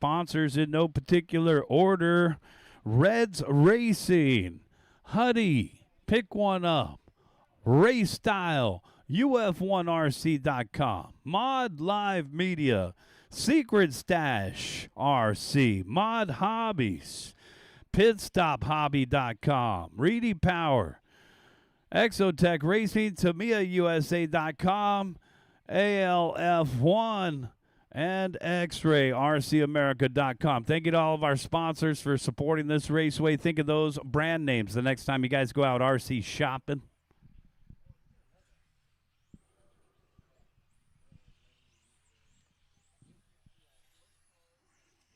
sponsors in no particular order. Reds Racing, Huddy, Pick One Up, Race Style, UF1RC.com, Mod Live Media, Secret Stash RC, Mod Hobbies, PitstopHobby.com, Reedy Power, Exotech Racing, TamiyaUSA.com, ALF1, and XRayRCAmerica.com. Thank you to all of our sponsors for supporting this raceway. Think of those brand names the next time you guys go out RC shopping.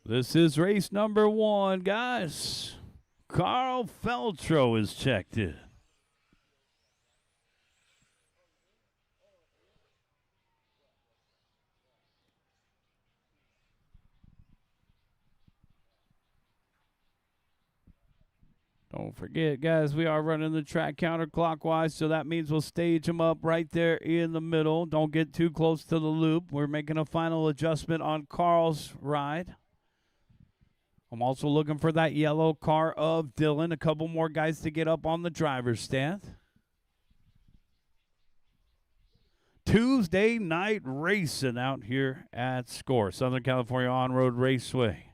This is race number 1, guys. Carl Feltro is checked in. Don't forget, guys, we are running the track counterclockwise, so that means we'll stage them up right there in the middle. Don't get too close to the loop. We're making a final adjustment on Carl's ride. I'm also looking for that yellow car of Dylan. A couple more guys to get up on the driver's stand. Tuesday night racing out here at SCOR, Southern California On-Road Raceway.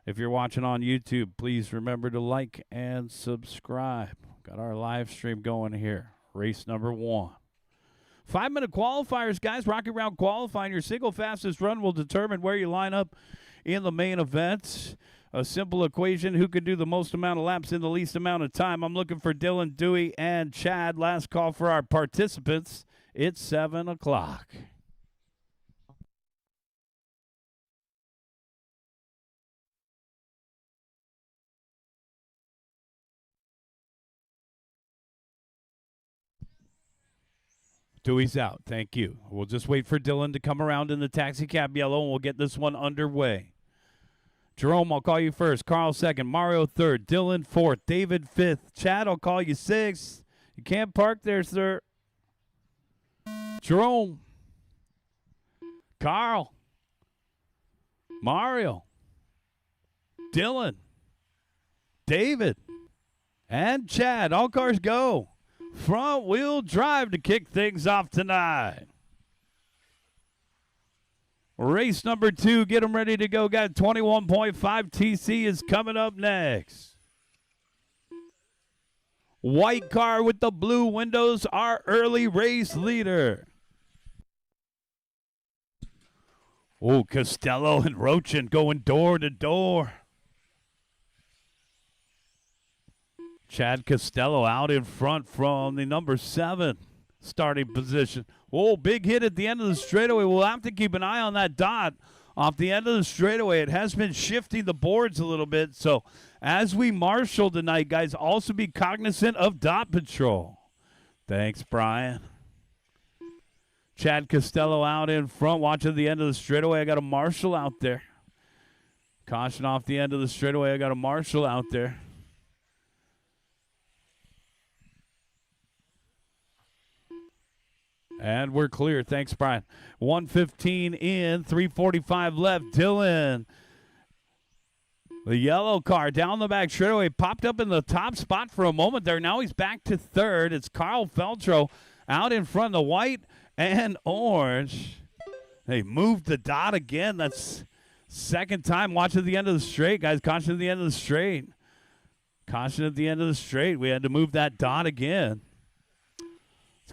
If you're watching on YouTube, please remember to like and subscribe. Got our live stream going here. Race number 1. 5-minute qualifiers, guys. Rocky Round qualifying. Your single fastest run will determine where you line up in the main event. A simple equation: who can do the most amount of laps in the least amount of time. I'm looking for Dylan, Dewey, and Chad. Last call for our participants. It's 7 o'clock. Dewey's out. Thank you. We'll just wait for Dylan to come around in the taxi cab yellow, and we'll get this one underway. Jerome, I'll call you first. Carl second. Mario third. Dylan fourth. David fifth. Chad, I'll call you sixth. You can't park there, sir. Jerome. Carl. Mario. Dylan. David. And Chad. All cars go. Front wheel drive to kick things off tonight. Race number 2, get them ready to go. Got 21.5 TC is coming up next. White car with the blue windows, our early race leader. Oh, Costello and Rochin going door to door. Chad Costello out in front from the number 7 starting position. Oh, big hit at the end of the straightaway. We'll have to keep an eye on that dot off the end of the straightaway. It has been shifting the boards a little bit. So as we marshal tonight, guys, also be cognizant of dot patrol. Thanks, Brian. Chad Costello out in front. Watching the end of the straightaway. I got a marshal out there. Caution off the end of the straightaway. I got a marshal out there. And we're clear. Thanks, Brian. 1:15 in, 3:45 left. Dylan, the yellow car down the back straightaway, popped up in the top spot for a moment there. Now he's back to third. It's Carl Feltro out in front, the white and orange. They moved the dot again. That's second time. Watch at the end of the straight, guys. Caution at the end of the straight. Caution at the end of the straight. We had to move that dot again.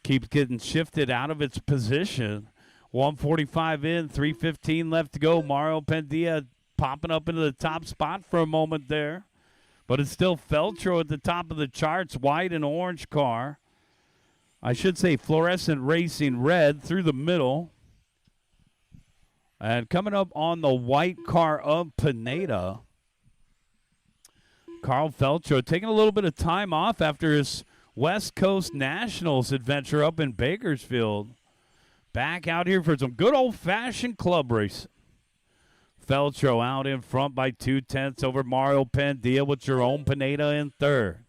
Keeps getting shifted out of its position. 1:45 in, 3:15 left to go. Mario Pendia popping up into the top spot for a moment there. But it's still Feltro at the top of the charts. White and orange car. I should say fluorescent racing red through the middle. And coming up on the white car of Pineda, Carl Feltro taking a little bit of time off after his West Coast Nationals adventure up in Bakersfield. Back out here for some good old-fashioned club racing. Feltro out in front by 2/10 over Mario Pendia with Jerome Pineda in third.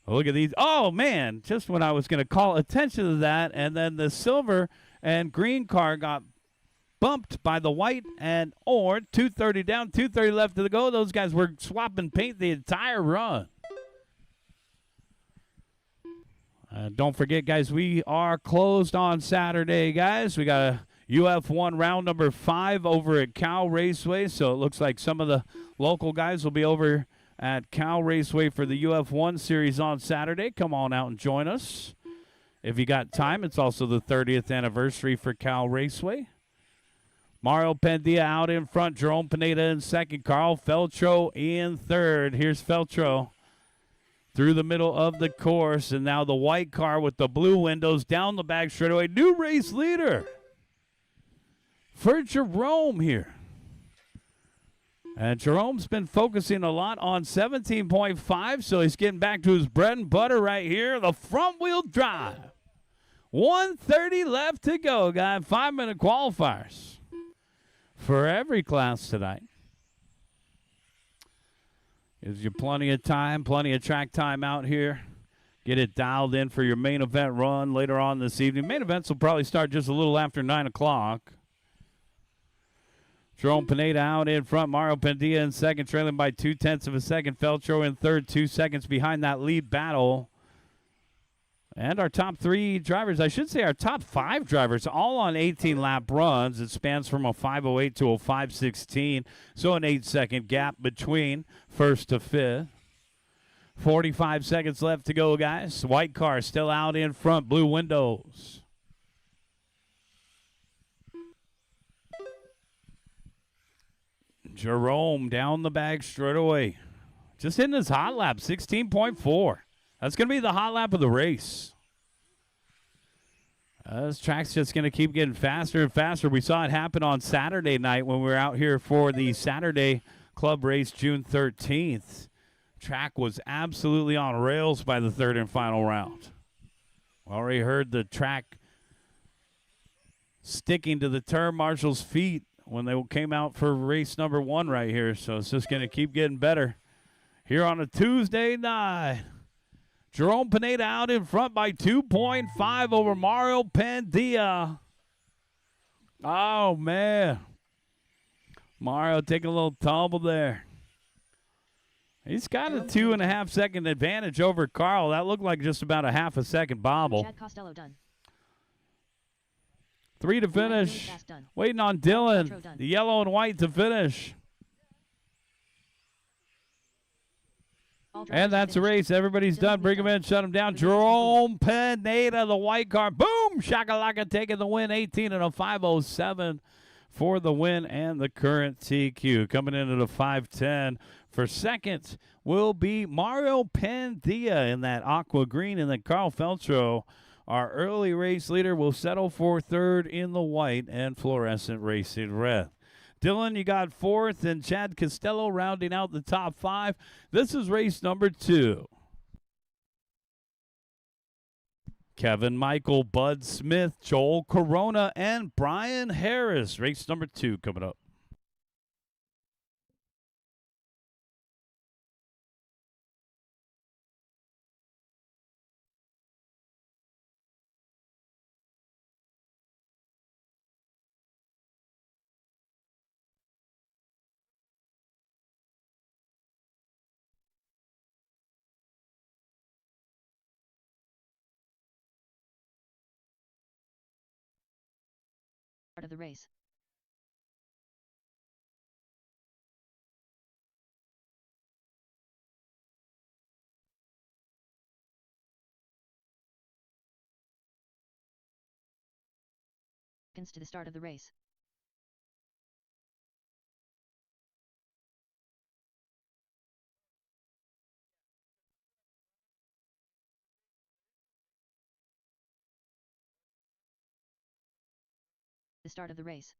Look at these. Oh, man, just when I was going to call attention to that, and then the silver and green car got bumped by the white and orange. 2:30 down, 2:30 left to go. Those guys were swapping paint the entire run. Don't forget, guys, we are closed on Saturday, guys. We got a UF1 round number 5 over at Cal Raceway, so it looks like some of the local guys will be over at Cal Raceway for the UF1 series on Saturday. Come on out and join us if you got time. It's also the 30th anniversary for Cal Raceway. Mario Pendia out in front, Jerome Pineda in second, Carl Feltro in third. Here's Feltro through the middle of the course, and now the white car with the blue windows down the back straightaway. New race leader for Jerome here. And Jerome's been focusing a lot on 17.5, so he's getting back to his bread and butter right here, the front-wheel drive. 1:30 left to go, guys. 5-minute qualifiers for every class tonight. Gives you plenty of time, plenty of track time out here. Get it dialed in for your main event run later on this evening. Main events will probably start just a little after 9 o'clock. Jerome Pineda out in front. Mario Pendia in second, trailing by 0.2 of a second. Feltro in third, 2 seconds behind that lead battle. And our top 3 drivers, I should say our top 5 drivers, all on 18-lap runs. It spans from a 5:08 to a 5:16, so an 8-second gap between first to fifth. 45 seconds left to go, guys. White car still out in front, blue windows. Jerome down the back straight away. Just hitting his hot lap, 16.4. That's going to be the hot lap of the race. This track's just going to keep getting faster and faster. We saw it happen on Saturday night when we were out here for the Saturday Club race June 13th. Track was absolutely on rails by the third and final round. Already heard the track sticking to the turn marshal's feet when they came out for race number 1 right here. So it's just going to keep getting better here on a Tuesday night. Jerome Pineda out in front by 2.5 over Mario Pendia. Oh, man. Mario taking a little tumble there. He's got a 2.5-second advantage over Carl. That looked like just about a half a second bobble. Chad Costello done. 3 to finish. Waiting on Dylan. The yellow and white to finish. And that's a race. Everybody's done. Bring him in, shut him down. Jerome Pineda, the white car. Boom! Shakalaka taking the win. 18 and a 5:07 for the win and the current TQ. Coming in at a 5:10 for second will be Mario Pendia in that aqua green. And then Carl Feltro, our early race leader, will settle for third in the white and fluorescent racing red. Dylan, you got fourth, and Chad Costello rounding out the top 5. This is race number 2. Kevin Michael, Bud Smith, Joel Corona, and Brian Harris. Race number 2 coming up. Part of the race. Seconds to the start of the race. The start of the race.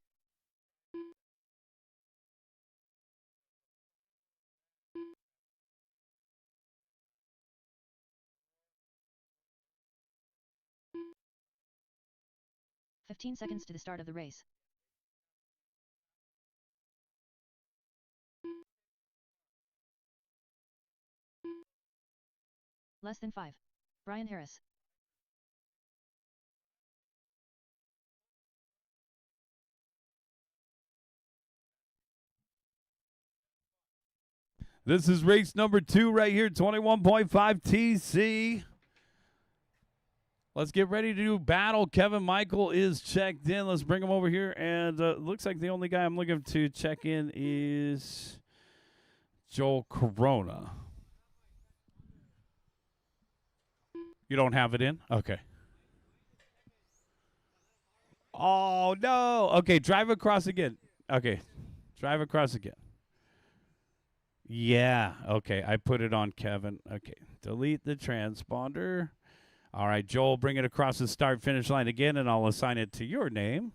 "15 seconds to the start of the race. Less than 5. Brian Harris. This is race number 2 right here, 21.5 TC. Let's get ready to do battle. Kevin Michael is checked in. Let's bring him over here. And looks like the only guy I'm looking to check in is Joel Corona. You don't have it in? Okay. Oh, no. Okay, drive across again. Okay, drive across again. Yeah, okay, I put it on Kevin. Okay, delete the transponder. All right, Joel, bring it across the start-finish line again, and I'll assign it to your name.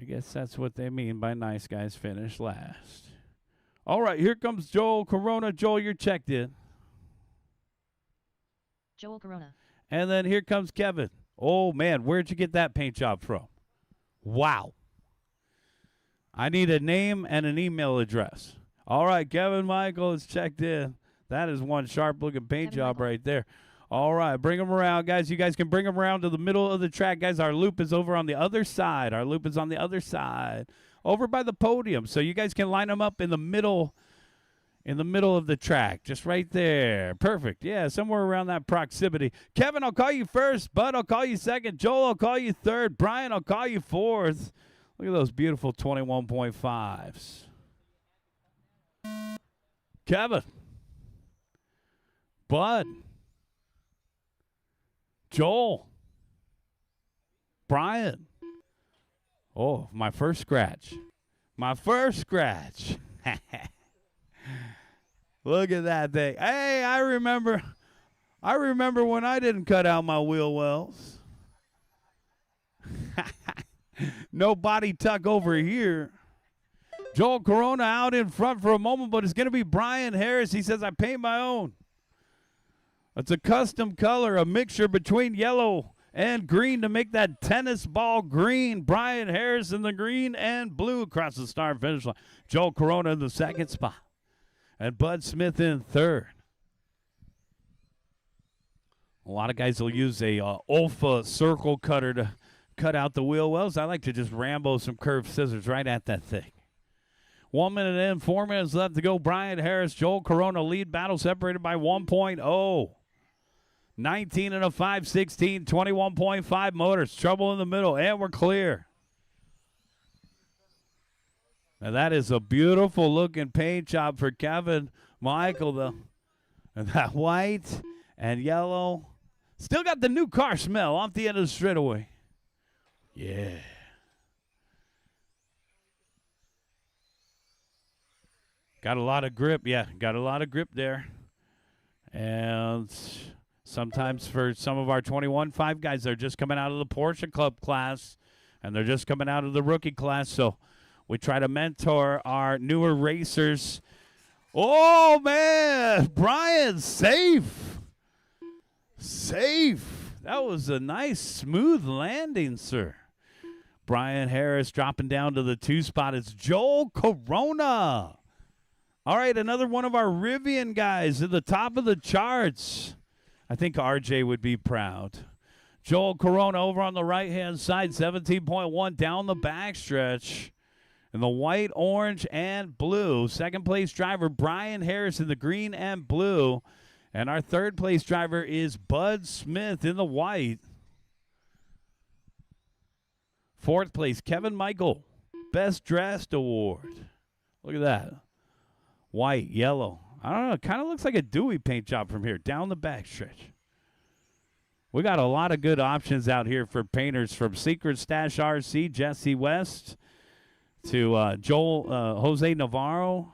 I guess that's what they mean by nice guys finish last. All right, here comes Joel Corona. Joel, you're checked in. Joel Corona. And then here comes Kevin. Oh, man, where'd you get that paint job from? Wow. I need a name and an email address. All right, Kevin Michael is checked in. That is one sharp-looking paint Kevin job Michael. right there. All right, bring them around, guys. You guys can bring them around to the middle of the track. Guys, our loop is over on the other side. Our loop is on the other side, over by the podium. So you guys can line them up in the middle of the track, just right there. Perfect. Yeah, somewhere around that proximity. Kevin, I'll call you first. Bud, I'll call you second. Joel, I'll call you third. Brian, I'll call you fourth. Look at those beautiful 21.5s. Kevin. Bud. Joel. Brian. Oh, my first scratch. My first scratch. Look at that thing. Hey, I remember when I didn't cut out my wheel wells. No body tuck over here. Joel Corona out in front for a moment, but it's going to be Brian Harris. He says, I paint my own. It's a custom color, a mixture between yellow and green to make that tennis ball green. Brian Harris in the green and blue across the start finish line. Joel Corona in the second spot. And Bud Smith in third. A lot of guys will use a Olfa circle cutter to cut out the wheel wells. I like to just Rambo some curved scissors right at that thing. 1 minute in, 4 minutes left to go. Brian Harris, Joel Corona lead battle separated by 1.0. 19 and a 5, 16, 21.5 motors. Trouble in the middle, and we're clear. Now that is a beautiful looking paint job for Kevin Michael, though. And that white and yellow. Still got the new car smell off the end of the straightaway. Yeah. Got a lot of grip. Yeah, got a lot of grip there. And sometimes for some of our 21.5 guys, they're just coming out of the Porsche Club class, and they're just coming out of the rookie class. So we try to mentor our newer racers. Oh, man. Brian, safe. Safe. That was a nice, smooth landing, sir. Brian Harris dropping down to the 2 spot. It's Joel Corona. All right, another one of our Rivian guys at the top of the charts. I think RJ would be proud. Joel Corona over on the right-hand side, 17.1 down the backstretch. In the white, orange, and blue. Second place driver, Brian Harris in the green and blue. And our third place driver is Bud Smith in the white. Fourth place, Kevin Michael, Best Dressed Award. Look at that. White, yellow. I don't know. It kind of looks like a Dewey paint job from here, down the backstretch. We got a lot of good options out here for painters, from Secret Stash RC, Jesse West, to Jose Navarro,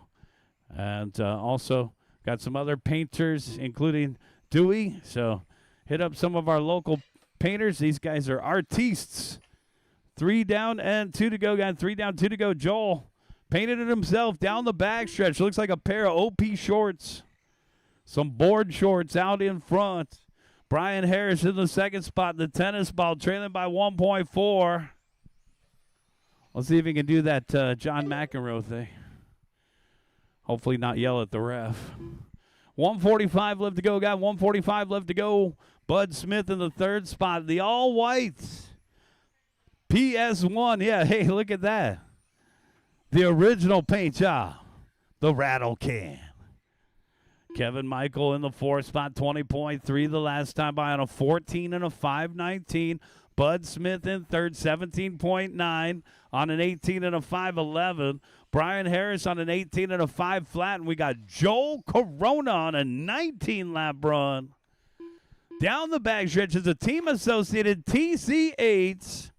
and also got some other painters, including Dewey. So hit up some of our local painters. These guys are artistes. 3 down and 2 to go. Got 3 down, 2 to go. Joel painted it himself down the backstretch. Looks like a pair of OP shorts. Some board shorts out in front. Brian Harris in the second spot. The tennis ball trailing by 1.4. Let's see if he can do that John McEnroe thing. Hopefully not yell at the ref. 145 left to go. Got 145 left to go. Bud Smith in the third spot. The all-white PS1. Yeah, hey, look at that. The original paint job. the Rattle Can. Kevin Michael in the 4th spot, 20.3 the last time by on a 14 and a 5.19. Bud Smith in 3rd, 17.9 on an 18 and a 5.11. Brian Harris on an 18 and a 5 flat. And we got Joel Corona on a 19-lap run. Down the back stretch is a team associated TC8.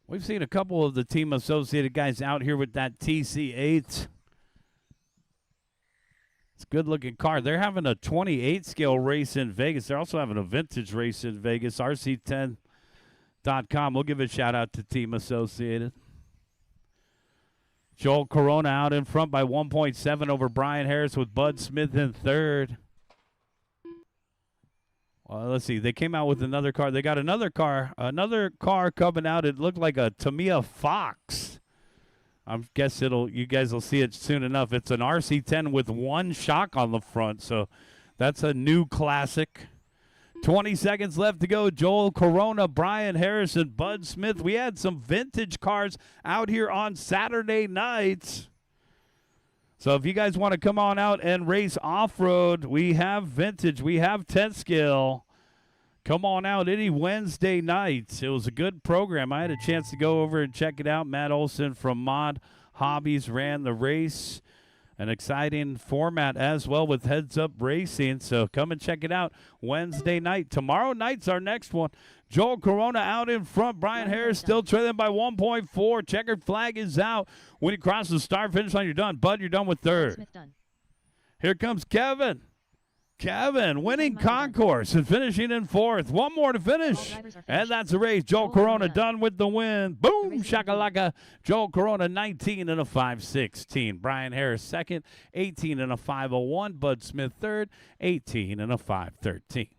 We've seen a couple of the team associated guys out here with that TC8. It's a good-looking car. They're having a 28 scale race in Vegas. They're also having a vintage race in Vegas, RC10.com. We'll give a shout-out to Team Associated. Joel Corona out in front by 1.7 over Brian Harris with Bud Smith in 3rd. Well, let's see. They came out with another car. They got another car coming out. It looked like a Tamiya Fox. I guess you guys will see it soon enough. It's an RC10 with one shock on the front, so that's a new classic. 20 seconds left to go. Joel Corona, Brian Harrison, Bud Smith. We had some vintage cars out here on Saturday nights. So if you guys want to come on out and race off-road, we have vintage. We have 10 scale. Come on out any Wednesday night. It was a good program. I had a chance to go over and check it out. Matt Olson from Mod Hobbies ran the race. An exciting format as well with Heads Up Racing. So come and check it out Wednesday night. Tomorrow night's our next one. Joel Corona out in front. Brian Harris still trailing by 1.4. Checkered flag is out. When you cross the start finish line, you're done. Bud, you're done with 3rd. Smith done. Here comes Kevin. Kevin winning concourse and finishing in 4th. One more to finish. And that's the race. Joel Corona done with the win. Boom, shakalaka. Joel Corona 19 and a 5.16. Brian Harris 2nd, 18 and a 5.01. Bud Smith 3rd, 18 and a 5.13.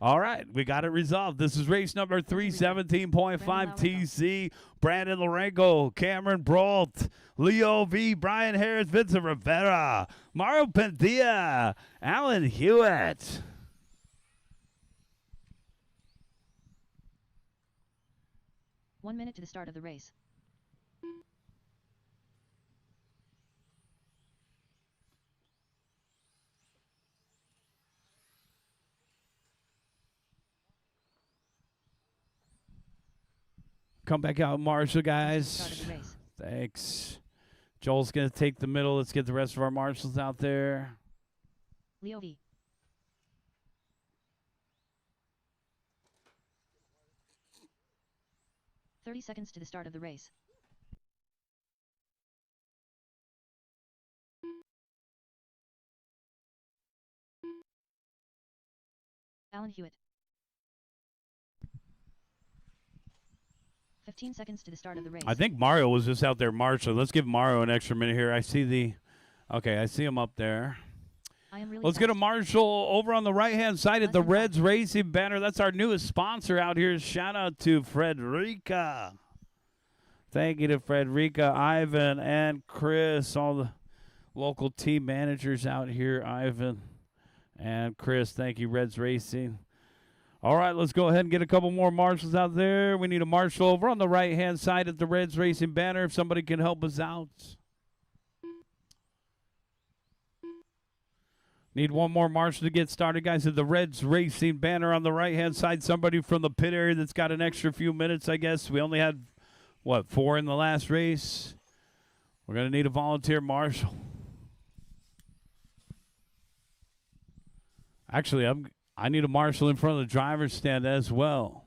All right, we got it resolved. This is race number 317.5 TC. Brandon Lorengo, Cameron Brault, Leo V, Brian Harris, Vincent Rivera, Mario Padilla, Alan Hewitt. One minute to the start of the race. Come back out, Marshall, guys. Thanks. Joel's going to take the middle. Let's get the rest of our marshals out there. Leo V. "30 seconds to the start of the race. Alan Hewitt. 15 seconds to the start of the race. I think Mario was just out there marshaling. Let's give Mario an extra minute here. I see him up there. Let's get a marshal over on the right-hand side at the Reds Racing banner. That's our newest sponsor out here. Shout out to Frederica. Thank you to Frederica, Ivan, and Chris, all the local team managers out here. Ivan and Chris, thank you, Reds Racing. All right, let's go ahead and get a couple more marshals out there. We need a marshal over on the right-hand side at the Reds Racing banner if somebody can help us out. Need one more marshal to get started, guys, at the Reds Racing banner on the right-hand side. Somebody from the pit area that's got an extra few minutes, I guess. We only had, 4 in the last race? We're going to need a volunteer marshal. Actually, I need a marshal in front of the driver's stand as well.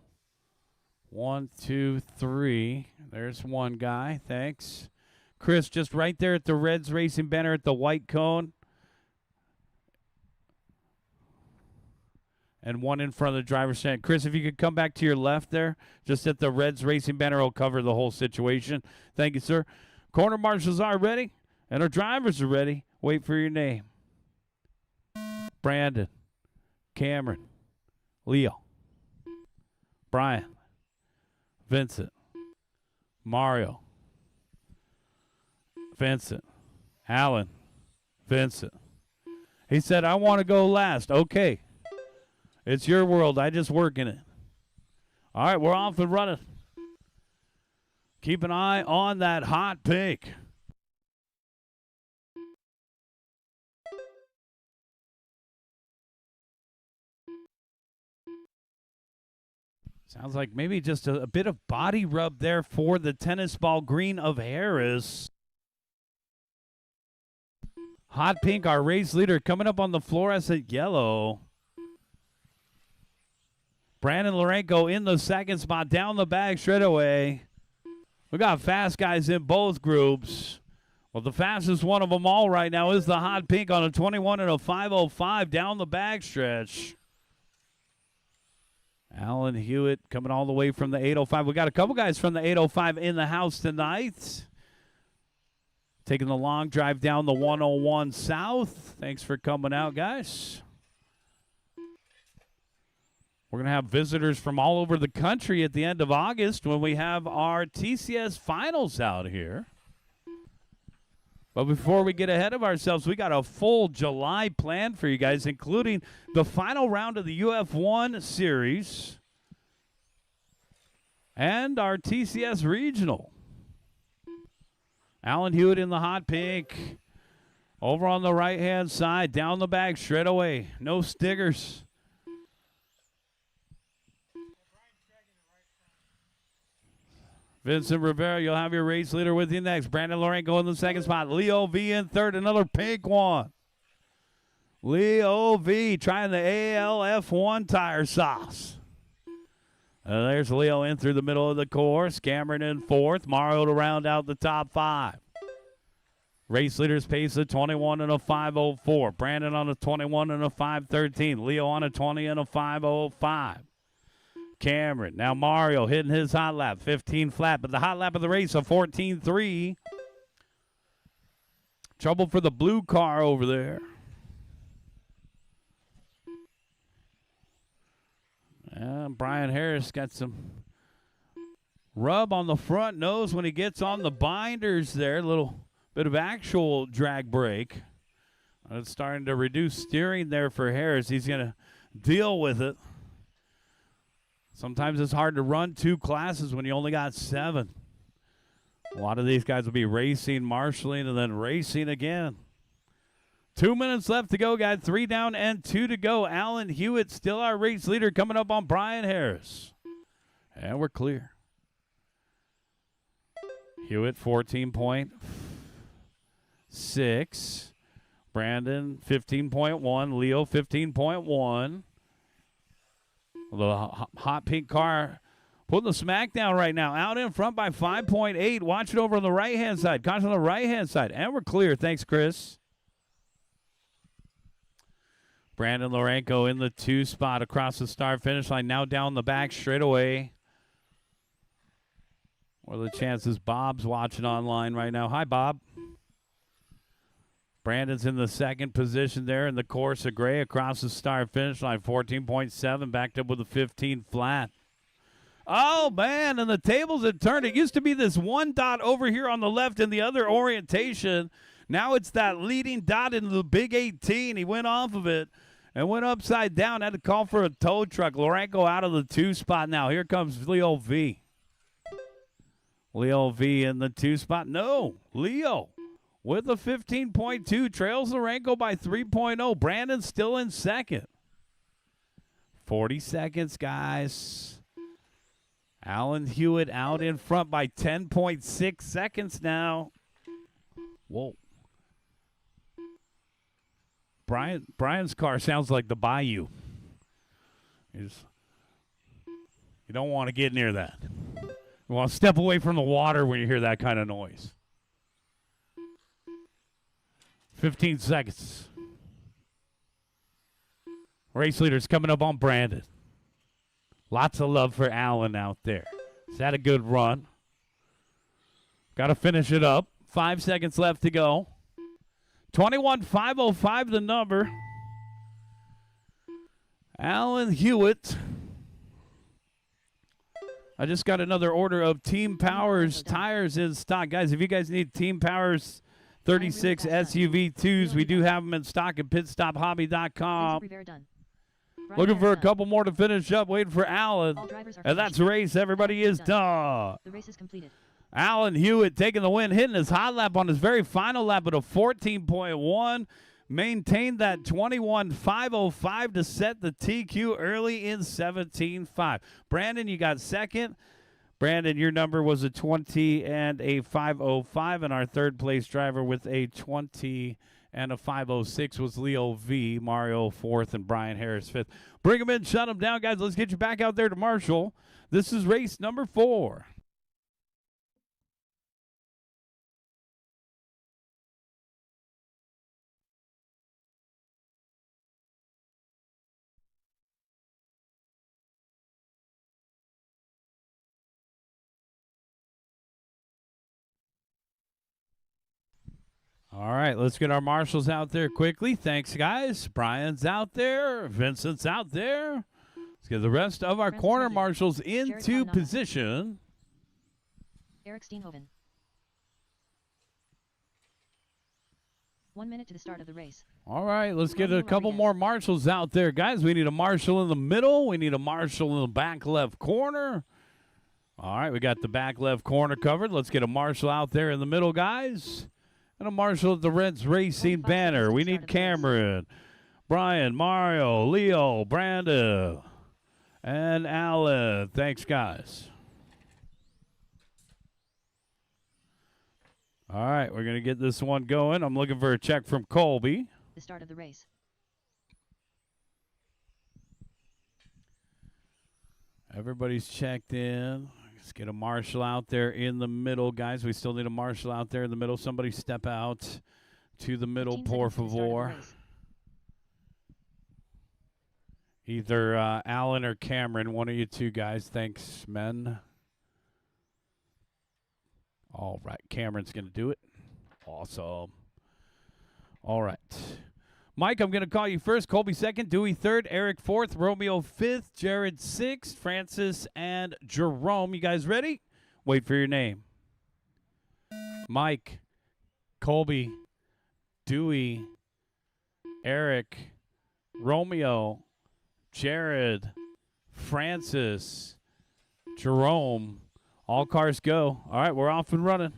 1, 2, 3. There's one guy. Thanks. Chris, just right there at the Reds Racing banner at the white cone. and one in front of the driver's stand. Chris, if you could come back to your left there, just at the Reds Racing banner, will cover the whole situation. Thank you, sir. Corner marshals are ready, and our drivers are ready. Wait for your name. Brandon, Cameron, Leo, Brian, Vincent, Mario, Vincent, Alan, Vincent. He said, I want to go last. Okay. It's your world. I just work in it. All right, we're off and running. Keep an eye on that hot pink. Sounds like maybe just a bit of body rub there for the tennis ball green of Harris. Hot pink, our race leader, coming up on the fluorescent yellow. Brandon Lorenko in the second spot, down the back straight away. We got fast guys in both groups. Well, the fastest one of them all right now is the hot pink on a 21 and a 5:05 down the back stretch. Alan Hewitt coming all the way from the 8:05. We got a couple guys from the 8:05 in the house tonight. Taking the long drive down the 101 south. Thanks for coming out, guys. We're going to have visitors from all over the country at the end of August when we have our TCS finals out here. But before we get ahead of ourselves, we got a full July plan for you guys, including the final round of the UF1 series and our TCS regional. Alan Hewitt in the hot pink. Over on the right-hand side, down the back, straight away. No stickers. Vincent Rivera, you'll have your race leader with you next. Brandon Lorenko in the second spot. Leo V in third, another pink one. Leo V trying the ALF1 tire sauce. There's Leo in through the middle of the course. Cameron in fourth. Mario to round out the top five. Race leaders pace a 21 and a 5:04. Brandon on a 21 and a 5:13. Leo on a 20 and a 5:05. Cameron. Now Mario hitting his hot lap, 15 flat, but the hot lap of the race, a 14.3. Trouble for the blue car over there. Brian Harris got some rub on the front nose when he gets on the binders there. A little bit of actual drag brake. It's starting to reduce steering there for Harris. He's going to deal with it. Sometimes it's hard to run two classes when you only got 7. A lot of these guys will be racing, marshaling, and then racing again. 2 minutes left to go, guys. 3 down and 2 to go. Alan Hewitt still our race leader coming up on Brian Harris. And we're clear. Hewitt 14.6. Brandon 15.1. Leo 15.1. The hot pink car putting the smack down right now. Out in front by 5.8. Watch it over on the right-hand side. Caution on the right-hand side. And we're clear. Thanks, Chris. Brandon Lorenko in the 2 spot across the start finish line. Now down the back straight away. What are the chances Bob's watching online right now? Hi, Bob. Brandon's in the second position there in the course of gray across the start finish line. 14.7 backed up with a 15 flat. Oh, man, and the tables had turned. It used to be this one dot over here on the left in the other orientation. Now it's that leading dot into the big 18. He went off of it and went upside down. Had to call for a tow truck. Lorenko out of the 2 spot now. Here comes Leo V. Leo V in the 2 spot. No, Leo with a 15.2, trails Lorenko by 3.0. Brandon still in second. 40 seconds, guys. Alan Hewitt out in front by 10.6 seconds now. Whoa. Brian's car sounds like the Bayou. You don't want to get near that. You want to step away from the water when you hear that kind of noise. 15 seconds. Race leaders coming up on Brandon. Lots of love for Allen out there. He's had a good run. Got to finish it up. 5 seconds left to go. 21,505 the number. Alan Hewitt. I just got another order of Team Powers tires in stock. Guys, if you guys need Team Powers 36 SUV2s, we do have them in stock at pitstophobby.com. Looking for a couple more to finish up. Waiting for Alan. And that's the race. Everybody is done. The race is completed. Alan Hewitt taking the win, hitting his hot lap on his very final lap at a 14.1. Maintained that 21,505 to set the TQ early in 17.5. Brandon, you got second. Brandon, your number was a 20 and a 505, and our third place driver with a 20 and a 506 was Leo V. Mario fourth and Brian Harris fifth. Bring them in, shut them down, guys. Let's get you back out there to Marshall. This is race number 4. All right, let's get our marshals out there quickly. Thanks, guys. Brian's out there. Vincent's out there. Let's get the rest of our corner marshals into position. Eric Steenhoven. 1 minute to the start of the race. All right, let's get a couple more marshals out there, guys. We need a marshal in the middle. We need a marshal in the back left corner. All right, we got the back left corner covered. Let's get a marshal out there in the middle, guys. And a marshal at the Reds Racing banner. We need Cameron, Brian, Mario, Leo, Brandon, and Alan. Thanks, guys. All right, we're going to get this one going. I'm looking for a check from Colby. The start of the race. Everybody's checked in. Let's get a marshal out there in the middle, guys. We still need a marshal out there in the middle. Somebody step out to the middle, por favor. Either Alan or Cameron, one of you two guys. Thanks, men. All right, Cameron's going to do it. Awesome. All right. Mike, I'm going to call you first. Colby second, Dewey third, Eric fourth, Romeo fifth, Jared sixth, Francis and Jerome. You guys ready? Wait for your name. Mike, Colby, Dewey, Eric, Romeo, Jared, Francis, Jerome. All cars go. All right, we're off and running.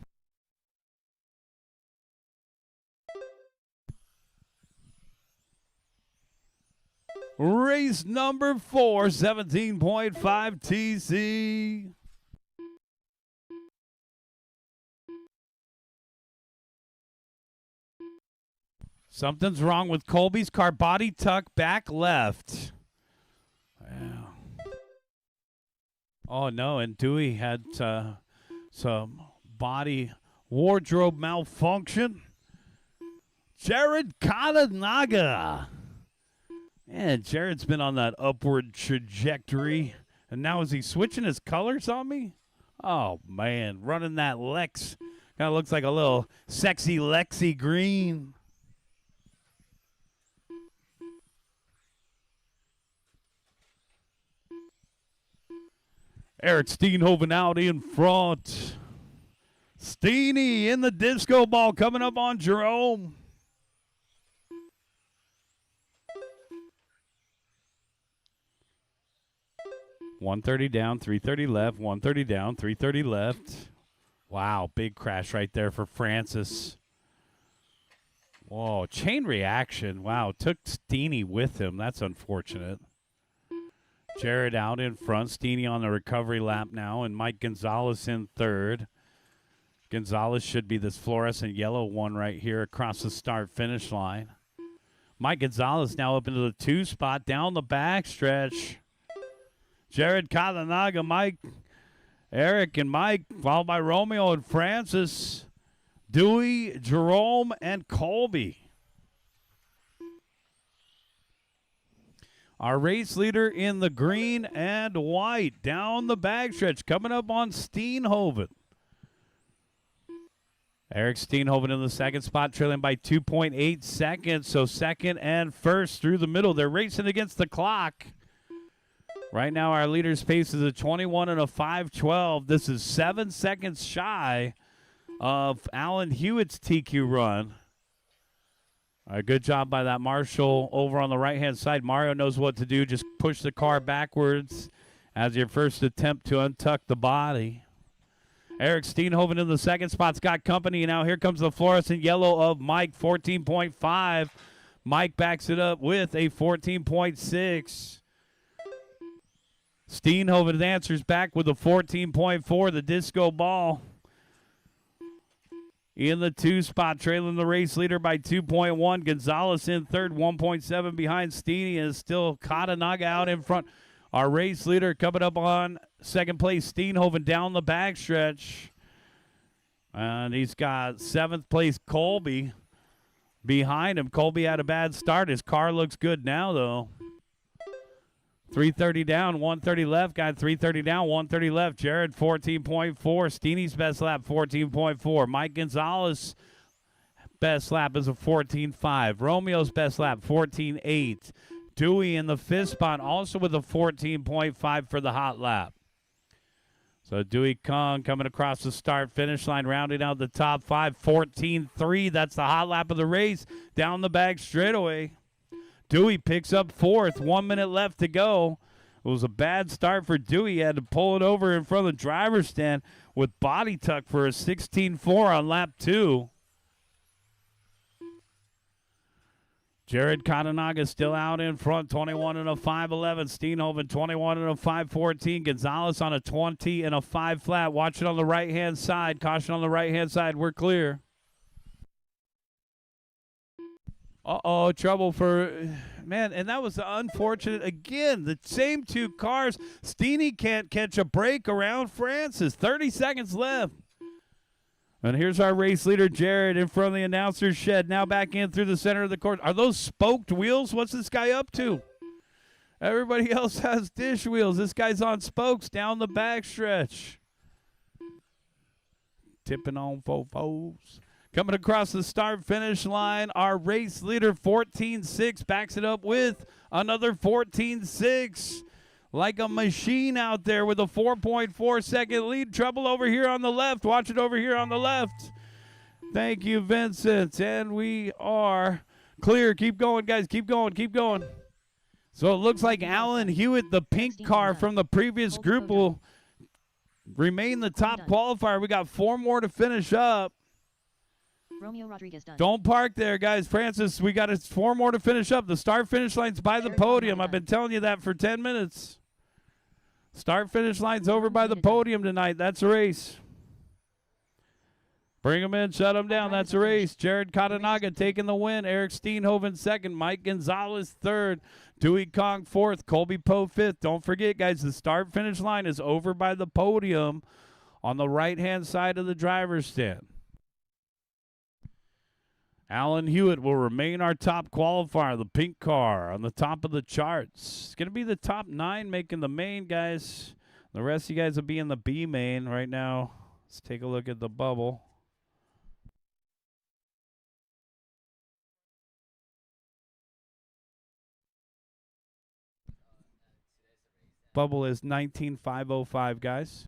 Race number 4, 17.5 TC. Something's wrong with Colby's car. Body tuck back left. Wow. Oh, no, and Dewey had some body wardrobe malfunction. Jared Kalanaga. Man, Jared's been on that upward trajectory. And now is he switching his colors on me? Oh, man, running that Lex. Kind of looks like a little sexy Lexi green. Eric Steenhoven out in front. Steenie in the disco ball coming up on Jerome. .130 down, 330 left, 130 down, 330 left. Wow, big crash right there for Francis. Whoa, chain reaction. Wow, took Steenie with him. That's unfortunate. Jared out in front. Steenie on the recovery lap now, and Mike Gonzalez in third. Gonzalez should be this fluorescent yellow one right here across the start-finish line. Mike Gonzalez now up into the 2 spot down the backstretch. Jared Kalanaga, Mike, Eric, and Mike, followed by Romeo and Francis, Dewey, Jerome, and Colby. Our race leader in the green and white down the backstretch, coming up on Steenhoven. Eric Steenhoven in the second spot, trailing by 2.8 seconds. So second and first through the middle. They're racing against the clock. Right now, our leader's pace is a 21 and a 5:12. This is 7 seconds shy of Alan Hewitt's TQ run. All right, good job by that Marshall over on the right-hand side. Mario knows what to do. Just push the car backwards as your first attempt to untuck the body. Eric Steenhoven in the second spot's got company. Now here comes the fluorescent yellow of Mike, 14.5. Mike backs it up with a 14.6. Steenhoven answers back with a 14.4, the disco ball. In the 2 spot, trailing the race leader by 2.1. Gonzalez in third, 1.7 behind Steeny, and still Katanaga out in front. Our race leader coming up on second place, Steenhoven down the backstretch. And he's got 7th place Colby behind him. Colby had a bad start. His car looks good now, though. 330 down, 130 left. Got 330 down, 130 left. Jared, 14.4. Steeny's best lap, 14.4. Mike Gonzalez, best lap is a 14.5. Romeo's best lap, 14.8. Dewey in the 5th spot, also with a 14.5 for the hot lap. So Dewey Kong coming across the start-finish line, rounding out the top 5, 14.3. That's the hot lap of the race. Down the back straightaway. Dewey picks up 4th, 1 minute left to go. It was a bad start for Dewey. He had to pull it over in front of the driver's stand with body tuck for a 16.4 on lap 2. Jared Katanaga still out in front, 21 and a 5.11. Steenhoven, 21 and a 5.14. Gonzalez on a 20 and a 5 flat. Watch it on the right-hand side. Caution on the right-hand side. We're clear. Uh-oh, trouble for, man, and that was unfortunate. Again, the same 2 cars. Steeny can't catch a break around Francis. 30 seconds left. And here's our race leader, Jared, in front of the announcer's shed. Now back in through the center of the course. Are those spoked wheels? What's this guy up to? Everybody else has dish wheels. This guy's on spokes down the backstretch. Tipping on fofos. Coming across the start-finish line, our race leader, 14.6, backs it up with another 14.6. Like a machine out there with a 4.4-second lead. Trouble over here on the left. Watch it over here on the left. Thank you, Vincent. And we are clear. Keep going, guys. Keep going. Keep going. So it looks like Alan Hewitt, the pink car from the previous group, will remain the top qualifier. We got 4 more to finish up. Romeo Rodriguez done. Don't park there, guys. Francis, we got 4 more to finish up. The start-finish line's by the podium. I've been telling you that for 10 minutes. Start-finish line's over by the podium tonight. That's a race. Bring them in, shut them down. That's a race. Jared Katanaga taking the win. Eric Steenhoven second. Mike Gonzalez third. Dewey Kong fourth. Colby Poe fifth. Don't forget, guys, the start-finish line is over by the podium on the right-hand side of the driver's stand. Alan Hewitt will remain our top qualifier, the pink car on the top of the charts. It's going to be the top 9 making the main, guys. The rest of you guys will be in the B main right now. Let's take a look at the bubble. Bubble is 19,505, guys.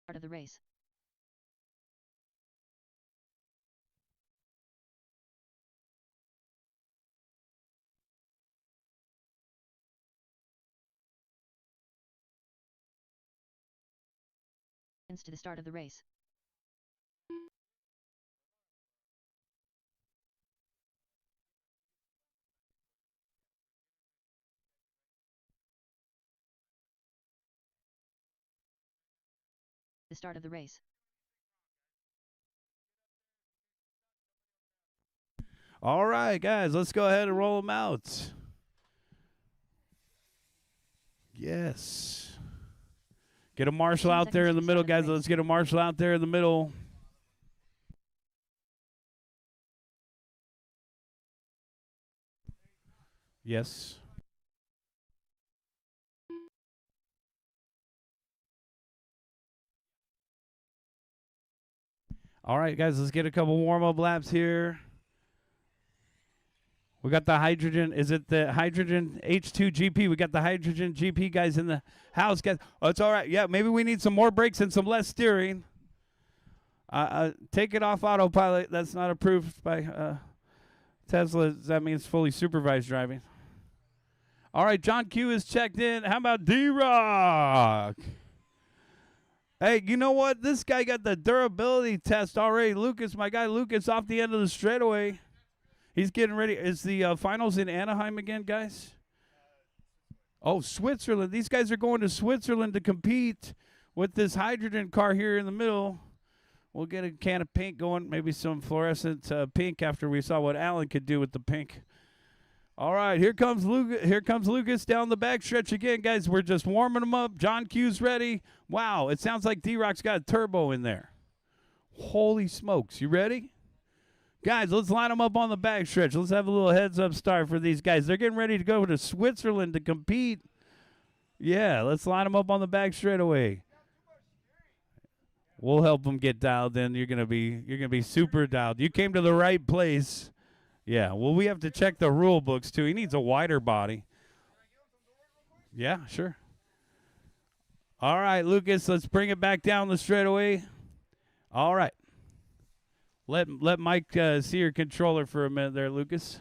Start of the race. To the start of the race. start of the race. All right, guys, let's go ahead and roll them out. Yes. Get a marshal 15 out there seconds in the to middle, start of the guys. race. Let's get a marshal out there in the middle. Yes. All right, guys, let's get a couple warm-up laps here. We got the hydrogen. Is it the hydrogen H2 GP? We got the hydrogen GP guys in the house, guys. Oh, it's all right. Yeah, maybe we need some more brakes and some less steering. Take it off autopilot. That's not approved by Tesla. That means fully supervised driving. All right, John Q is checked in. How about D-Rock? Hey, you know what? This guy got the durability test already. Lucas, my guy Lucas, off the end of the straightaway. He's getting ready. Is the finals in Anaheim again, guys? Oh, Switzerland. These guys are going to Switzerland to compete with this hydrogen car here in the middle. We'll get a can of pink going, maybe some fluorescent pink after we saw what Alan could do with the pink. All right, here comes Lucas down the backstretch again, guys. We're just warming them up. John Q's ready. Wow, it sounds like D-Rock's got a turbo in there. Holy smokes. You ready? Guys, let's line them up on the backstretch. Let's have a little heads-up start for these guys. They're getting ready to go to Switzerland to compete. Yeah, let's line them up on the back straightaway. We'll help them get dialed in. You're gonna be super dialed. You came to the right place. Yeah. Well, we have to check the rule books too. He needs a wider body. Yeah, sure. All right, Lucas. Let's bring it back down the straightaway. All right. Let Mike see your controller for a minute there, Lucas.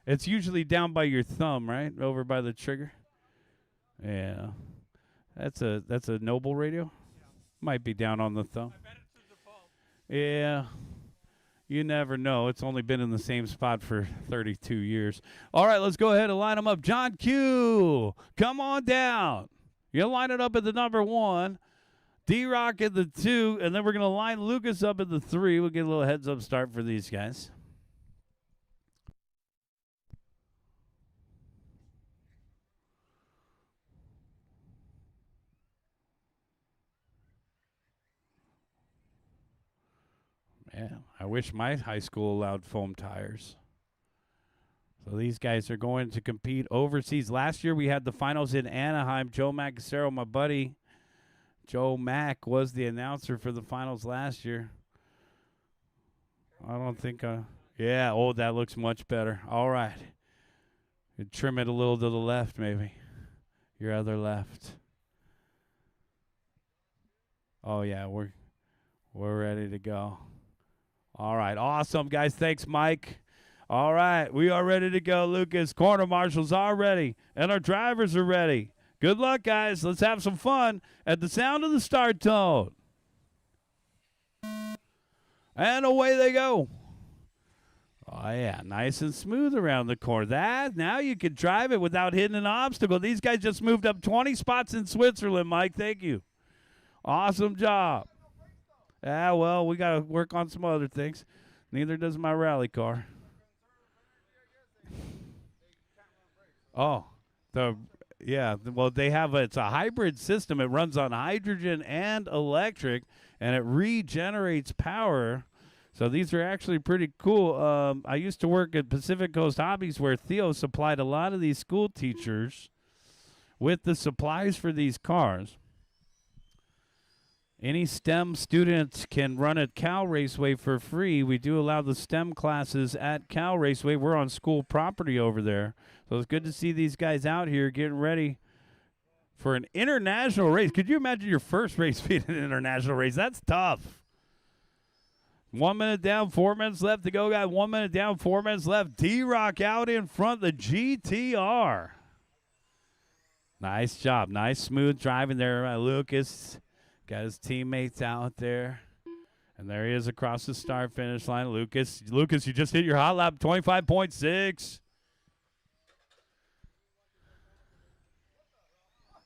It's usually down by your thumb, right? Over by the trigger. Yeah. That's a Noble radio. Might be down on the thumb. I bet it's a default. Yeah. You never know. It's only been in the same spot for 32 years. All right, let's go ahead and line them up. John Q, come on down. You'll line it up at the number 1. D-Rock at the 2, and then we're going to line Lucas up at the 3. We'll get a little heads-up start for these guys. Man, I wish my high school allowed foam tires. So these guys are going to compete overseas. Last year we had the finals in Anaheim. Joe Macasero, my buddy, Joe Mack was the announcer for the finals last year. I don't think yeah, oh, that looks much better. All right. You trim it a little to the left, maybe. Your other left. Oh, yeah, we're ready to go. All right, awesome, guys. Thanks, Mike. All right, we are ready to go, Lucas. Corner marshals are ready, and our drivers are ready. Good luck, guys. Let's have some fun at the sound of the start tone. And away they go. Oh, yeah, nice and smooth around the corner. Now you can drive it without hitting an obstacle. These guys just moved up 20 spots in Switzerland, Mike. Thank you. Awesome job. Yeah, well, we got to work on some other things. Neither does my rally car. Oh, well, they have it's a hybrid system. It runs on hydrogen and electric, and it regenerates power. So these are actually pretty cool. I used to work at Pacific Coast Hobbies where Theo supplied a lot of these school teachers with the supplies for these cars. Any STEM student can run at Cal Raceway for free. We do allow the STEM classes at Cal Raceway. We're on school property over there. So it's good to see these guys out here getting ready for an international race. Could you imagine your first race being an international race? That's tough. 1 minute down, 4 minutes left to go, guys. 1 minute down, 4 minutes left. D-Rock out in front, the GTR. Nice job. Nice smooth driving there by Lucas. Got his teammates out there. And there he is across the start-finish line. Lucas, you just hit your hot lap, 25.6.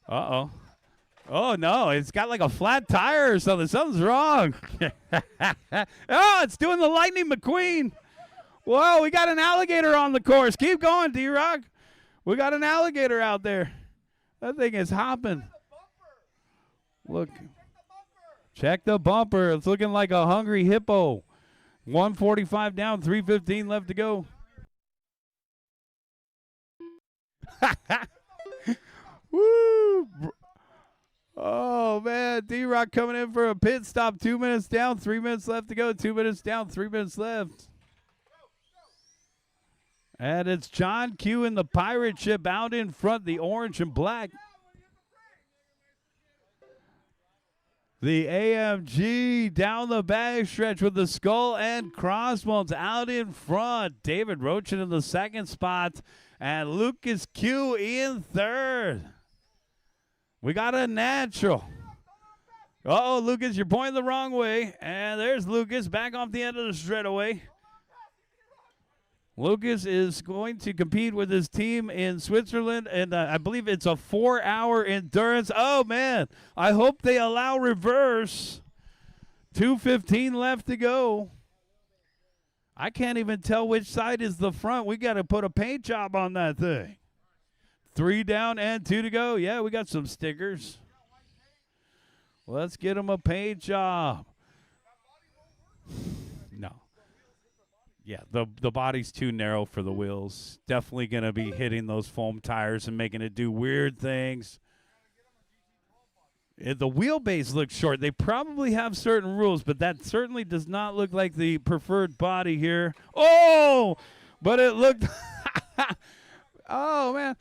Uh-oh. Oh, no, it's got like a flat tire or something. Something's wrong. Oh, it's doing the Lightning McQueen. Whoa, we got an alligator on the course. Keep going, D-Rock. We got an alligator out there. That thing is hopping. Look. Check the bumper. It's looking like a hungry hippo. 145 down, 3:15 left to go. Woo! Oh, man. D-Rock coming in for a pit stop. 2 minutes down, 3 minutes left to go. 2 minutes down, 3 minutes left. And it's John Q in the pirate ship out in front, the orange and black. The AMG down the backstretch with the skull and crossbones out in front. David Rochin in the second spot and Lucas Q in third. We got a natural. Uh-oh, Lucas, you're pointing the wrong way. And there's Lucas back off the end of the straightaway. Lucas is going to compete with his team in Switzerland, and I believe it's a 4-hour endurance. Oh, man, I hope they allow reverse. 2:15 left to go. I can't even tell which side is the front. We got to put a paint job on that thing. 3 down and 2 to go. Yeah, we got some stickers. Let's get them a paint job. No. Yeah, the body's too narrow for the wheels. Definitely going to be hitting those foam tires and making it do weird things. The wheelbase looks short. They probably have certain rules, but that certainly does not look like the preferred body here. Oh, but it looked. Oh, man.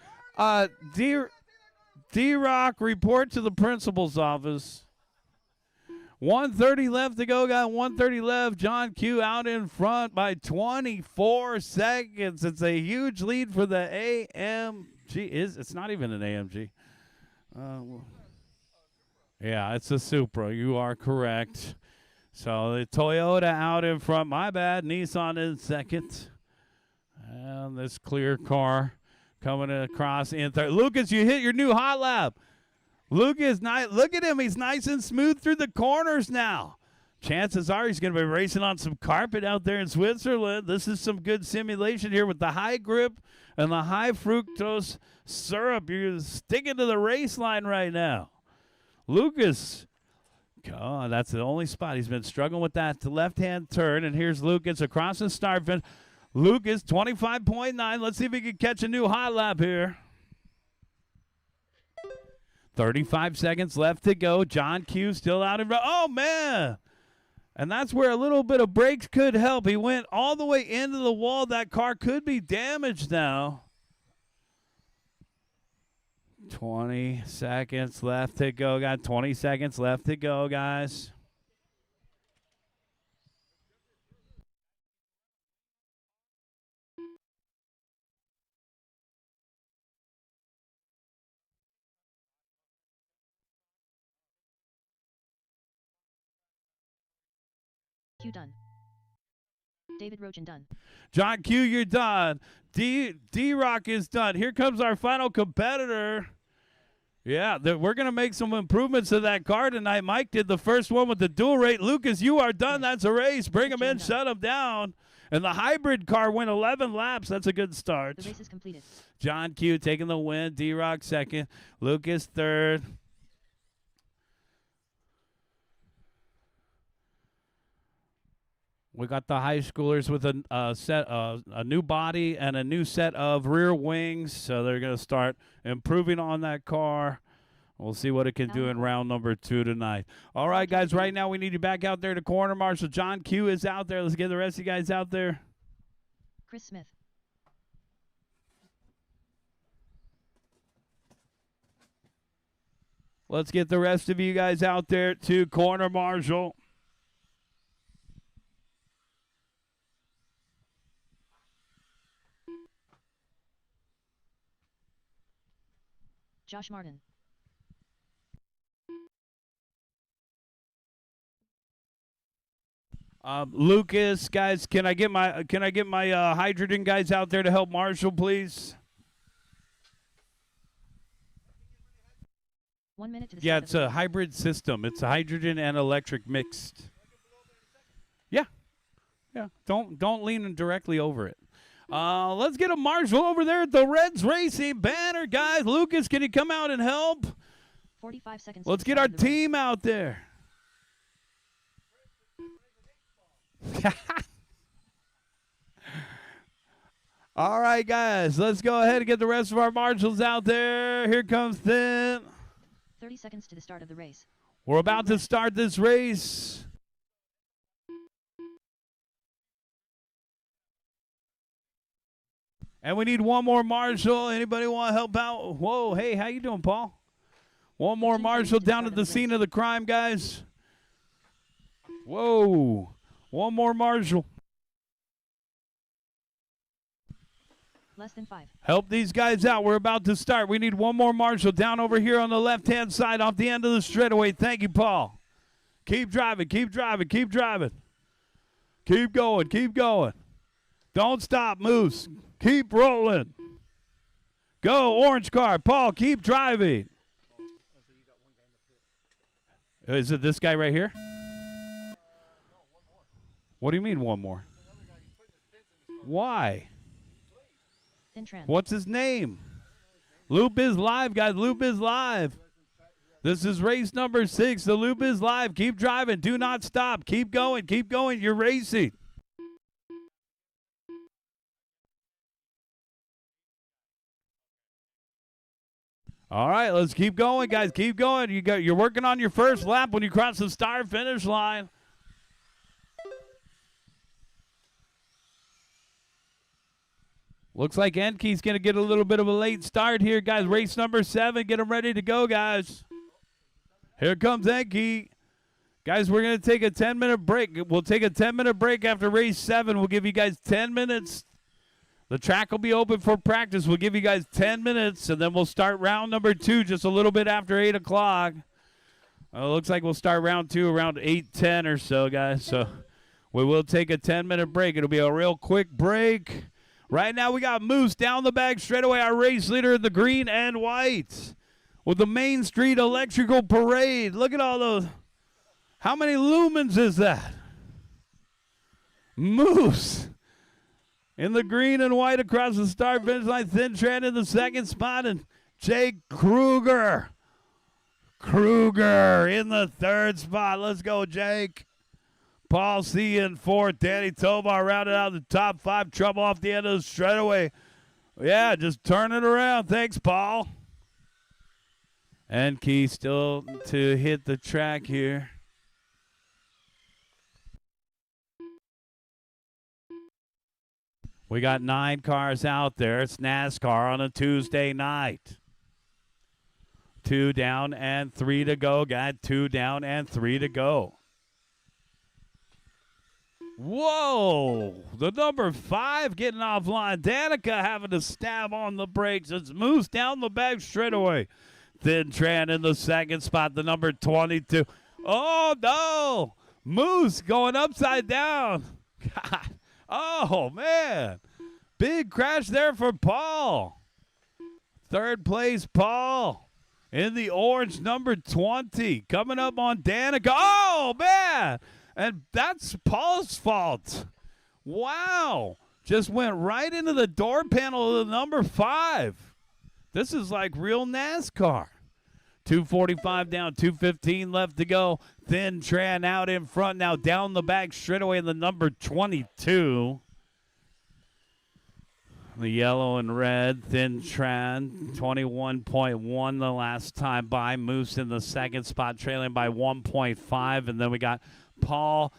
D-Rock, report to the principal's office. 1:30 left to go. Got 1:30 left. John Q out in front by 24 seconds. It's a huge lead for the AMG. It's not even an AMG. Yeah, it's a Supra. You are correct. So the Toyota out in front. My bad. Nissan in second. And this clear car coming across in third. Lucas, you hit your new hot lap. Lucas, look at him. He's nice and smooth through the corners now. Chances are he's going to be racing on some carpet out there in Switzerland. This is some good simulation here with the high grip and the high fructose syrup. You're sticking to the race line right now. Lucas, God, that's the only spot. He's been struggling with that left-hand turn. And here's Lucas across the start fence. Lucas, 25.9. Let's see if he can catch a new hot lap here. 35 seconds left to go. John Q still out in front. Oh, man. And that's where a little bit of brakes could help. He went all the way into the wall. That car could be damaged now. 20 seconds left to go. Got 20 seconds left to go, guys. Q done. David Rochin done. John Q, you're done. D-Rock is done. Here comes our final competitor. Yeah, we're going to make some improvements to that car tonight. Mike did the first one with the dual rate. Lucas, you are done. That's a race. Bring him in, shut him down. And the hybrid car went 11 laps. That's a good start. The race is completed. John Q taking the win. D-Rock second. Lucas third. We got the high schoolers with a new body and a new set of rear wings, so they're going to start improving on that car. We'll see what it can do in round number 2 tonight. All right, guys, right now we need you back out there to corner marshal. John Q is out there. Let's get the rest of you guys out there. Chris Smith. Let's get the rest of you guys out there to corner marshal. Josh Martin. Lucas, guys, can I get my hydrogen guys out there to help Marshall, please? 1 minute to the Yeah, start it's of the a race. hybrid system. It's a hydrogen and electric mixed. Yeah. Yeah. Don't lean directly over it. Let's get a marshal over there at the Reds Racing banner, guys. Lucas, can you come out and help? 45 seconds. Let's to the get start our of the race. team out there. All right, guys. Let's go ahead and get the rest of our marshals out there. Here comes Thin. 30 seconds to the start of the race. We're about to start this race. And we need one more marshal. Anybody want to help out? Whoa, hey, how you doing, Paul? One more 15 marshal seconds to the down start at of the the scene race. of the crime, guys. Whoa. One more marshal. Less than 5. Help these guys out. We're about to start. We need one more marshal down over here on the left-hand side off the end of the straightaway. Thank you, Paul. Keep driving, keep driving, keep driving. Keep going, keep going. Don't stop, Moose. Keep rolling. Go, orange car. Paul, keep driving. Is it this guy right here? What do you mean one more? Why? Thin Tran. What's his name? Loop is live, guys. Loop is live. This is race number 6. The loop is live. Keep driving. Do not stop. Keep going. Keep going. You're racing. All right, let's keep going, guys. Keep going. You're working on your first lap when you cross the start finish line. Looks like Enke's going to get a little bit of a late start here, guys. Race number 7. Get them ready to go, guys. Here comes Enke. Guys, we're going to take a 10-minute break. We'll take a 10-minute break after race 7. We'll give you guys 10 minutes. The track will be open for practice. We'll give you guys 10 minutes, and then we'll start round number 2 just a little bit after 8 o'clock. Looks like we'll start round 2 around 8:10 or so, guys. So we will take a 10-minute break. It'll be a real quick break. Right now we got Moose down the back straightaway, our race leader in the green and white with the Main Street Electrical Parade. Look at all those. How many lumens is that? Moose in the green and white across the start finish line. Thin Tran in the second spot, and Jake Kruger in the third spot. Let's go, Jake. Paul C in fourth. Danny Tobar rounded out the top 5. Trouble off the end of the straightaway. Yeah, just turn it around. Thanks, Paul. Enke still to hit the track here. We got 9 cars out there. It's NASCAR on a Tuesday night. 2 down and 3 to go. Got 2 down and 3 to go. Whoa, the number 5 getting offline. Danica having to stab on the brakes. It's Moose down the back straightaway. Thin Tran in the second spot, the number 22. Oh, no. Moose going upside down. God. Oh, man. Big crash there for Paul. Third place, Paul. In the orange, number 20. Coming up on Danica. Oh, man. And that's Paul's fault. Wow. Just went right into the door panel of the number 5. This is like real NASCAR. 2:45 down, 2:15 left to go. Thin Tran out in front now, down the back straightaway in the number 22. The yellow and red, Thin Tran, 21.1 the last time by. Moose in the second spot, trailing by 1.5. And then we got Paul.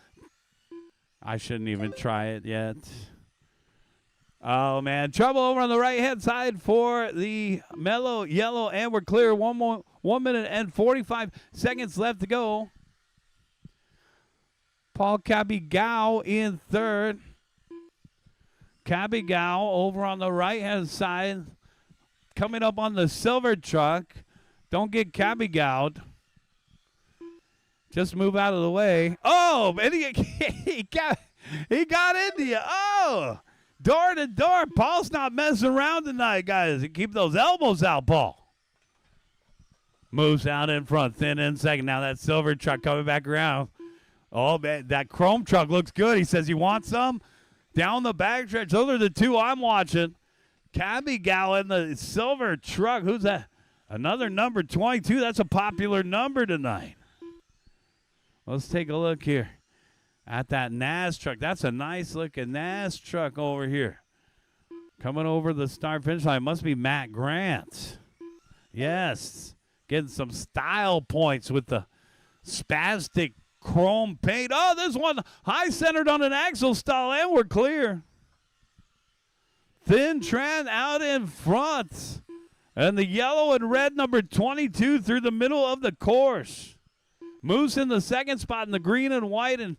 I shouldn't even try it yet. Oh, man. Trouble over on the right-hand side for the mellow yellow, and we're clear. 1 minute and 45 seconds left to go. Paul Cabigao in third. Cabigao over on the right-hand side. Coming up on the silver truck. Don't get Cabigao. Just move out of the way. Oh, man, he got into you. Oh, door to door. Paul's not messing around tonight, guys. Keep those elbows out, Paul. Moose out in front, Thin in second. Now that silver truck coming back around. Oh, man, that chrome truck looks good. He says, you want some? Down the backstretch. Those are the two I'm watching. Cabby Gal in the silver truck. Who's that? Another number 22. That's a popular number tonight. Let's take a look here at that NAS truck. That's a nice looking NAS truck over here. Coming over the start finish line. Must be Matt Grant. Yes. Getting some style points with the spastic chrome paint. Oh, this one high centered on an axle stall, and we're clear. Thin Tran out in front. And the yellow and red number 22 through the middle of the course. Moose in the second spot in the green and white, and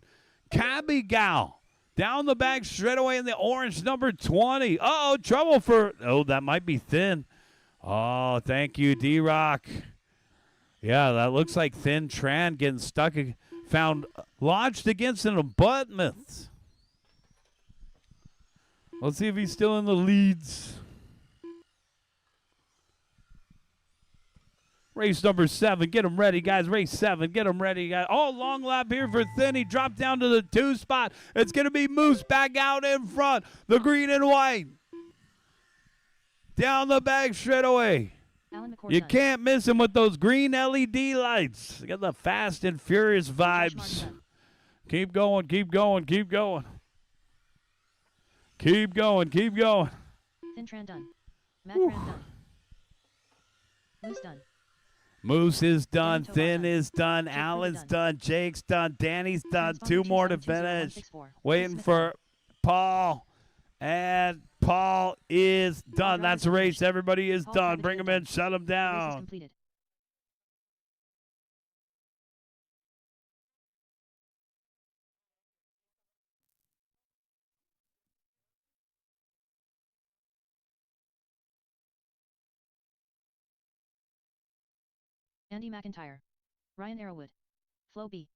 Cabby Gal down the back straightaway in the orange number 20. Uh-oh, trouble for, oh, that might be Thin. Oh, thank you, D-Rock. Yeah, that looks like Thin Tran getting stuck, found lodged against an abutment. Let's see if he's still in the leads. Race number 7. Get him ready, guys. Race 7. Get him ready, guys. Oh, long lap here for Thin. He dropped down to the 2 spot. It's going to be Moose back out in front. The green and white. Down the back straightaway. You can't miss him with those green LED lights. Got the Fast and Furious vibes. Keep going, keep going, keep going. Keep going, keep going. Thin Tran done. Matt Grant done. Moose done. Moose is done. Thin is done. Alan's done. Jake's done. Danny's done. 2 more to finish. Waiting for Paul. And Paul is done. That's the race. Everybody is done. Bring him in. Shut him down. Andy McIntyre. Ryan Arrowwood. Flo B.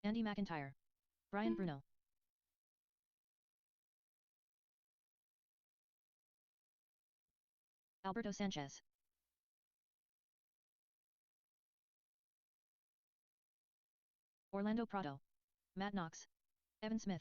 Andy McIntyre. Brian Bruno. Alberto Sanchez. Orlando Prado. Matt Knox. Evan Smith.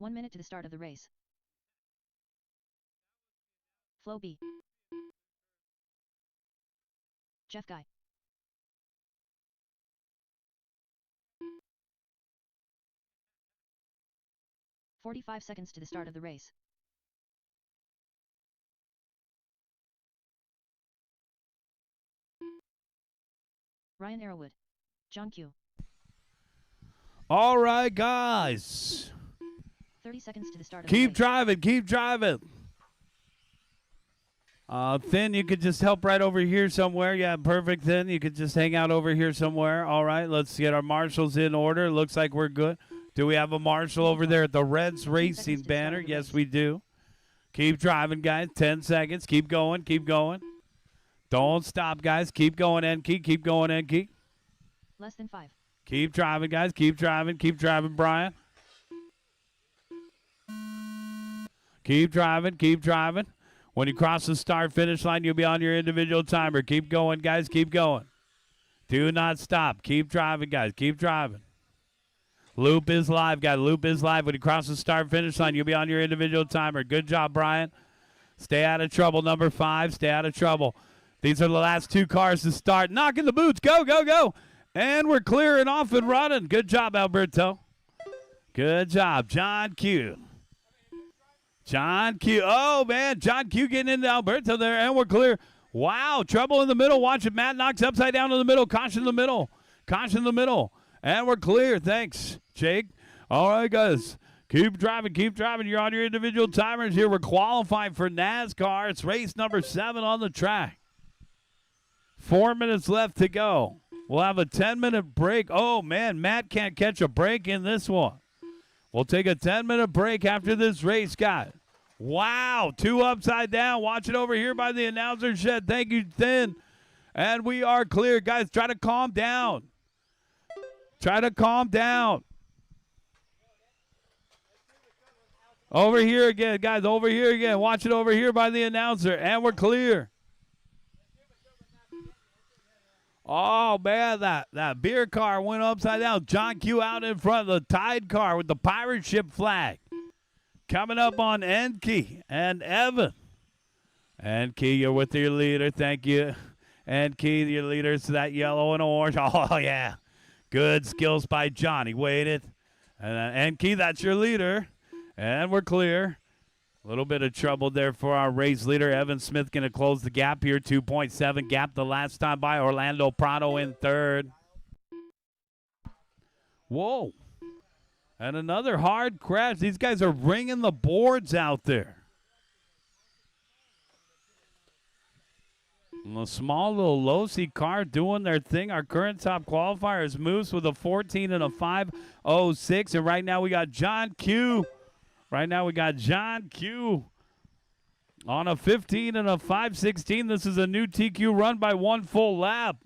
One minute to the start of the race. Flo B. Jeff Guy. "45 seconds to the start of the race. Ryan Arrowwood. John Q. All right, guys. 30 seconds to the start of the race. Keep driving, keep driving. Thin, you could just help right over here somewhere. Yeah, perfect, Thin. You could just hang out over here somewhere. All right, let's get our marshals in order. Looks like we're good. Do we have a marshal over there at the Reds Racing banner? Yes, we do. Keep driving, guys. 10 seconds. Keep going, keep going. Don't stop, guys. Keep going, Enke. Keep going, Enke. Less than 5. Keep driving, guys. Keep driving, Brian. Keep driving, keep driving. When you cross the start-finish line, you'll be on your individual timer. Keep going, guys. Keep going. Do not stop. Keep driving, guys. Keep driving. Loop is live, guys. Loop is live. When you cross the start-finish line, you'll be on your individual timer. Good job, Brian. Stay out of trouble, number 5. Stay out of trouble. These are the last 2 cars to start. Knocking the boots. Go, go, go. And we're clear and off and running. Good job, Alberto. Good job, John Q. John Q. Oh, man. John Q getting into Alberto there, and we're clear. Wow. Trouble in the middle. Watch it. Matt knocks upside down in the middle. Caution in the middle. Caution in the middle. And we're clear. Thanks, Jake. All right, guys. Keep driving. Keep driving. You're on your individual timers here. We're qualifying for NASCAR. It's race number 7 on the track. 4 minutes left to go. We'll have a 10-minute break. Oh, man, Matt can't catch a break in this one. We'll take a 10-minute break after this race, guys. Wow, 2 upside down. Watch it over here by the announcer shed. Thank you, Thin. And we are clear. Guys, try to calm down. Try to calm down. Over here again, guys, over here again. Watch it over here by the announcer. And we're clear. Oh, man, that beer car went upside down. John Q out in front of the Tide car with the pirate ship flag. Coming up on Enke and Evan. Enke, you're with your leader. Thank you. Enke, your leader's that yellow and orange. Oh, yeah. Good skills by Johnny. Waited. And Enke, that's your leader. And we're clear. A little bit of trouble there for our race leader. Evan Smith going to close the gap here. 2.7 gap the last time by. Orlando Prado in third. Whoa. And another hard crash. These guys are ringing the boards out there. And a small little low-C car doing their thing. Our current top qualifier is Moose with a 14 and a 5.06. And right now we got John Q. Right now we got John Q on a 15 and a 5.16. This is a new TQ run by 1 full lap.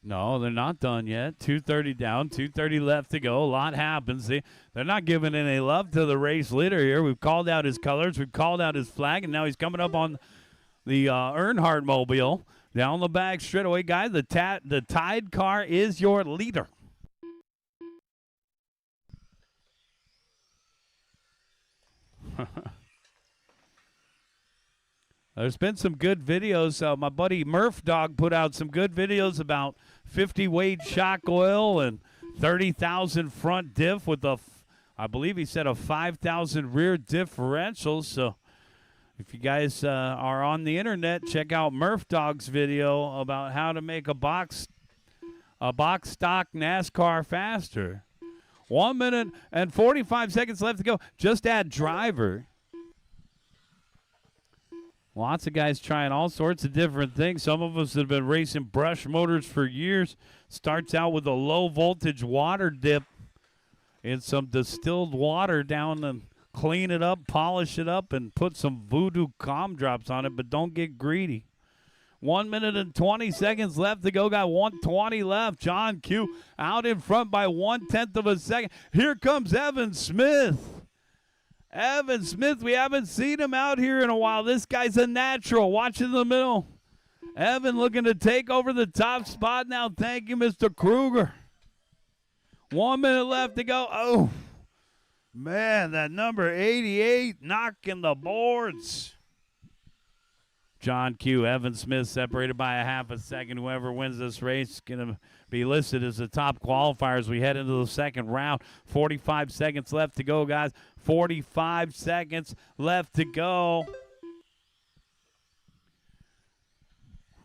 No, they're not done yet. 2:30 down, 2:30 left to go. A lot happens. See, they're not giving any love to the race leader here. We've called out his colors. We've called out his flag, and now he's coming up on the Earnhardt Mobile. Down the back straightaway, guys. The Tide car is your leader. There's been some good videos. My buddy Murph Dog put out some good videos about 50 weight shock oil and 30,000 front diff with I believe he said a 5,000 rear differential. So if you guys are on the internet, check out Murph Dog's video about how to make a box stock NASCAR faster. 1 minute and 45 seconds left to go. Just add driver. Lots of guys trying all sorts of different things. Some of us have been racing brush motors for years. Starts out with a low voltage water dip in some distilled water down and clean it up, polish it up, and put some voodoo calm drops on it, but don't get greedy. 1 minute and 20 seconds left to go. Got 1:20 left. John Q out in front by 1/10 of a second. Here comes Evan Smith. Evan Smith, we haven't seen him out here in a while. This guy's a natural. Watch in the middle. Evan looking to take over the top spot now. Thank you, Mr. Kruger. 1 minute left to go. Oh, man, that number 88 knocking the boards. John Q, Evan Smith separated by a half a second. Whoever wins this race is going to be listed as the top qualifier as we head into the second round. 45 seconds left to go, guys. 45 seconds left to go.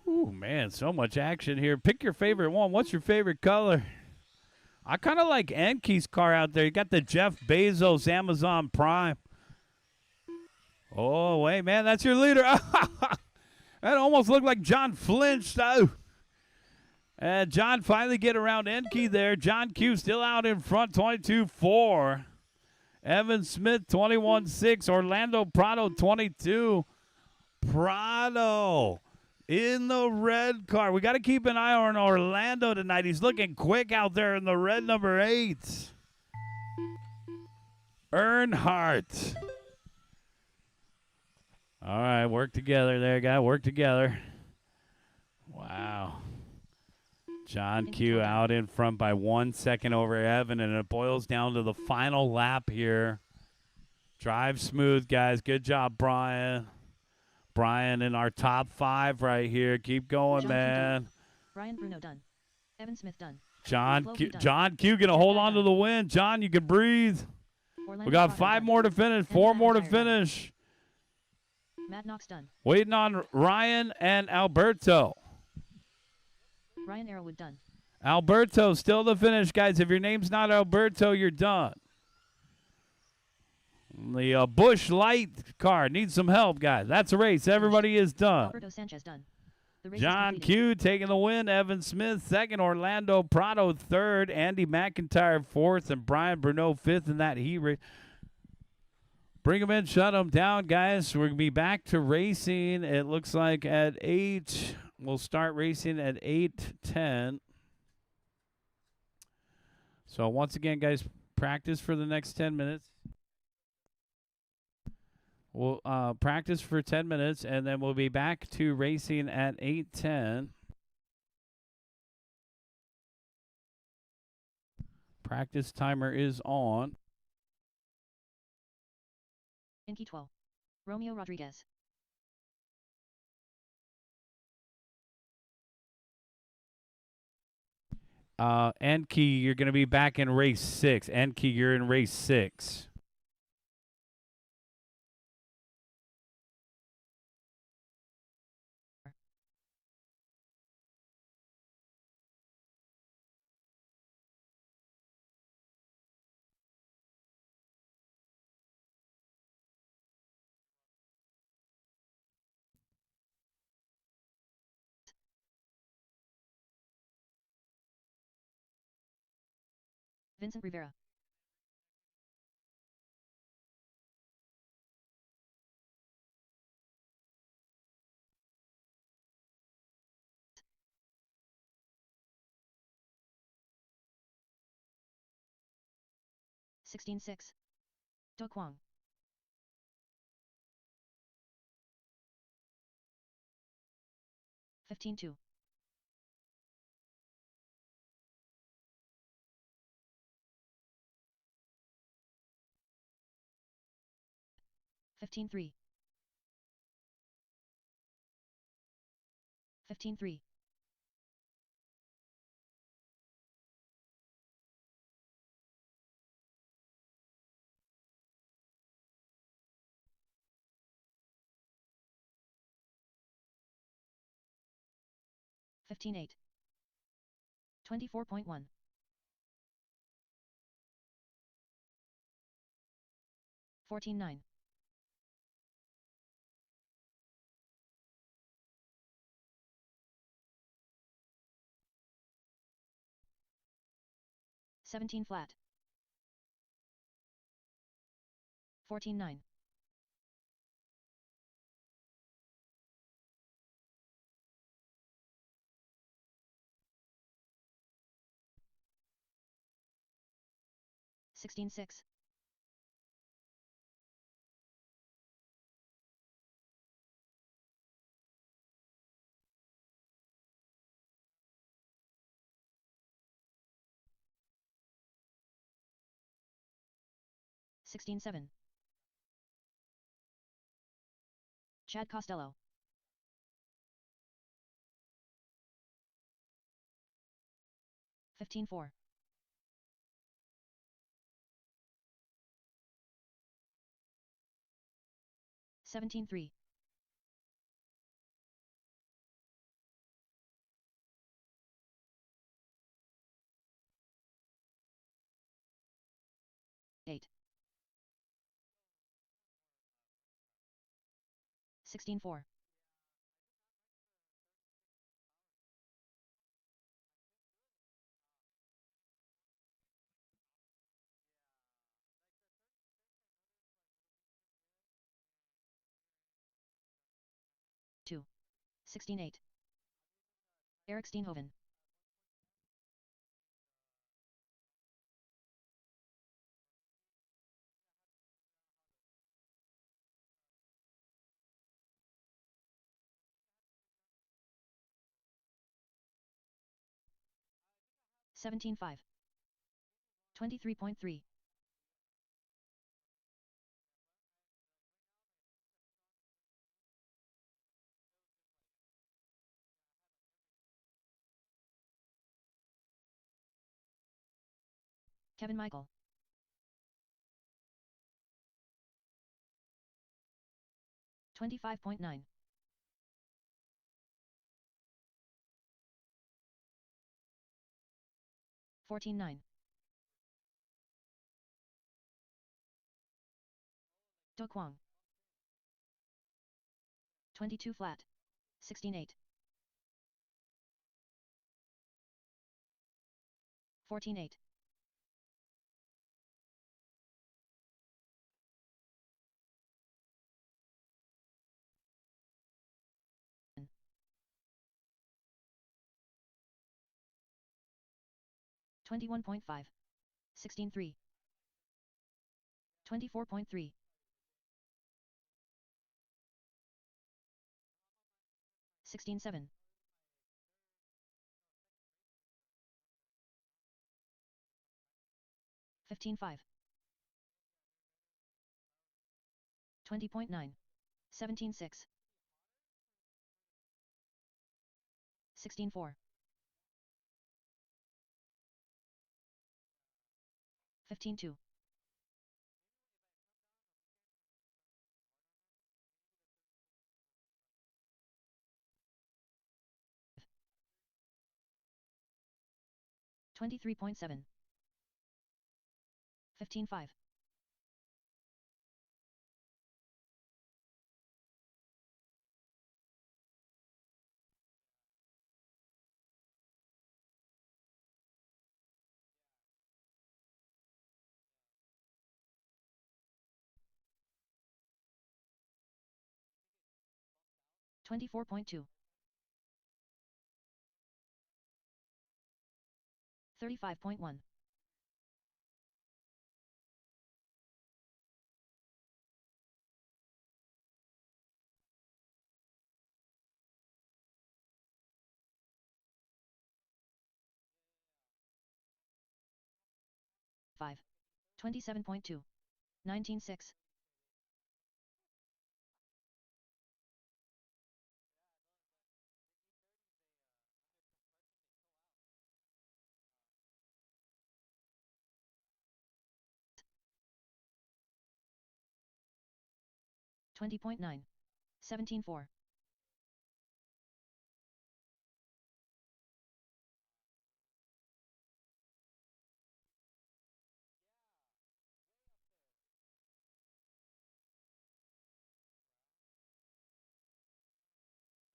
Ooh, man, so much action here. Pick your favorite one. What's your favorite color? I kind of like Enke's car out there. You got the Jeff Bezos Amazon Prime. Oh, wait, man, that's your leader. That almost looked like John flinched. Oh. And John finally get around Enke there. John Q still out in front, 22-4. Evan Smith, 21-6. Orlando Prado, 22. Prado in the red car. We got to keep an eye on Orlando tonight. He's looking quick out there in the red number 8. Earnhardt. All right, work together there, guy. Work together. Wow. John Q out in front by 1 second over Evan, and it boils down to the final lap here. Drive smooth, guys. Good job, Brian. Brian in our top 5 right here. Keep going, man. Brian Bruno done. Evan Smith done. John Q going to hold on to the win. John, you can breathe. Orlando We got Prado 5 done. more to finish, 4 more to finish. Matt Knox done. Waiting on Ryan and Alberto. Ryan Arrowwood done. Alberto still to finish, guys. If your name's not Alberto, you're done. The Busch Light car needs some help, guys. That's a race. Everybody is done. Alberto Sanchez done. The race is John completed. Q taking the win. Evan Smith second. Orlando Prado third. Andy McIntyre fourth. And Brian Bruneau fifth in that heat race. Bring them in, shut them down, guys. We're going to be back to racing. It looks like at 8. We'll start racing at 8:10. So once again, guys, practice for the next 10 minutes. We'll practice for 10 minutes, and then we'll be back to racing at 8:10. Practice timer is on. Inky 12. Romeo Rodriguez. Enki, you're going to be back in race 6. Enki, you're in race 6. Vincent Rivera. (16-6). Do Kwang. 15-2. 15-3. 15-3. 15-8. 24.1. 14-9. 17 flat. 14-9. 16-6. 16-7. Chad Costello. 15-4. 17-3. 8. 16-4. 2. 16-8. Eric Steenhoven. 17-5. 23.3. 'Kevin Michael. 25.9. 14-9. Do Kwang. 22 flat. 16-8. 14-8. 21.5. 16-3. 24.3. 16-7. 15-5. 20.9. 17-6. 16-4. 15-2. 23.7. 15-5. 24.2. 35.1. 5. 27.2. 19-6. 20.9. 17-4.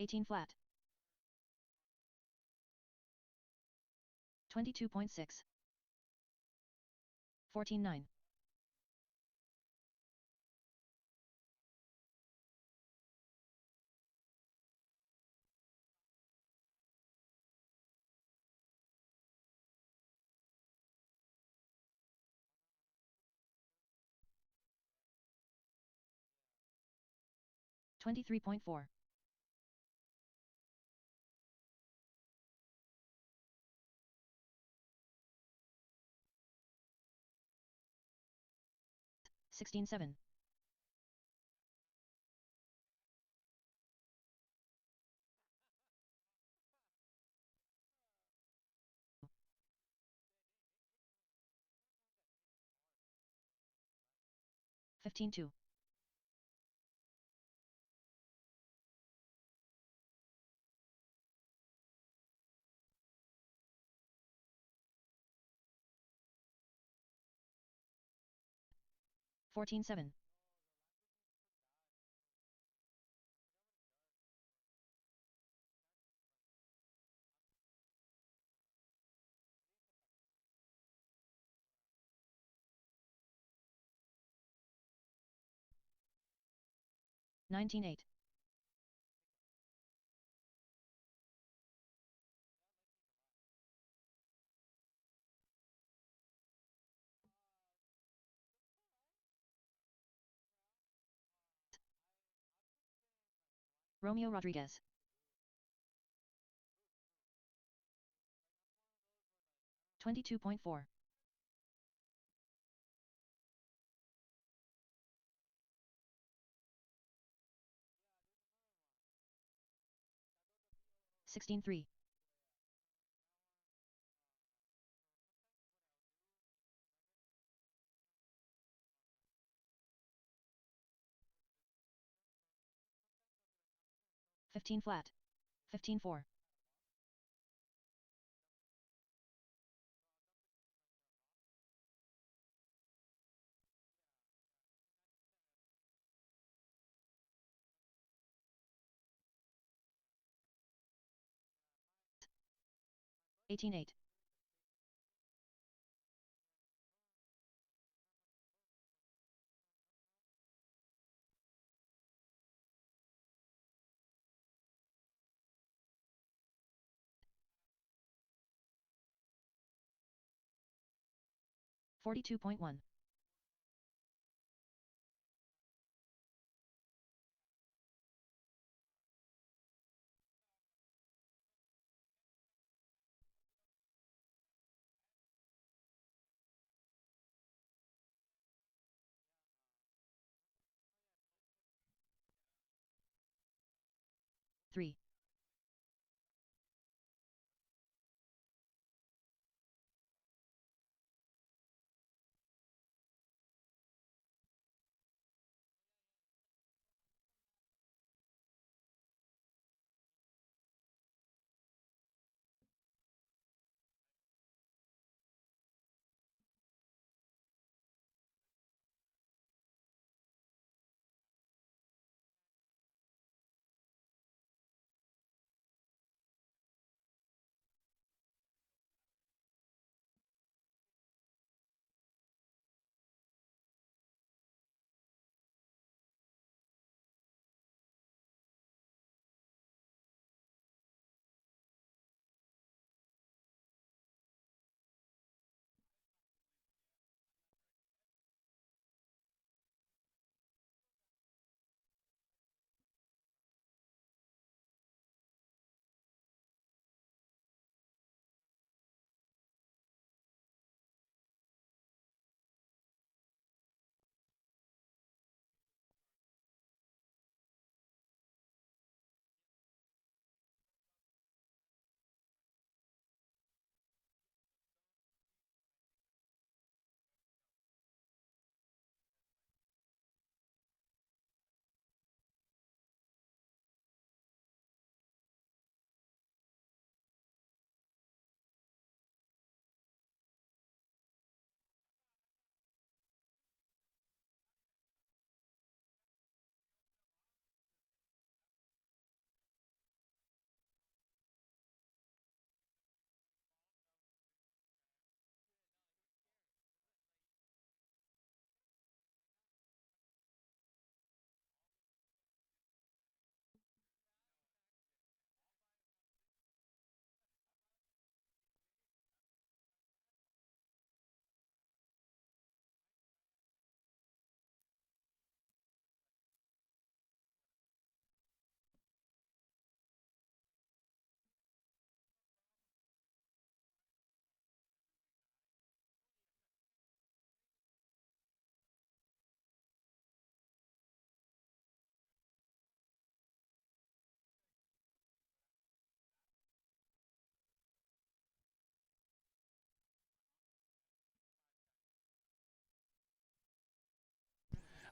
18 flat. 22.6. 14-9. 23.4. 16-7. 15-2. 14-7. 19-8. 'Romeo Rodriguez. 22.4. 16-3. 15 flat. 15-4. 18-8. 42.1. Three.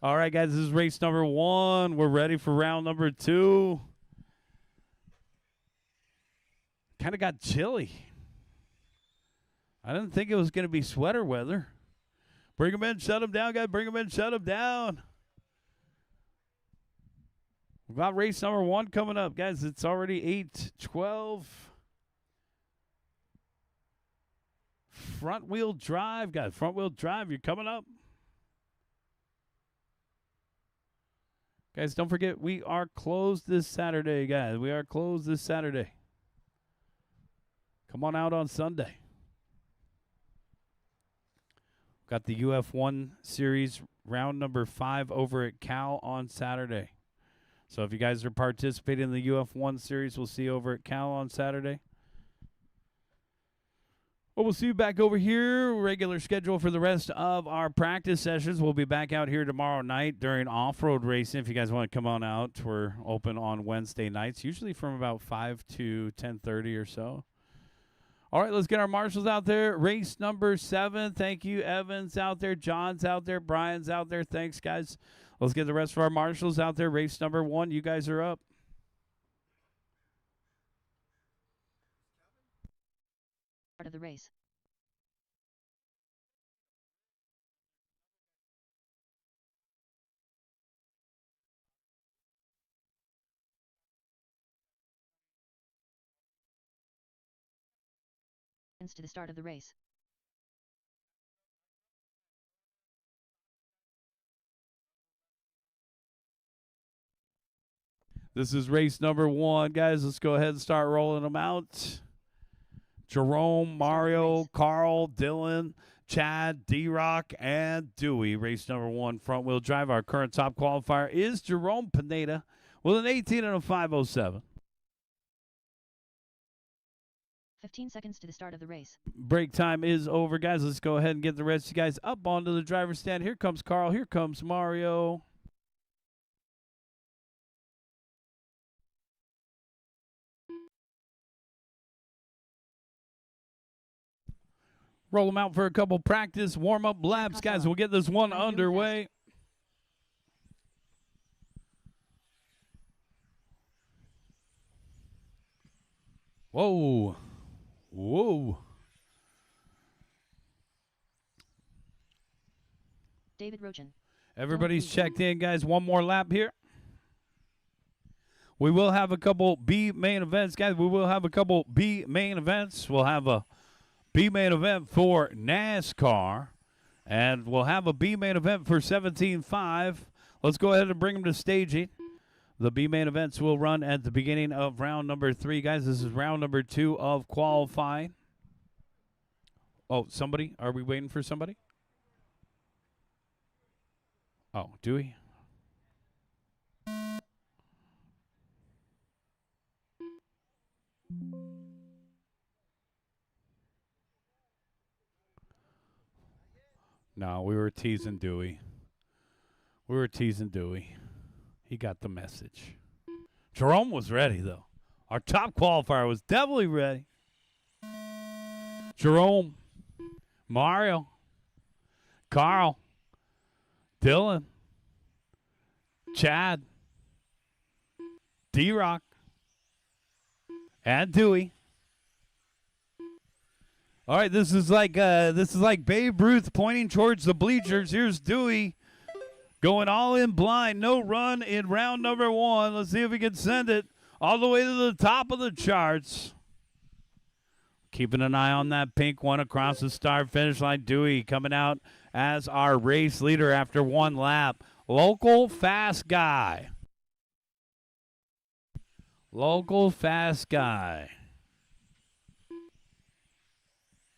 All right, guys, this is race number 1. We're ready for round number 2. Kind of got chilly. I didn't think it was going to be sweater weather. Bring them in, shut them down, guys. Bring them in, shut them down. We've got race number 1 coming up, guys. It's already 8:12. Front wheel drive, guys. Front wheel drive, you're coming up. Guys, don't forget, we are closed this Saturday, guys. We are closed this Saturday. Come on out on Sunday. Got the UF1 series round number 5 over at Cal on Saturday. So if you guys are participating in the UF1 series, we'll see you over at Cal on Saturday. Well, we'll see you back over here. Regular schedule for the rest of our practice sessions. We'll be back out here tomorrow night during off-road racing. If you guys want to come on out, we're open on Wednesday nights, usually from about 5 to 10:30 or so. All right, let's get our marshals out there. Race number 7. Thank you, Evans out there. John's out there. Brian's out there. Thanks, guys. Let's get the rest of our marshals out there. Race number 1. You guys are up. Start of the race. To the start of the race. This is race number 1, guys. Let's go ahead and start rolling them out. Jerome, Mario, Carl, Dylan, Chad, D-Rock, and Dewey. Race number 1, front-wheel drive. Our current top qualifier is Jerome Pineda with an 18 and a 507. 15 seconds to the start of the race. Break time is over, guys. Let's go ahead and get the rest of you guys up onto the driver's stand. Here comes Carl. Here comes Mario. Roll them out for a couple practice warm-up laps, guys. We'll get this one underway. Whoa. Whoa. David Rochen. Everybody's checked in, guys. One more lap here. We will have a couple B main events, guys. We will have a couple B main events. We'll have a B main event for NASCAR, and we'll have a B main event for 17.5. Let's go ahead and bring them to staging. The B main events will run at the beginning of round number 3, guys. This is round number 2 of qualifying. Oh, somebody? Are we waiting for somebody? Oh, do we? No, we were teasing Dewey. He got the message. Jerome was ready, though. Our top qualifier was definitely ready. Jerome, Mario, Carl, Dylan, Chad, D-Rock, and Dewey. All right, this is like Babe Ruth pointing towards the bleachers. Here's Dewey going all in blind. No run in round number 1. Let's see if we can send it all the way to the top of the charts. Keeping an eye on that pink one across the start finish line. Dewey coming out as our race leader after 1 lap. Local fast guy.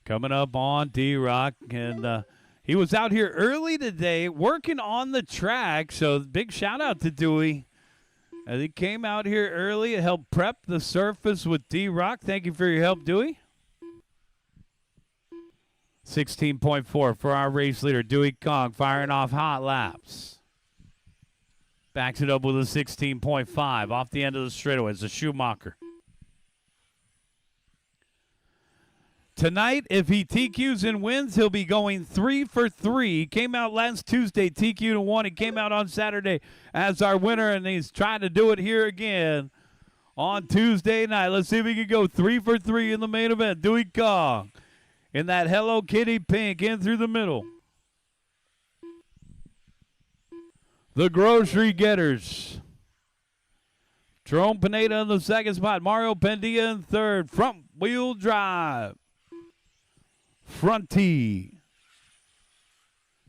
Coming up on D-Rock, and he was out here early today working on the track, so big shout-out to Dewey. As he came out here early and helped prep the surface with D-Rock. Thank you for your help, Dewey. 16.4 for our race leader, Dewey Kong, firing off hot laps. Backs it up with a 16.5 off the end of the straightaway. It's a Schumacher. Tonight, if he TQs and wins, he'll be going 3 for 3. He came out last Tuesday, TQ'd and won. He came out on Saturday as our winner, and he's trying to do it here again on Tuesday night. Let's see if he can go 3 for 3 in the main event. Dewey Kong in that Hello Kitty pink in through the middle. The Grocery Getters. Jerome Pineda in the second spot. Mario Pendia in third. Front wheel drive. Fronty.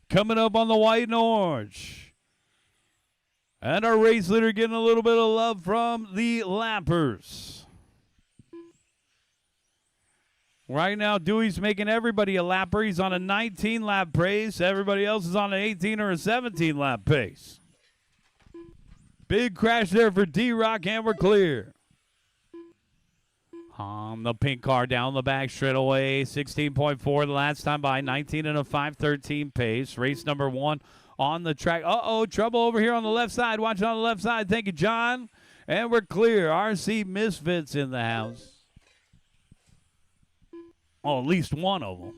Coming up on the white and orange. And our race leader getting a little bit of love from the lappers. Right now, Dewey's making everybody a lapper. He's on a 19-lap pace. Everybody else is on an 18 or a 17-lap pace. Big crash there for D-Rock, and we're clear. The pink car down the back straight away. 16.4 the last time by 19 and a 5:13 pace. Race number 1 on the track. Trouble over here on the left side. Watch on the left side. Thank you, John. And we're clear. RC Misfits in the house. Oh, at least one of them.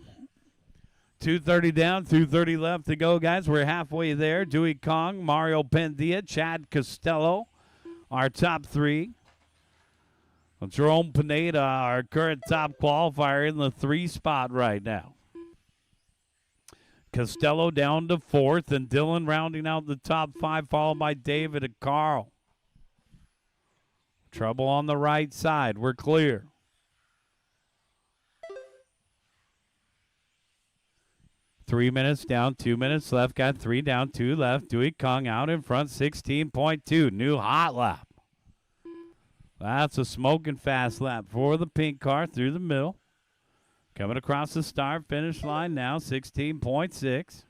2:30 down, 2:30 left to go, guys. We're halfway there. Dewey Kong, Mario Pendia, Chad Costello, our top 3. Jerome Pineda, our current top qualifier, in the 3 spot right now. Costello down to 4th, and Dylan rounding out the top 5, followed by David and Carl. Trouble on the right side. We're clear. Three minutes down, 2 minutes left. Got 3 down, 2 left. Dewey Kong out in front, 16.2. New hot lap. That's a smoking fast lap for the pink car through the middle. Coming across the start finish line now, 16.6.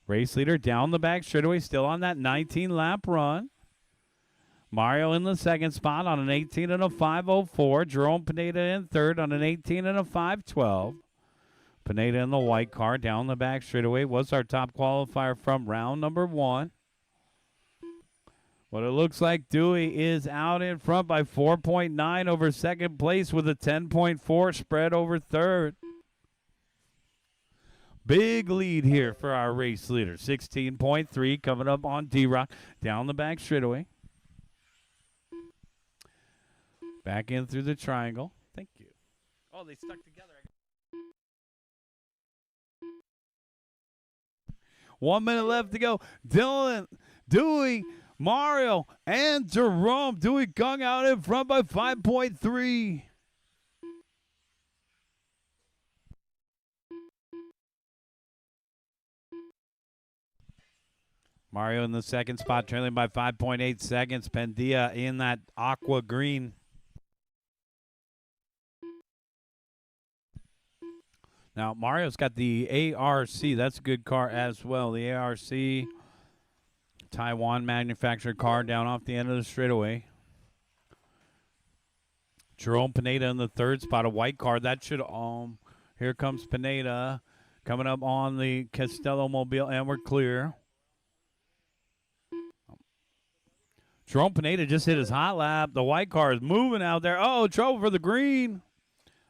Race leader down the back straightaway, still on that 19-lap run. Mario in the second spot on an 18 and a 5:04. Jerome Pineda in third on an 18 and a 5:12. Pineda in the white car down the back straightaway was our top qualifier from round number 1. What it looks like Dewey is out in front by 4.9 over second place with a 10.4 spread over third. Big lead here for our race leader. 16.3 coming up on D-Rock down the back straightaway. Back in through the triangle. Thank you. Oh, they stuck together. 1 minute left to go. Dylan, Dewey, Mario, and Jerome. Dewey Gung out in front by 5.3. Mario in the second spot, trailing by 5.8 seconds. Pendia in that aqua green. Now, Mario's got the ARC. That's a good car as well. The ARC, Taiwan manufactured car down off the end of the straightaway. Jerome Pineda in the third spot, a white car. That should, here comes Pineda coming up on the Castello Mobile, and we're clear. Jerome Pineda just hit his hot lap. The white car is moving out there. Oh, trouble for the green.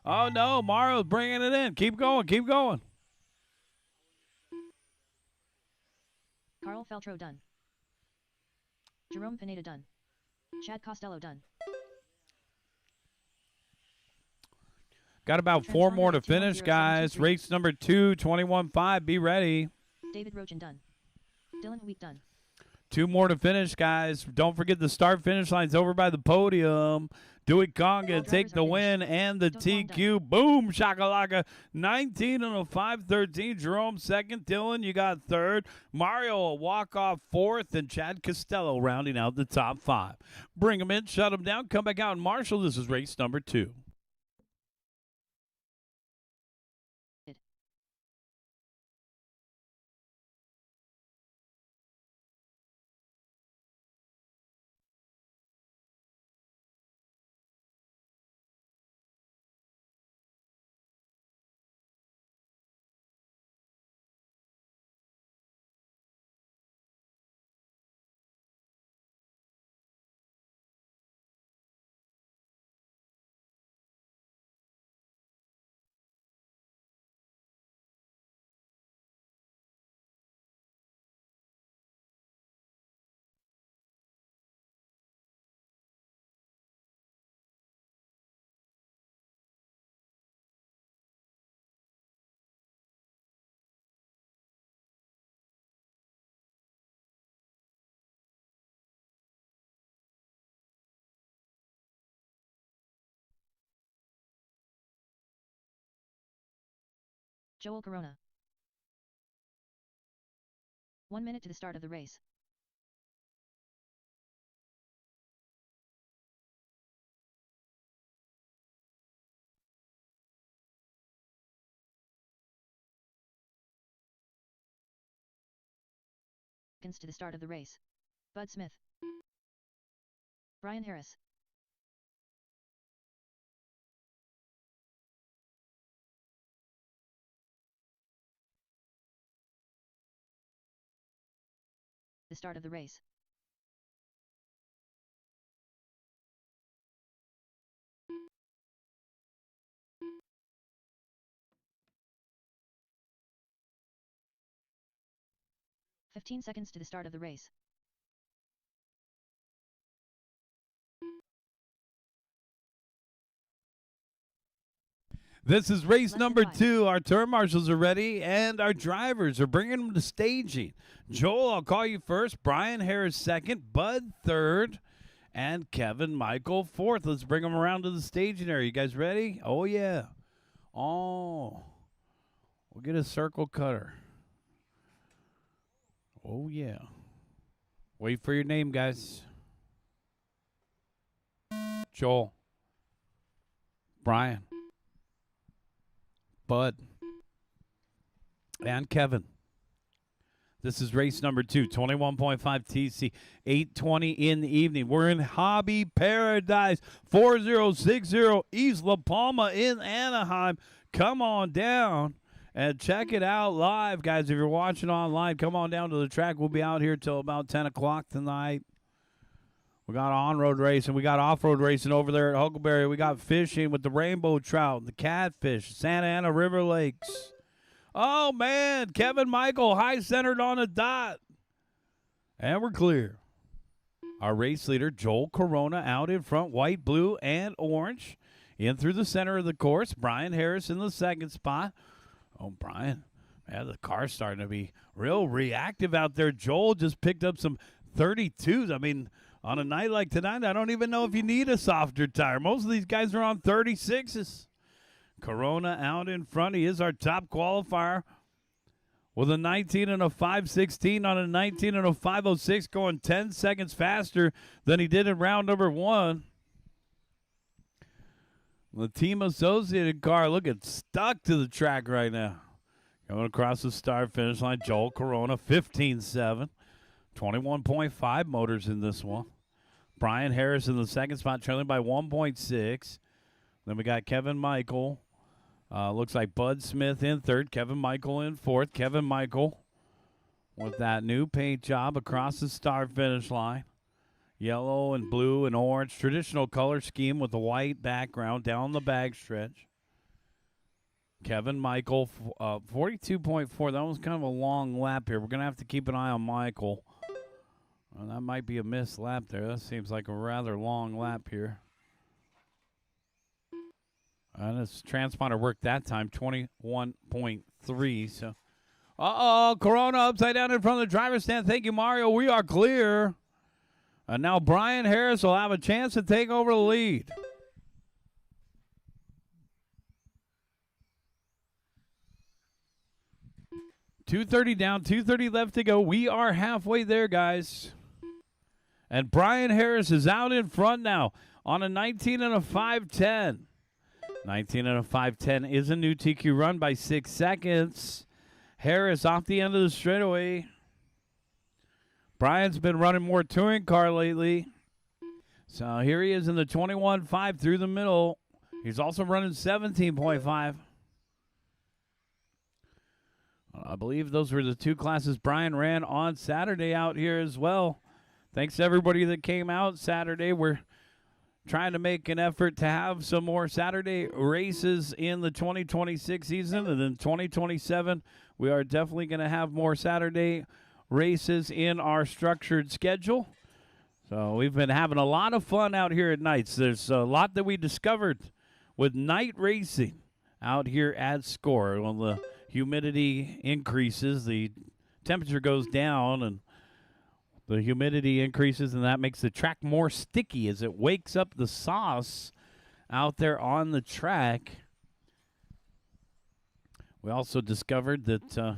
Oh, no, Mario's bringing it in. Keep going, keep going. Carl Feltro done. Jerome Pineda done. Chad Costello done. Got about 4 more to finish, guys. Race number 2, 21.5. Be ready. David Rochin done. Dylan Week done. 2 more to finish, guys. Don't forget the start-finish line's over by the podium. Dewey Kong going to take the win and the TQ. Boom, shakalaka. 19 and a 5:13. Jerome second. Dylan, you got third. Mario a walk-off fourth. And Chad Costello rounding out the top 5. Bring them in, shut them down, come back out and marshal. This is race number 2. Joel Corona. 1 minute to the start of the race. Seconds to the start of the race. Bud Smith. Brian Harris. The start of the race. "15 seconds to the start of the race. This is race number 2. Our turn marshals are ready, and our drivers are bringing them to staging. Joel, I'll call you first. Brian Harris second. Bud third. And Kevin Michael fourth. Let's bring them around to the staging area. You guys ready? Oh, yeah. Oh. We'll get a circle cutter. Oh, yeah. Wait for your name, guys. Joel. Brian. Bud, and Kevin. This is race number 2, 21.5 TC, 8:20 in the evening. We're in Hobby Paradise, 4060 East La Palma in Anaheim. Come on down and check it out live, guys. If you're watching online, come on down to the track. We'll be out here till about 10 o'clock tonight. We got on-road racing. We got off-road racing over there at Huckleberry. We got fishing with the rainbow trout, the catfish, Santa Ana River Lakes. Oh, man, Kevin Michael high-centered on a dot. And we're clear. Our race leader, Joel Corona, out in front, white, blue, and orange. In through the center of the course, Brian Harris in the second spot. Oh, Brian, man, the car's starting to be real reactive out there. Joel just picked up some 32s. I mean, on a night like tonight, I don't even know if you need a softer tire. Most of these guys are on 36s. Corona out in front. He is our top qualifier with a 19 and a 5:16 on a 19 and a 5:06, going 10 seconds faster than he did in round number 1. The Team Associated car looking stuck to the track right now. Going across the start finish line, Joel Corona, 15.7. 21.5 motors in this one. Brian Harris in the second spot, trailing by 1.6. Then we got Kevin Michael. Looks like Bud Smith in third. Kevin Michael in fourth. Kevin Michael with that new paint job across the start finish line. Yellow and blue and orange. Traditional color scheme with the white background down the bag stretch. Kevin Michael, 42.4. That was kind of a long lap here. We're going to have to keep an eye on Michael. That might be a missed lap there. That seems like a rather long lap here. And his transponder worked that time, 21.3. So, Corona upside down in front of the driver's stand. Thank you, Mario. We are clear. And now Brian Harris will have a chance to take over the lead. .230 down, 2:30 left to go. We are halfway there, guys. And Brian Harris is out in front now on a 19 and a 5:10. 19 and a 5:10 is a new TQ run by 6 seconds. Harris off the end of the straightaway. Brian's been running more touring car lately. So here he is in the 21.5 through the middle. He's also running 17.5. I believe those were the two classes Brian ran on Saturday out here as well. Thanks to everybody that came out Saturday. We're trying to make an effort to have some more Saturday races in the 2026 season. And then 2027, we are definitely going to have more Saturday races in our structured schedule. So we've been having a lot of fun out here at nights. There's a lot that we discovered with night racing out here at SCOR. When the humidity increases, the temperature goes down, and the humidity increases, and that makes the track more sticky as it wakes up the sauce out there on the track. We also discovered that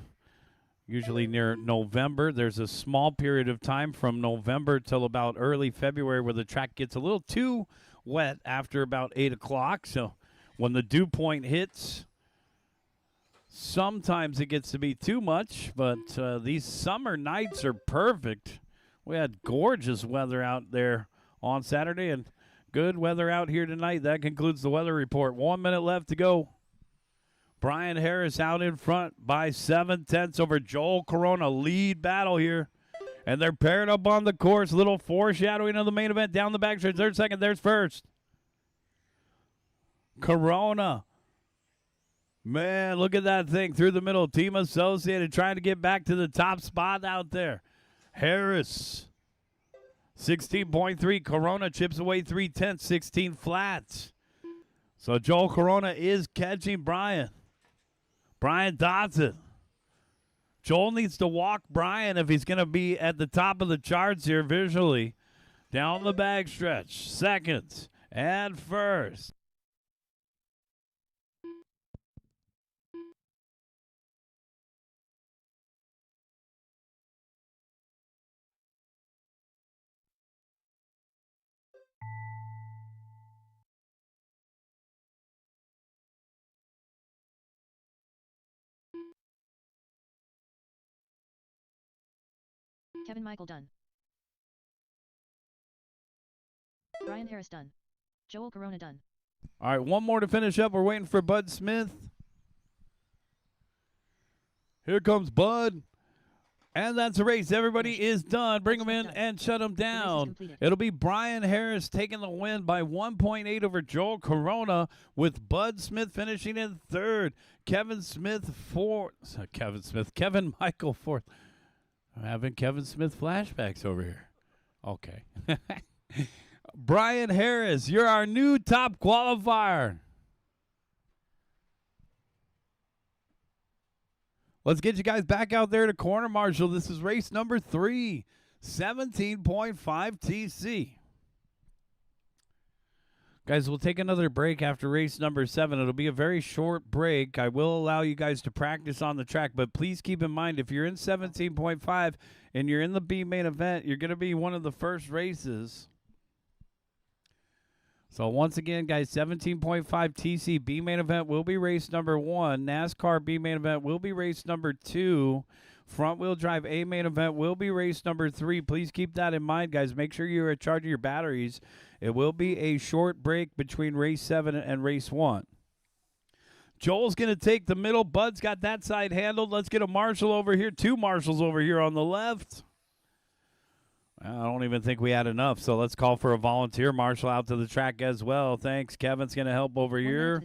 usually near November, there's a small period of time from November till about early February where the track gets a little too wet after about 8 o'clock. So when the dew point hits, sometimes it gets to be too much, but these summer nights are perfect. We had gorgeous weather out there on Saturday and good weather out here tonight. That concludes the weather report. 1 minute left to go. Brian Harris out in front by 7/10 over Joel Corona. Lead battle here. And they're paired up on the course. Little foreshadowing of the main event down the backstretch. There's second, there's first. Corona. Man, look at that thing through the middle. Team Associated trying to get back to the top spot out there. Harris, 16.3. Corona chips away 3/10, 16 flats. So Joel Corona is catching Brian. Brian Dodson. Joel needs to walk Brian if he's going to be at the top of the charts here visually. Down the backstretch. Second and first. Kevin Michael done. Brian Harris done. Joel Corona done. All right, one more to finish up. We're waiting for Bud Smith. Here comes Bud. And that's a race. Everybody is done. Bring them in and shut them down. It'll be Brian Harris taking the win by 1.8 over Joel Corona, with Bud Smith finishing in third. Kevin Michael fourth. I'm having Kevin Smith flashbacks over here. Okay. Brian Harris, you're our new top qualifier. Let's get you guys back out there to corner marshal. This is race number 3, 17.5 TC. Guys, we'll take another break after race number 7. It'll be a very short break. I will allow you guys to practice on the track, but please keep in mind, if you're in 17.5 and you're in the B main event, you're going to be one of the first races. So once again, guys, 17.5 TC B main event will be race number 1. NASCAR B main event will be race number 2. Front wheel drive A main event will be race number 3. Please keep that in mind, guys. Make sure you're charging your batteries. It will be a short break between race 7 and race 1. Joel's going to take the middle. Bud's got that side handled. Let's get a marshal over here. 2 marshals over here on the left. I don't even think we had enough, so let's call for a volunteer marshal out to the track as well. Thanks. Kevin's going to help over here.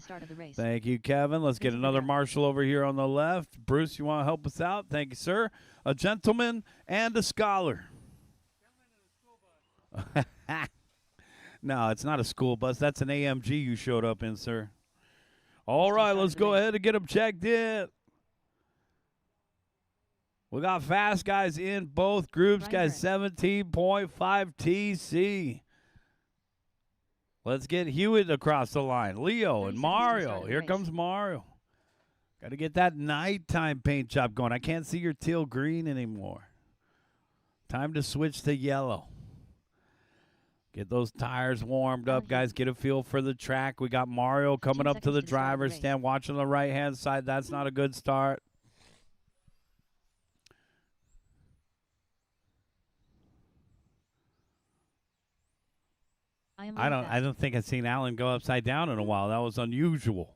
Thank you, Kevin. Let's get another marshal over here on the left. Bruce, you want to help us out? Thank you, sir. A gentleman and a scholar. No, it's not a school bus. That's an AMG you showed up in, sir. All right, let's go ahead and get them checked in. We got fast guys in both groups, guys. 17.5 TC. Let's get Hewitt across the line. Leo and Mario. Here comes Mario. Got to get that nighttime paint job going. I can't see your teal green anymore. Time to switch to yellow. Get those tires warmed up, guys. Get a feel for the track. We got Mario coming up to the driver's stand, watching the right-hand side. That's not a good start. I don't think I've seen Alan go upside down in a while. That was unusual.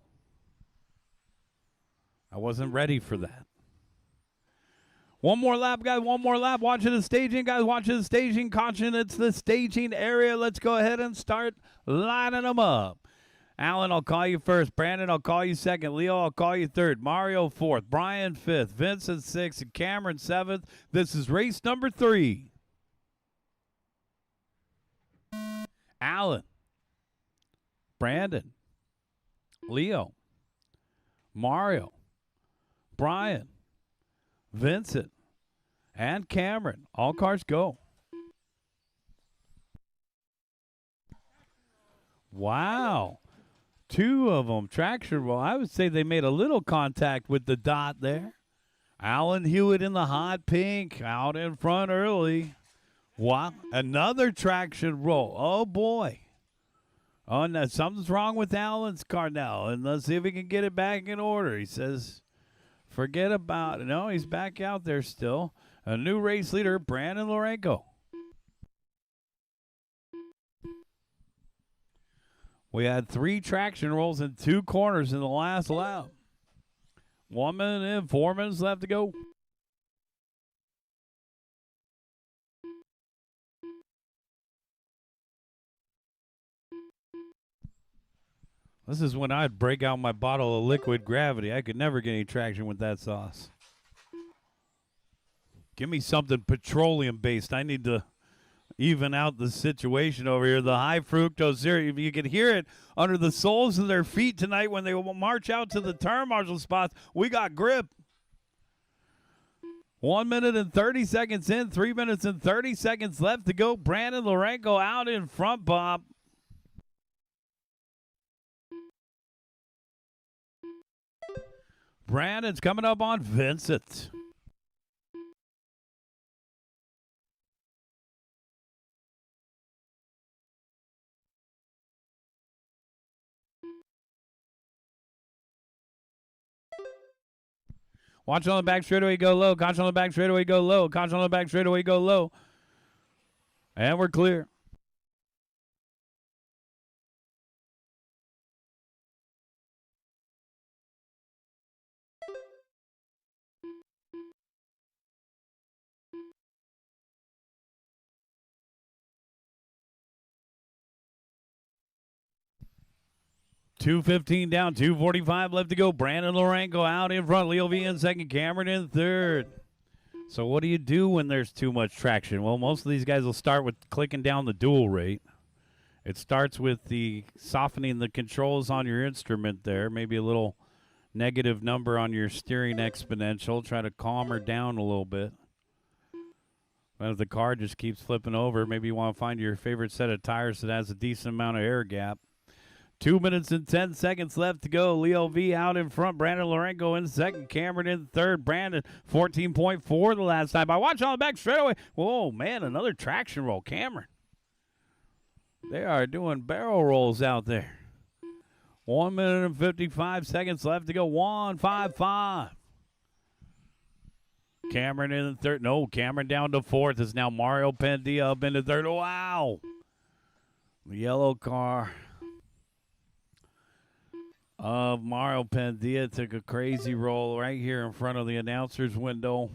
I wasn't ready for that. One more lap, guys. One more lap. Watching the staging, guys. Watching the staging. Caution, it's the staging area. Let's go ahead and start lining them up. Alan, I'll call you first. Brandon, I'll call you second. Leo, I'll call you third. Mario, fourth. Brian, fifth. Vincent, sixth. And Cameron, seventh. This is race number 3. Alan, Brandon, Leo, Mario, Brian, Vincent, and Cameron. All cars go. Wow. 2 of them. Traction. Well, I would say they made a little contact with the dot there. Alan Hewitt in the hot pink, out in front early. Wow. Another traction roll. Oh, boy. Oh, no, something's wrong with Alan's car now, and let's see if we can get it back in order. He says, forget about it. No, he's back out there still. A new race leader, Brandon Lorenko. We had 3 traction rolls and 2 corners in the last lap. 1 minute in, 4 minutes left to go. This is when I'd break out my bottle of liquid gravity. I could never get any traction with that sauce. Give me something petroleum-based. I need to even out the situation over here. The high fructose syrup, you can hear it under the soles of their feet tonight when they will march out to the turn marshal spots. We got grip. 1 minute and 30 seconds in, 3 minutes and 30 seconds left to go. Brandon Lorenko out in front, Bob. Brandon's coming up on Vincent. Watch on the back straightaway, go low. Caution on the back straightaway, go low. Caution on the back straightaway, go low. And we're clear. .215 down, 2:45 left to go. Brandon Lorenko out in front. Leo V in second. Cameron in third. So what do you do when there's too much traction? Well, most of these guys will start with clicking down the dual rate. It starts with the softening the controls on your instrument there. Maybe a little negative number on your steering exponential. Try to calm her down a little bit. But if the car just keeps flipping over, maybe you want to find your favorite set of tires that has a decent amount of air gap. 2 minutes and 10 seconds left to go. Leo V out in front. Brandon Lorenko in second. Cameron in third. Brandon 14.4 the last time. I watch on the back straightaway. Whoa, man, another traction roll. Cameron. They are doing barrel rolls out there. 1 minute and 55 seconds left to go. 1:55. Cameron in the third. No, Cameron down to fourth. Is now Mario Pendia up into third. Wow. The yellow car of Mario Pendia took a crazy roll right here in front of the announcer's window.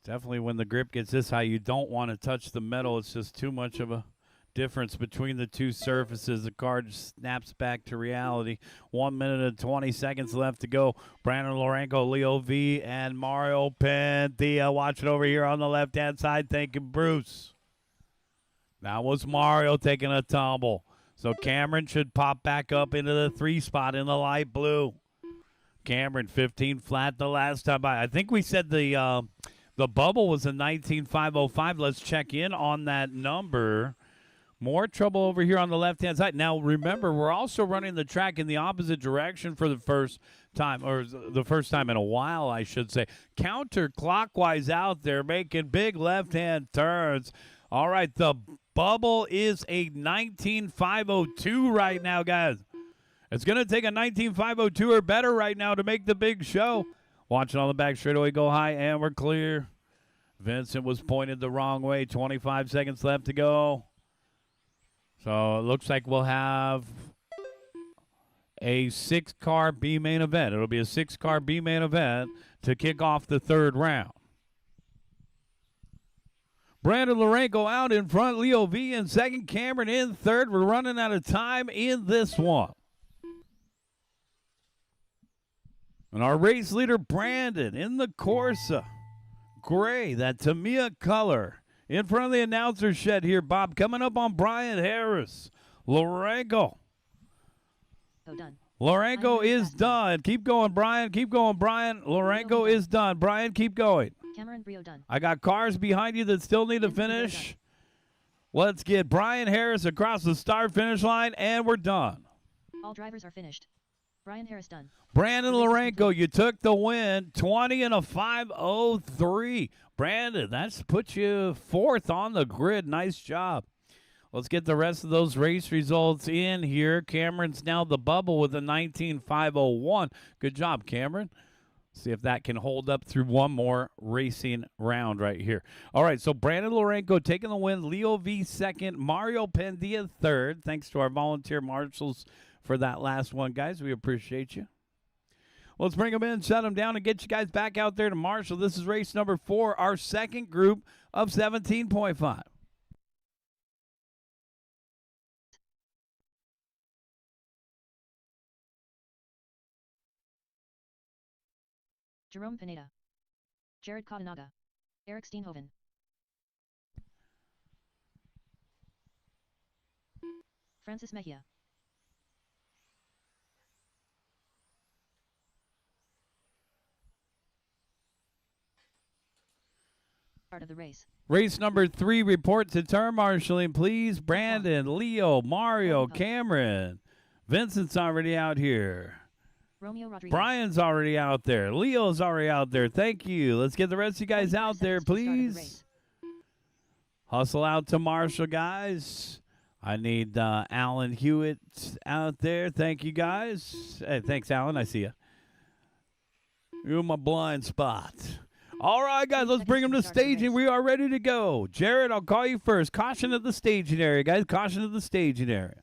Definitely when the grip gets this high, you don't want to touch the metal. It's just too much of a difference between the two surfaces. The car just snaps back to reality. 1 minute and 20 seconds left to go. Brandon Lorenko, Leo V, and Mario Pendia watching over here on the left-hand side. Thank you, Bruce. That was Mario taking a tumble. So Cameron should pop back up into the 3 spot in the light blue. Cameron 15 flat the last time. I think we said the bubble was a 19.505. Let's check in on that number. More trouble over here on the left-hand side. Now, remember, we're also running the track in the opposite direction for the first time, or the first time in a while, I should say. Counterclockwise out there, making big left-hand turns. All right, the bubble is a 19.502 right now, guys. It's going to take a 19.502 or better right now to make the big show. Watching on the back straightaway go high, and we're clear. Vincent was pointed the wrong way. 25 seconds left to go. So it looks like we'll have a 6-car B main event. It'll be a 6-car B main event to kick off the third round. Brandon Lorenko out in front. Leo V in second. Cameron in third. We're running out of time in this one. And our race leader, Brandon, in the Corsa. Gray, that Tamiya color. In front of the announcer shed here, Bob. Coming up on Brian Harris. Lorenko. Oh, done. Lorenko is done. Keep going, Brian. Keep going, Brian. Lorenko is done. Brian, keep going. Cameron Brio done. I got cars behind you that still need to finish. Let's get Brian Harris across the start finish line, and we're done. All drivers are finished. Brian Harris done. Brandon Lorenko, you took the win, 20 and a 5:03. Brandon, that's put you fourth on the grid. Nice job. Let's get the rest of those race results in here. Cameron's now the bubble with a 19.501. Good job, Cameron. See if that can hold up through one more racing round right here. All right, so Brandon Lorenko taking the win. Leo V second. Mario Pendia third. Thanks to our volunteer marshals for that last one, guys. We appreciate you. Let's bring them in, shut them down, and get you guys back out there to marshal. This is race number 4, our second group of 17.5. Jerome Pineda. Jared Kadenaga. Eric Steenhoven. Francis Mejia. Part of the race. Race number 3, report to turn marshaling, please. Brandon, Leo, Mario, Cameron. Vincent's already out here. Romeo Rodriguez. Brian's already out there. Leo's already out there. Thank you. Let's get the rest of you guys out there, please. Hustle out to marshal, guys. I need Alan Hewitt out there. Thank you, guys. Hey, thanks, Alan. I see you. You're my blind spot. All right, guys, let's bring him to staging. We are ready to go. Jared, I'll call you first. Caution at the staging area, guys. Caution at the staging area.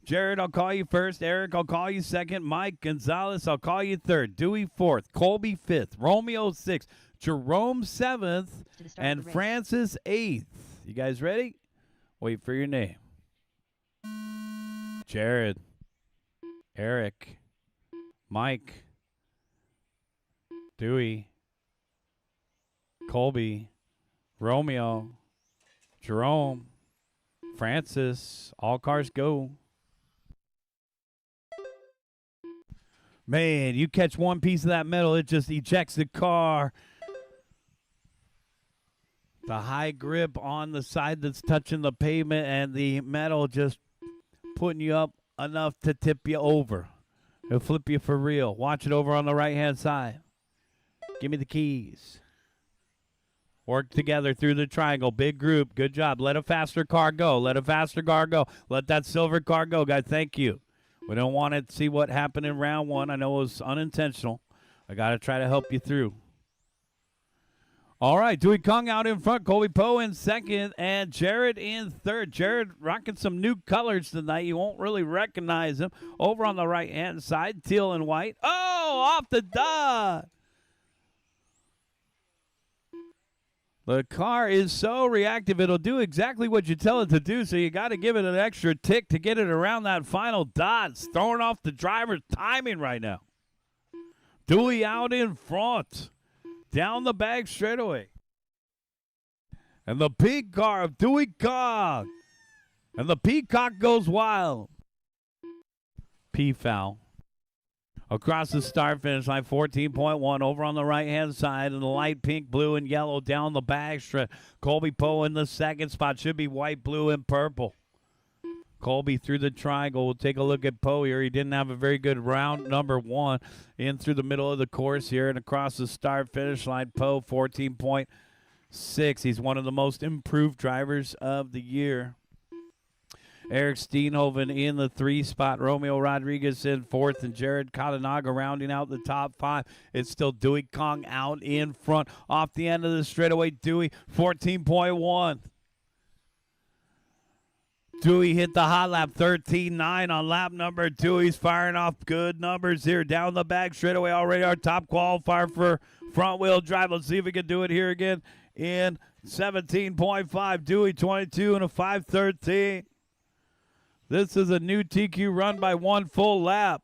Jared, I'll call you first. Eric, I'll call you second. Mike Gonzalez, I'll call you third. Dewey, fourth. Colby, fifth. Romeo, sixth. Jerome, seventh. And Francis, eighth. You guys ready? Wait for your name. Jared, Eric, Mike, Dewey, Colby, Romeo, Jerome, Francis. All cars go. Man, you catch one piece of that metal, it just ejects the car. The high grip on the side that's touching the pavement and the metal just putting you up enough to tip you over. It'll flip you for real. Watch it over on the right-hand side. Give me the keys. Work together through the triangle. Big group. Good job. Let a faster car go. Let a faster car go. Let that silver car go, guys. Thank you. We don't want to see what happened in round one. I know it was unintentional. I got to try to help you through. All right, Dewey Kung out in front, Colby Poe in second, and Jared in third. Jared rocking some new colors tonight. You won't really recognize him. Over on the right-hand side, teal and white. Oh, off the dot. The car is so reactive, it'll do exactly what you tell it to do, so you got to give it an extra tick to get it around that final dot. It's throwing off the driver's timing right now. Dewey out in front. Down the bag straightaway. And the pink car of Dewey Cog. And the Peacock goes wild. P-foul. Across the start finish line, 14.1 over on the right-hand side. And the light pink, blue, and yellow down the bag stretch. Colby Poe in the second spot. Should be white, blue, and purple. Colby through the triangle. We'll take a look at Poe here. He didn't have a very good round number one. In through the middle of the course here and across the start-finish line. Poe, 14.6. He's one of the most improved drivers of the year. Eric Steenhoven in the 3 spot. Romeo Rodriguez in 4th. And Jared Katanaga rounding out the top 5. It's still Dewey Kong out in front. Off the end of the straightaway, Dewey, 14.1. Dewey hit the hot lap, 13.9 on lap number 2. He's firing off good numbers here. Down the back straightaway already our top qualifier for front-wheel drive. Let's see if we can do it here again in 17.5. Dewey, 22 and a 5:13. This is a new TQ run by 1 full lap.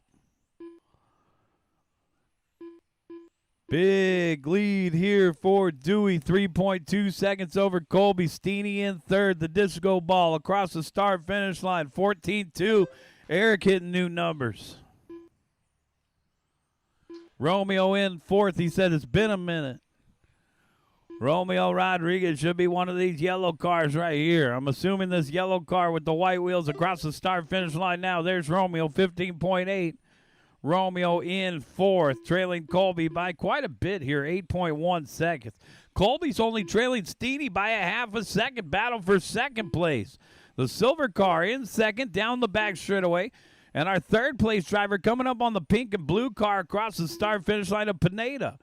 Big lead here for Dewey, 3.2 seconds over Colby. Steeny in 3rd, the disco ball across the start-finish line, 14.2. Eric hitting new numbers. Romeo in 4th. He said it's been a minute. Romeo Rodriguez should be one of these yellow cars right here. I'm assuming this yellow car with the white wheels across the start-finish line now. There's Romeo, 15.8. Romeo in 4th, trailing Colby by quite a bit here, 8.1 seconds. Colby's only trailing Steeny by a half a second. Battle for second place. The silver car in second, down the back straightaway. And our third place driver coming up on the pink and blue car across the start-finish line of Pineda.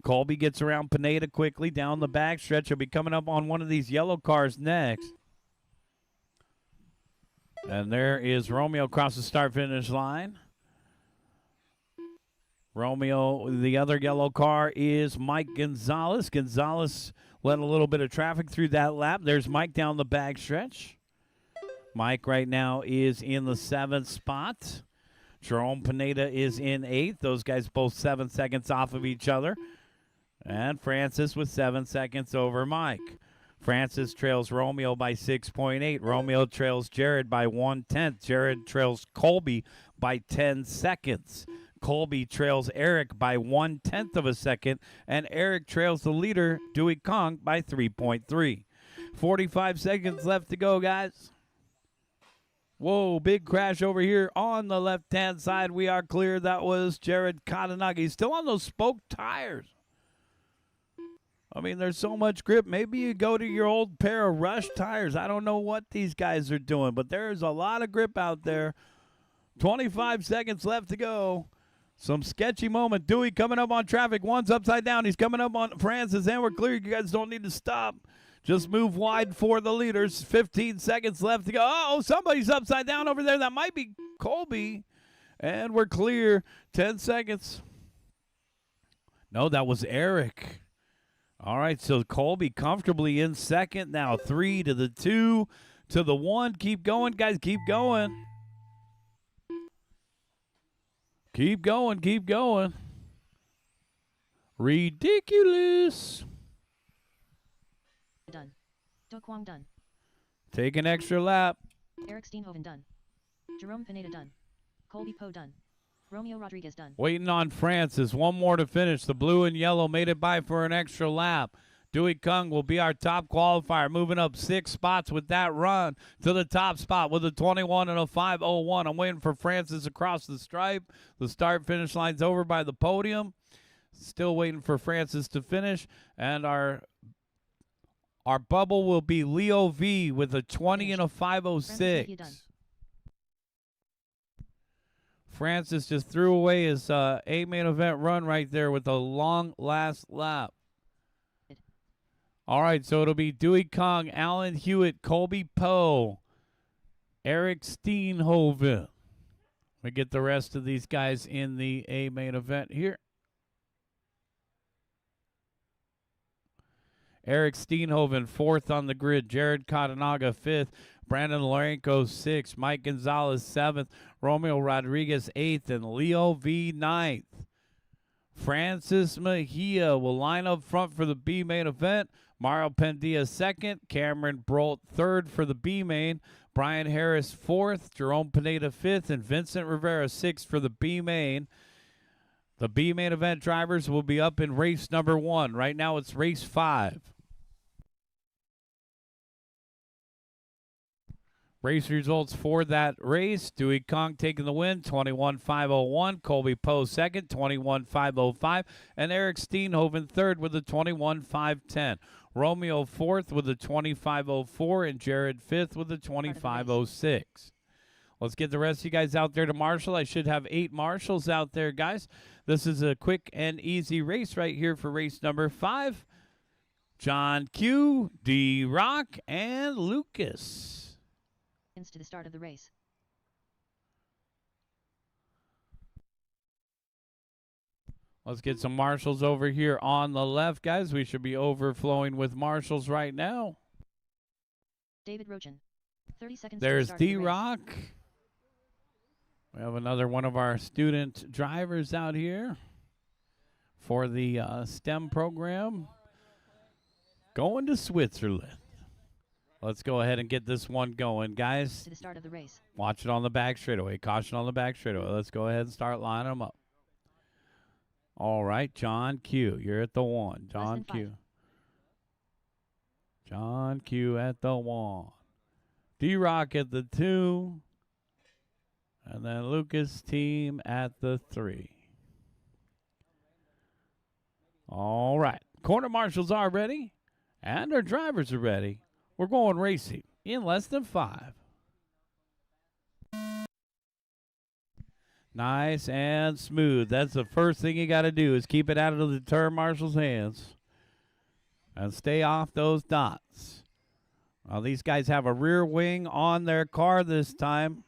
Colby gets around Pineda quickly down the back stretch. He'll be coming up on one of these yellow cars next. And there is Romeo across the start-finish line. Romeo, the other yellow car is Mike Gonzalez. Gonzalez led a little bit of traffic through that lap. There's Mike down the back stretch. Mike right now is in the 7th spot. Jerome Pineda is in 8th. Those guys both 7 seconds off of each other. And Francis with 7 seconds over Mike. Francis trails Romeo by 6.8. Romeo trails Jared by 1/10. Jared trails Colby by 10 seconds. Colby trails Eric by 1/10 of a second, and Eric trails the leader, Dewey Kong, by 3.3. 45 seconds left to go, guys. Whoa, big crash over here on the left-hand side. We are clear. That was Jared Katanagi. He's still on those spoke tires. I mean, there's so much grip. Maybe you go to your old pair of Rush tires. I don't know what these guys are doing, but there's a lot of grip out there. 25 seconds left to go. Some sketchy moment. Dewey coming up on traffic. One's upside down. He's coming up on Francis, and we're clear. You guys don't need to stop. Just move wide for the leaders. 15 seconds left to go. Oh, somebody's upside down over there. That might be Colby. And we're clear. 10 seconds. No, that was Eric. All right, so Colby comfortably in second now. 3 to the 2 to the 1. Keep going, guys. Keep going. Keep going. Keep going. Ridiculous. Done. Do Kwong done. Take an extra lap. Eric Steenhoven done. Jerome Pineda done. Colby Poe done. Romeo Rodriguez done. Waiting on Francis. One more to finish. The blue and yellow made it by for an extra lap. Dewey Kung will be our top qualifier, moving up 6 spots with that run to the top spot with a 21 and a 5:01. I'm waiting for Francis across the stripe. The start-finish line's over by the podium. Still waiting for Francis to finish. And our bubble will be Leo V with a 20 and a 5:06. Francis just threw away his main event run right there with a long last lap. All right, so it'll be Dewey Kong, Alan Hewitt, Colby Poe, Eric Steenhoven. We get the rest of these guys in the A main event here. Eric Steenhoven, 4th on the grid. Jared Katanaga, 5th. Brandon Lorenko, 6th. Mike Gonzalez, 7th. Romeo Rodriguez, 8th. And Leo V, 9th. Francis Mejia will line up front for the B main event. Mario Pendia, 2nd. Cameron Brolt, 3rd for the B main. Brian Harris, 4th. Jerome Pineda, 5th. And Vincent Rivera, 6th for the B main. The B main event drivers will be up in race number 1. Right now it's race 5. Race results for that race. Dewey Kong taking the win, 21.501. Colby Poe 2nd, 21.505. And Eric Steenhoven 3rd with a 21.510. Romeo 4th with a 25.04. And Jared 5th with a 25.06. Let's get the rest of you guys out there to marshal. I should have 8 marshals out there, guys. This is a quick and easy race right here for race number 5. John Q, D-Rock, and Lucas. To the start of the race. Let's get some marshals over here on the left, guys. We should be overflowing with marshals right now. David Rochin, 30 seconds. There's D-Rock. We have another one of our student drivers out here for the STEM program. Going to Switzerland. Let's go ahead and get this one going, guys. To the start of the race. Watch it on the back straightaway. Caution on the back straightaway. Let's go ahead and start lining them up. All right, John Q. You're at the 1. John Q. John Q at the 1. D-Rock at the 2. And then Lucas team at the 3. All right. Corner marshals are ready. And our drivers are ready. We're going racing in less than 5. Nice and smooth. That's the first thing you got to do is keep it out of the turn marshal's hands. And stay off those dots. Well, these guys have a rear wing on their car this time.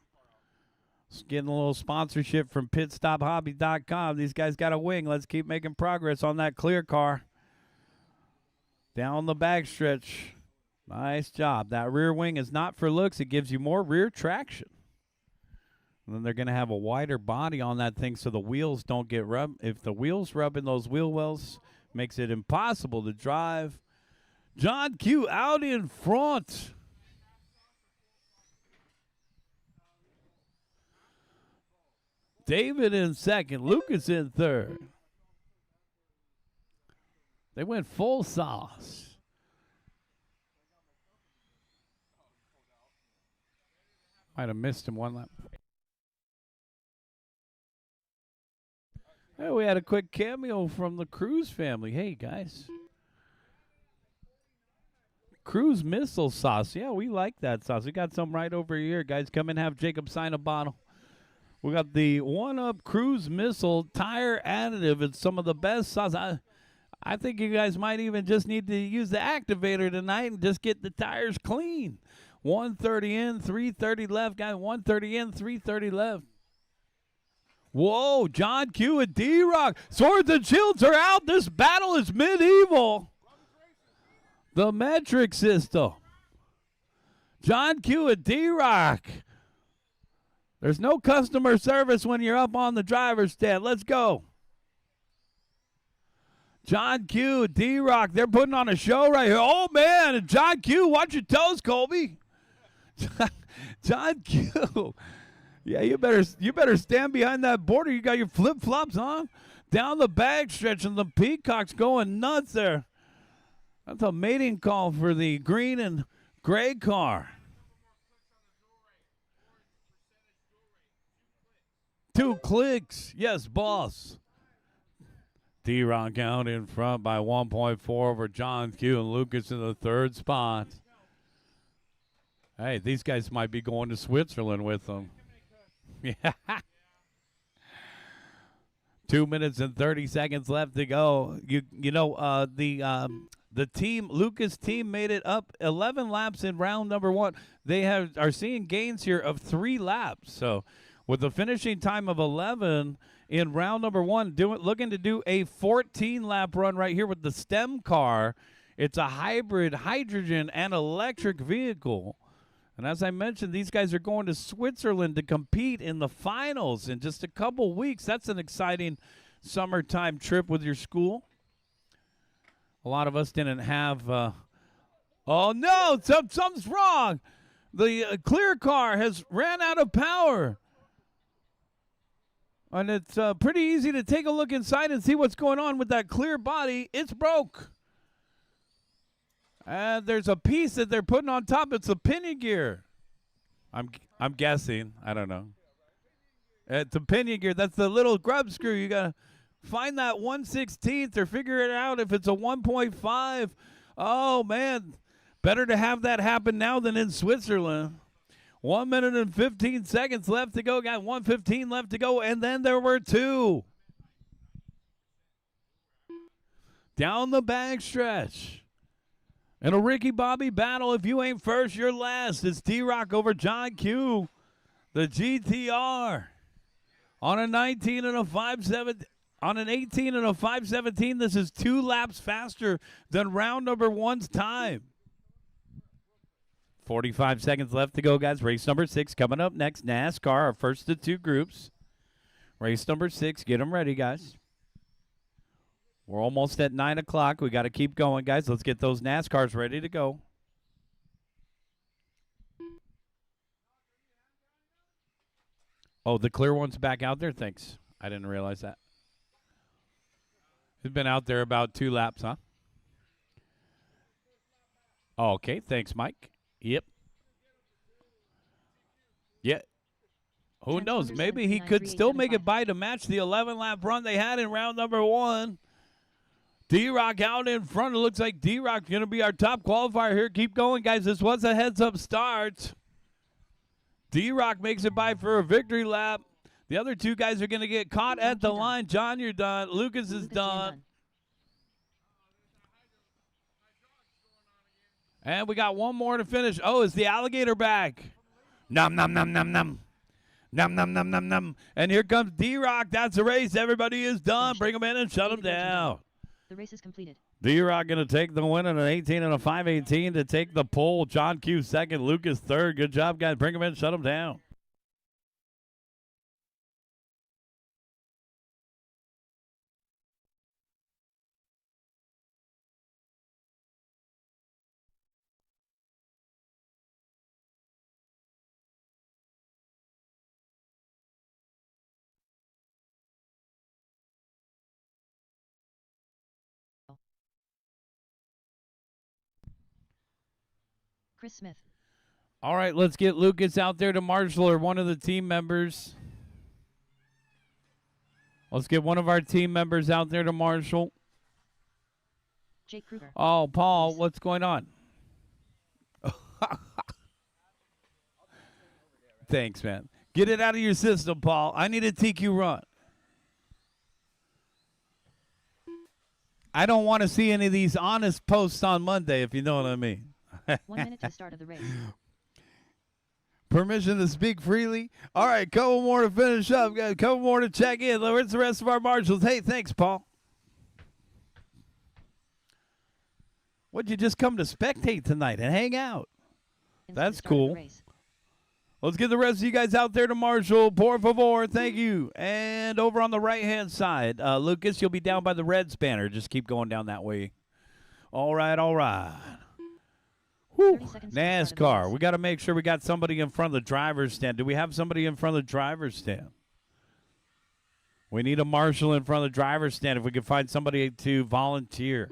Just getting a little sponsorship from pitstophobby.com. These guys got a wing. Let's keep making progress on that clear car. Down the backstretch. Nice job. That rear wing is not for looks. It gives you more rear traction. And then they're going to have a wider body on that thing so the wheels don't get rubbed. If the wheels rub in those wheel wells, makes it impossible to drive. John Q out in front. David in second. Lucas in third. They went full sauce. Might have missed him one lap. Hey, we had a quick cameo from the Cruz family. Hey, guys. cruise missile sauce. Yeah, we like that sauce. We got some right over here, guys. Come and have Jacob sign a bottle. We got the 1-Up Cruise Missile Tire Additive. It's some of the best sauce. I think you guys might even just need to use the activator tonight and just get the tires clean. 130 in, 330 left, guys. 130 in, 330 left. Whoa, John Q and D-Rock. Swords and shields are out. This battle is medieval. The metric system. John Q and D-Rock. There's no customer service when you're up on the driver's stand. Let's go. John Q, D-Rock, they're putting on a show right here. Oh, man, and John Q, watch your toes, Colby. John Q. Yeah, you better stand behind that border. You got your flip-flops on. Down the bag stretch, and the Peacock's going nuts there. That's a mating call for the green and gray car. 2 clicks. Yes, boss. D-Rock out in front by 1.4 over John Q and Lucas in the 3rd spot. Hey, these guys might be going to Switzerland with them. Yeah. 2 minutes and 30 seconds left to go. The team, Lucas team, made it up 11 laps in round number 1. They are seeing gains here of 3 laps. So with the finishing time of 11 in round number 1, looking to do a 14-lap run right here with the STEM car. It's a hybrid hydrogen and electric vehicle. And as I mentioned, these guys are going to Switzerland to compete in the finals in just a couple weeks. That's an exciting summertime trip with your school. A lot of us didn't have oh, no, something's wrong. The clear car has ran out of power. And it's pretty easy to take a look inside and see what's going on with that clear body. It's broke. And there's a piece that they're putting on top. It's a pinion gear. I'm guessing. I don't know. It's a pinion gear. That's the little grub screw. You got to find that 1/16th or figure it out if it's a 1.5. Oh, man. Better to have that happen now than in Switzerland. 1 minute and 15 seconds left to go. Got 1:15 left to go. And then there were 2. Down the back stretch. In a Ricky Bobby battle, if you ain't first, you're last. It's D-Rock over John Q. The GTR. On a 19 and a 5.7. On an 18 and a 5.17, this is 2 laps faster than round number 1's time. 45 seconds left to go, guys. Race number 6 coming up next. NASCAR, our first of 2 groups. Race number 6. Get them ready, guys. We're almost at 9 o'clock. We got to keep going, guys. Let's get those NASCARs ready to go. Oh, the clear one's back out there? Thanks. I didn't realize that. It's been out there about 2 laps, huh? Oh, okay. Thanks, Mike. Yep. Yeah. Who knows? Maybe he could still make it by to match the 11-lap run they had in round number 1. D-Rock out in front. It looks like D-Rock's going to be our top qualifier here. Keep going, guys. This was a heads-up start. D-Rock makes it by for a victory lap. The other 2 guys are going to get caught at the line. John, you're done. Lucas is done. And we got 1 more to finish. Oh, is the alligator back? Nom, nom, nom, nom, nom. Nom, nom, nom, nom, nom. And here comes D-Rock. That's the race. Everybody is done. Bring them in and shut them down. The race is completed. D-Rock going to take the win in an 18 and a 5.18 to take the pole. John Q second. Lucas third. Good job, guys. Bring them in. Shut them down. Chris Smith. All right, let's get Lucas out there to marshal or one of the team members. Let's get one of our team members out there to marshal. Jake Kruger. Oh, Paul, what's going on? Thanks, man. Get it out of your system, Paul. I need a TQ run. I don't want to see any of these honest posts on Monday, if you know what I mean. 1 minute to the start of the race. Permission to speak freely. All right, couple more to finish up. Got a couple more to check in. Where's the rest of our marshals? Hey, thanks, Paul. What'd you just come to spectate tonight and hang out? That's cool. Let's get the rest of you guys out there to marshal. Por favor. Thank you. And over on the right-hand side, Lucas, you'll be down by the Reds banner. Just keep going down that way. All right, all right. Whew. NASCAR. We got to make sure we got somebody in front of the driver's stand. Do we have somebody in front of the driver's stand? We need a marshal in front of the driver's stand if we can find somebody to volunteer.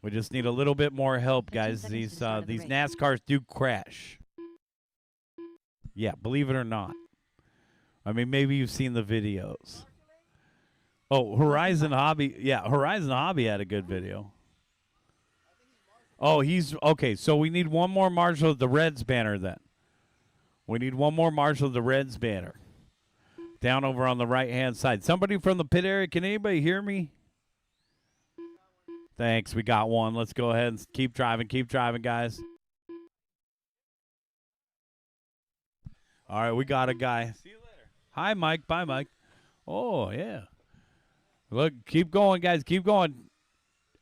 We just need a little bit more help, guys. These NASCARs do crash. Yeah, believe it or not. I mean, maybe you've seen the videos. Oh, Horizon Hobby. Yeah, Horizon Hobby had a good video. Oh, he's okay. So we need one more marshal of the Reds banner then. We need one more marshal of the Reds banner. Down over on the right-hand side. Somebody from the pit area. Can anybody hear me? Thanks. We got one. Let's go ahead and keep driving. Keep driving, guys. All right, we got a guy. See you later. Hi, Mike. Bye, Mike. Oh, yeah. Look, keep going, guys. Keep going.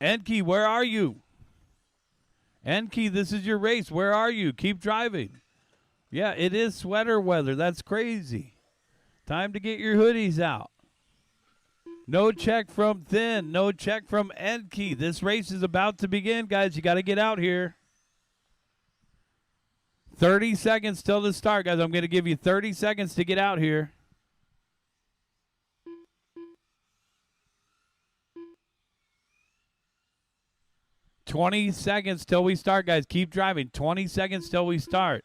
Enki, where are you? Enki, this is your race. Where are you? Keep driving. Yeah, it is sweater weather. That's crazy. Time to get your hoodies out. No check from Thin. No check from Enki. This race is about to begin, guys. You got to get out here. 30 seconds till the start, guys. I'm going to give you 30 seconds to get out here. $20 seconds till we start, guys. Keep driving. 20 seconds till we start.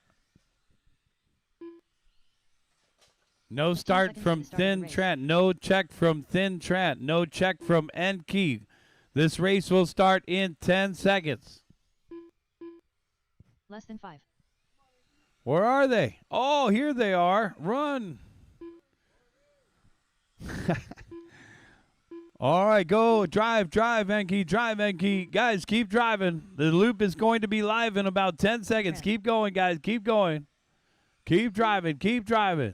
No start from Thin Trent. No check from Thin Trent. No check from Enki. This race will start in 10 seconds. Less than 5. Where are they? Oh, here they are. Run. All right, go. Drive, Enki. Drive, Enki. Guys, keep driving. The loop is going to be live in about 10 seconds. Keep going, guys. Keep going. Keep driving. Keep driving.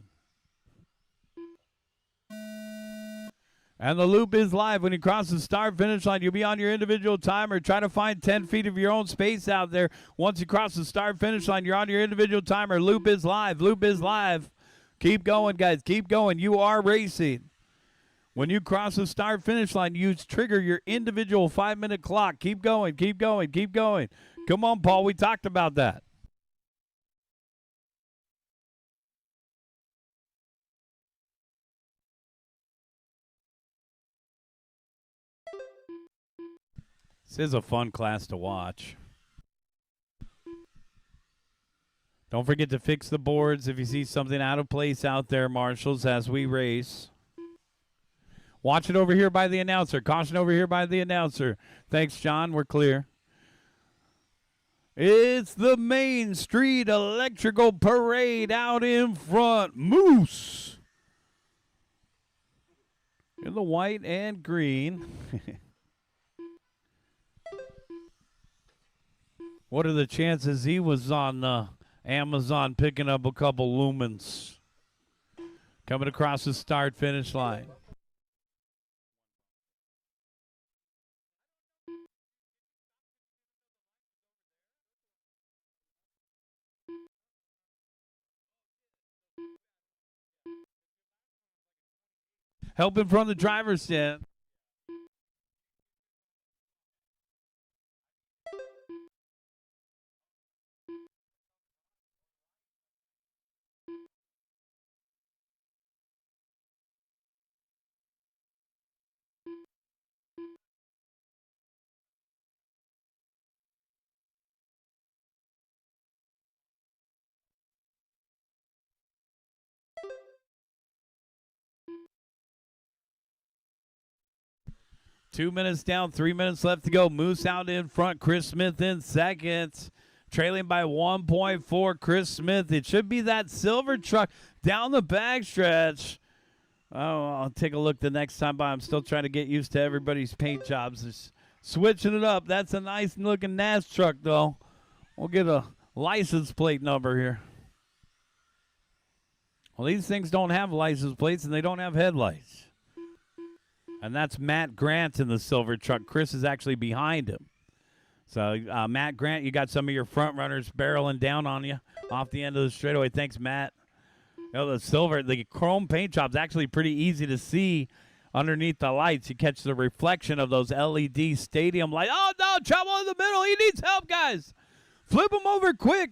And the loop is live. When you cross the start-finish line, you'll be on your individual timer. Try to find 10 feet of your own space out there. Once you cross the start-finish line, you're on your individual timer. Loop is live. Loop is live. Keep going, guys. Keep going. You are racing. When you cross the start-finish line, you trigger your individual 5-minute clock. Keep going. Keep going. Keep going. Come on, Paul. We talked about that. This is a fun class to watch. Don't forget to fix the boards if you see something out of place out there, marshals, as we race. Watch it over here by the announcer. Caution over here by the announcer. Thanks, John. We're clear. It's the Main Street Electrical Parade out in front. Moose. In the white and green. What are the chances he was on Amazon picking up a couple lumens? Coming across the start-finish line. Help in front of the driver's stand. Two minutes down, 3 minutes left to go. Moose out in front. Chris Smith in second. trailing by 1.4. Chris Smith. It should be that silver truck down the backstretch. Oh, I'll take a look the next time by. I'm still trying to get used to everybody's paint jobs. Just switching it up. That's a nice looking NAS truck, though. We'll get a license plate number here. Well, these things don't have license plates, and they don't have headlights. And that's Matt Grant in the silver truck. Chris is actually behind him. So, Matt Grant, you got some of your front runners barreling down on you off the end of the straightaway. Thanks, Matt. You know, the chrome paint job's actually pretty easy to see underneath the lights. You catch the reflection of those LED stadium lights. Oh, no, trouble in the middle. He needs help, guys. Flip him over quick.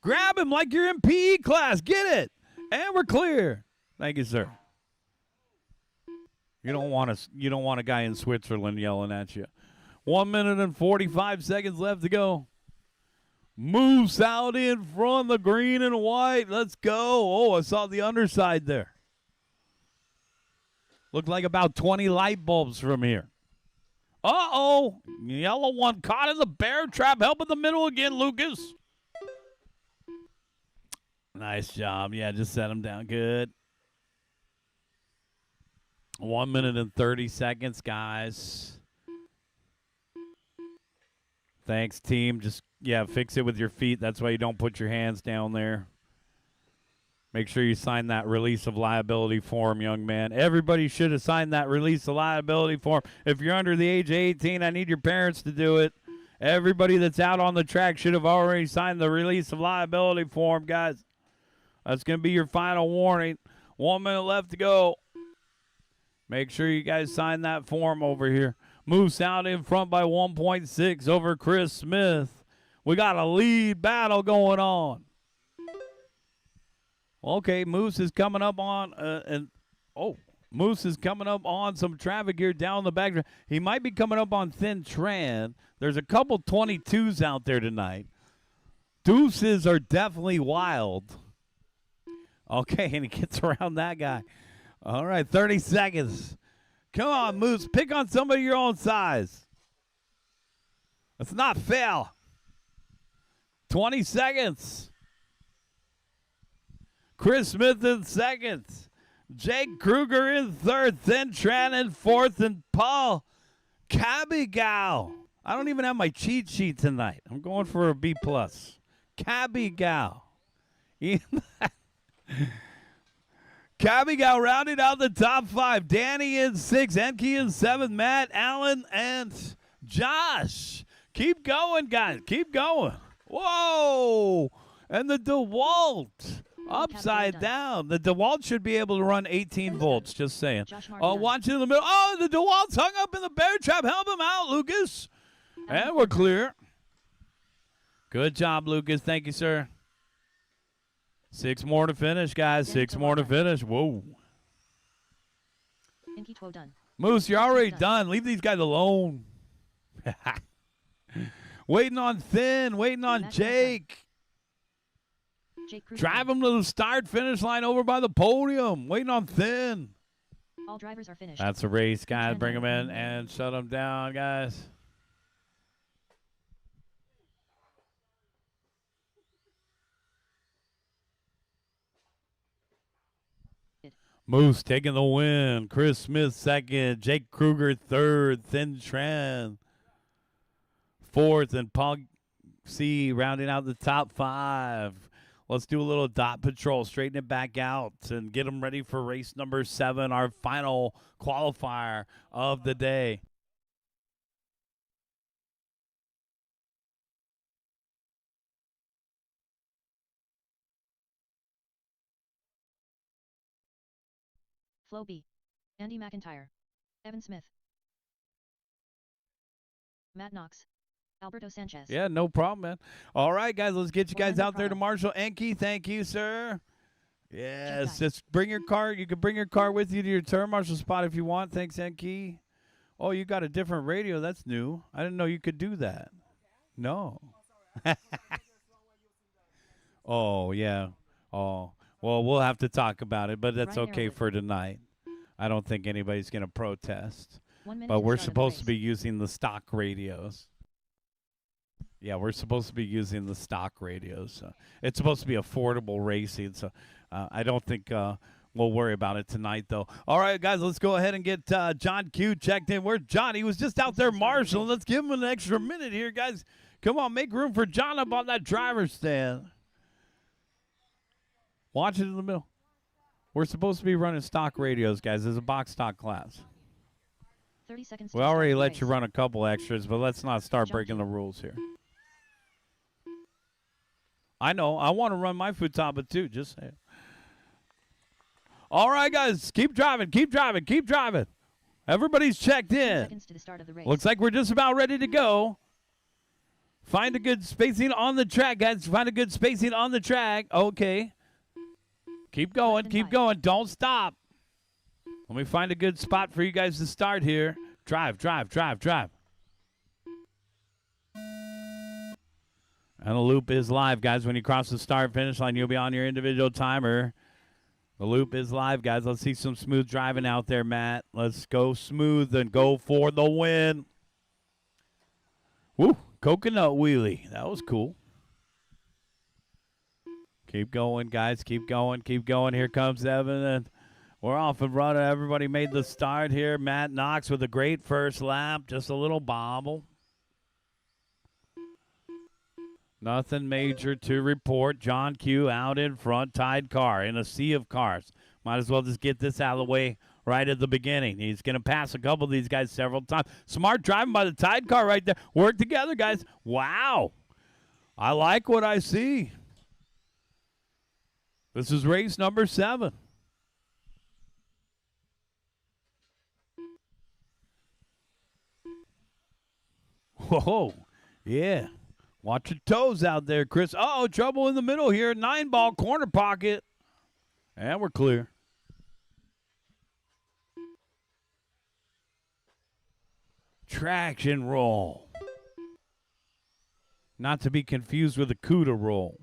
Grab him like you're in PE class. Get it. And we're clear. Thank you, sir. You don't want a guy in Switzerland yelling at you. 1 minute and 45 seconds left to go. Moves out in front, the green and white. Let's go. Oh, I saw the underside there. Looked like about 20 light bulbs from here. Uh-oh. Yellow one caught in the bear trap. Help in the middle again, Lucas. Nice job. Yeah, just set him down. Good. 1 minute and 30 seconds, guys. Thanks, team. Just, fix it with your feet. That's why you don't put your hands down there. Make sure you sign that release of liability form, young man. Everybody should have signed that release of liability form. If you're under the age of 18, I need your parents to do it. Everybody that's out on the track should have already signed the release of liability form, guys. That's going to be your final warning. 1 minute left to go. Make sure you guys sign that form over here. Moose out in front by 1.6 over Chris Smith. We got a lead battle going on. Okay, Moose is coming up on Moose is coming up on some traffic here down the back. He might be coming up on Thin Tran. There's a couple 22s out there tonight. Deuces are definitely wild. Okay, and he gets around that guy. All right, 30 seconds. Come on, Moose. Pick on somebody your own size. That's not fair. 20 seconds. Chris Smith in second. Jake Kruger in third. Then Tran in fourth. And Paul Cabigal. I don't even have my cheat sheet tonight. I'm going for a B+. Cabigal. Cabigal rounded out the top five. Danny in six. Enke in seven. Matt, Allen, and Josh. Keep going, guys. Keep going. Whoa. And the DeWalt. Upside down. The DeWalt should be able to run 18 volts. Just saying. Oh, watch it in the middle. Oh, the DeWalt's hung up in the bear trap. Help him out, Lucas. And we're clear. Good job, Lucas. Thank you, sir. 6 more to finish, guys. 6 more to finish. Whoa. Moose, you're already done. Leave these guys alone. Waiting on Thin. Waiting on Jake. Drive him to the start-finish line over by the podium. Waiting on Thin. All drivers are finished. That's a race, guys. Bring them in and shut them down, guys. Moose taking the win. Chris Smith second. Jake Kruger third. Thin Tran fourth. And Paul C rounding out the top five. Let's do a little dot patrol. Straighten it back out and get them ready for race number 7, our final qualifier of the day. Flo B. Andy McIntyre. Evan Smith. Matt Knox. Alberto Sanchez. Yeah, no problem, man. All right, guys, let's get you guys out there to Marshall. Enke, thank you, sir. Yes, just bring your car. You can bring your car with you to your turn marshal spot if you want. Thanks, Enke. Oh, you got a different radio. That's new. I didn't know you could do that. No. Oh, yeah. Oh, well, we'll have to talk about it, but that's okay for tonight. I don't think anybody's going to protest. But we're supposed to be using the stock radios. Yeah, we're supposed to be using the stock radios. It's supposed to be affordable racing, so I don't think we'll worry about it tonight, though. All right, guys, let's go ahead and get John Q checked in. Where's John? He was just out there marshalling. Let's give him an extra minute here, guys. Come on, make room for John up on that driver's stand. Watch it in the middle. We're supposed to be running stock radios, guys. There's a box stock class. 30 seconds. We already let you run a couple extras, but let's not start breaking the rules here. I know. I want to run my Futaba too. Just saying. All right, guys. Keep driving. Keep driving. Keep driving. Everybody's checked in. Seconds to the start of the race. Looks like we're just about ready to go. Find a good spacing on the track, guys. Find a good spacing on the track. Okay. Keep going. Keep going. Don't stop. Let me find a good spot for you guys to start here. Drive, drive, drive, drive. And the loop is live, guys. When you cross the start-finish line, you'll be on your individual timer. The loop is live, guys. Let's see some smooth driving out there, Matt. Let's go smooth and go for the win. Woo, coconut wheelie. That was cool. Keep going, guys. Keep going. Keep going. Here comes Evan, and we're off and running. Everybody made the start here. Matt Knox with a great first lap. Just a little bobble. Nothing major to report. John Q out in front. Tied car in a sea of cars. Might as well just get this out of the way right at the beginning. He's going to pass a couple of these guys several times. Smart driving by the tied car right there. Work together, guys. Wow. I like what I see. This is race number 7. Whoa. Yeah. Watch your toes out there, Chris. Uh-oh, trouble in the middle here. 9-ball corner pocket. And we're clear. Traction roll. Not to be confused with a CUDA roll.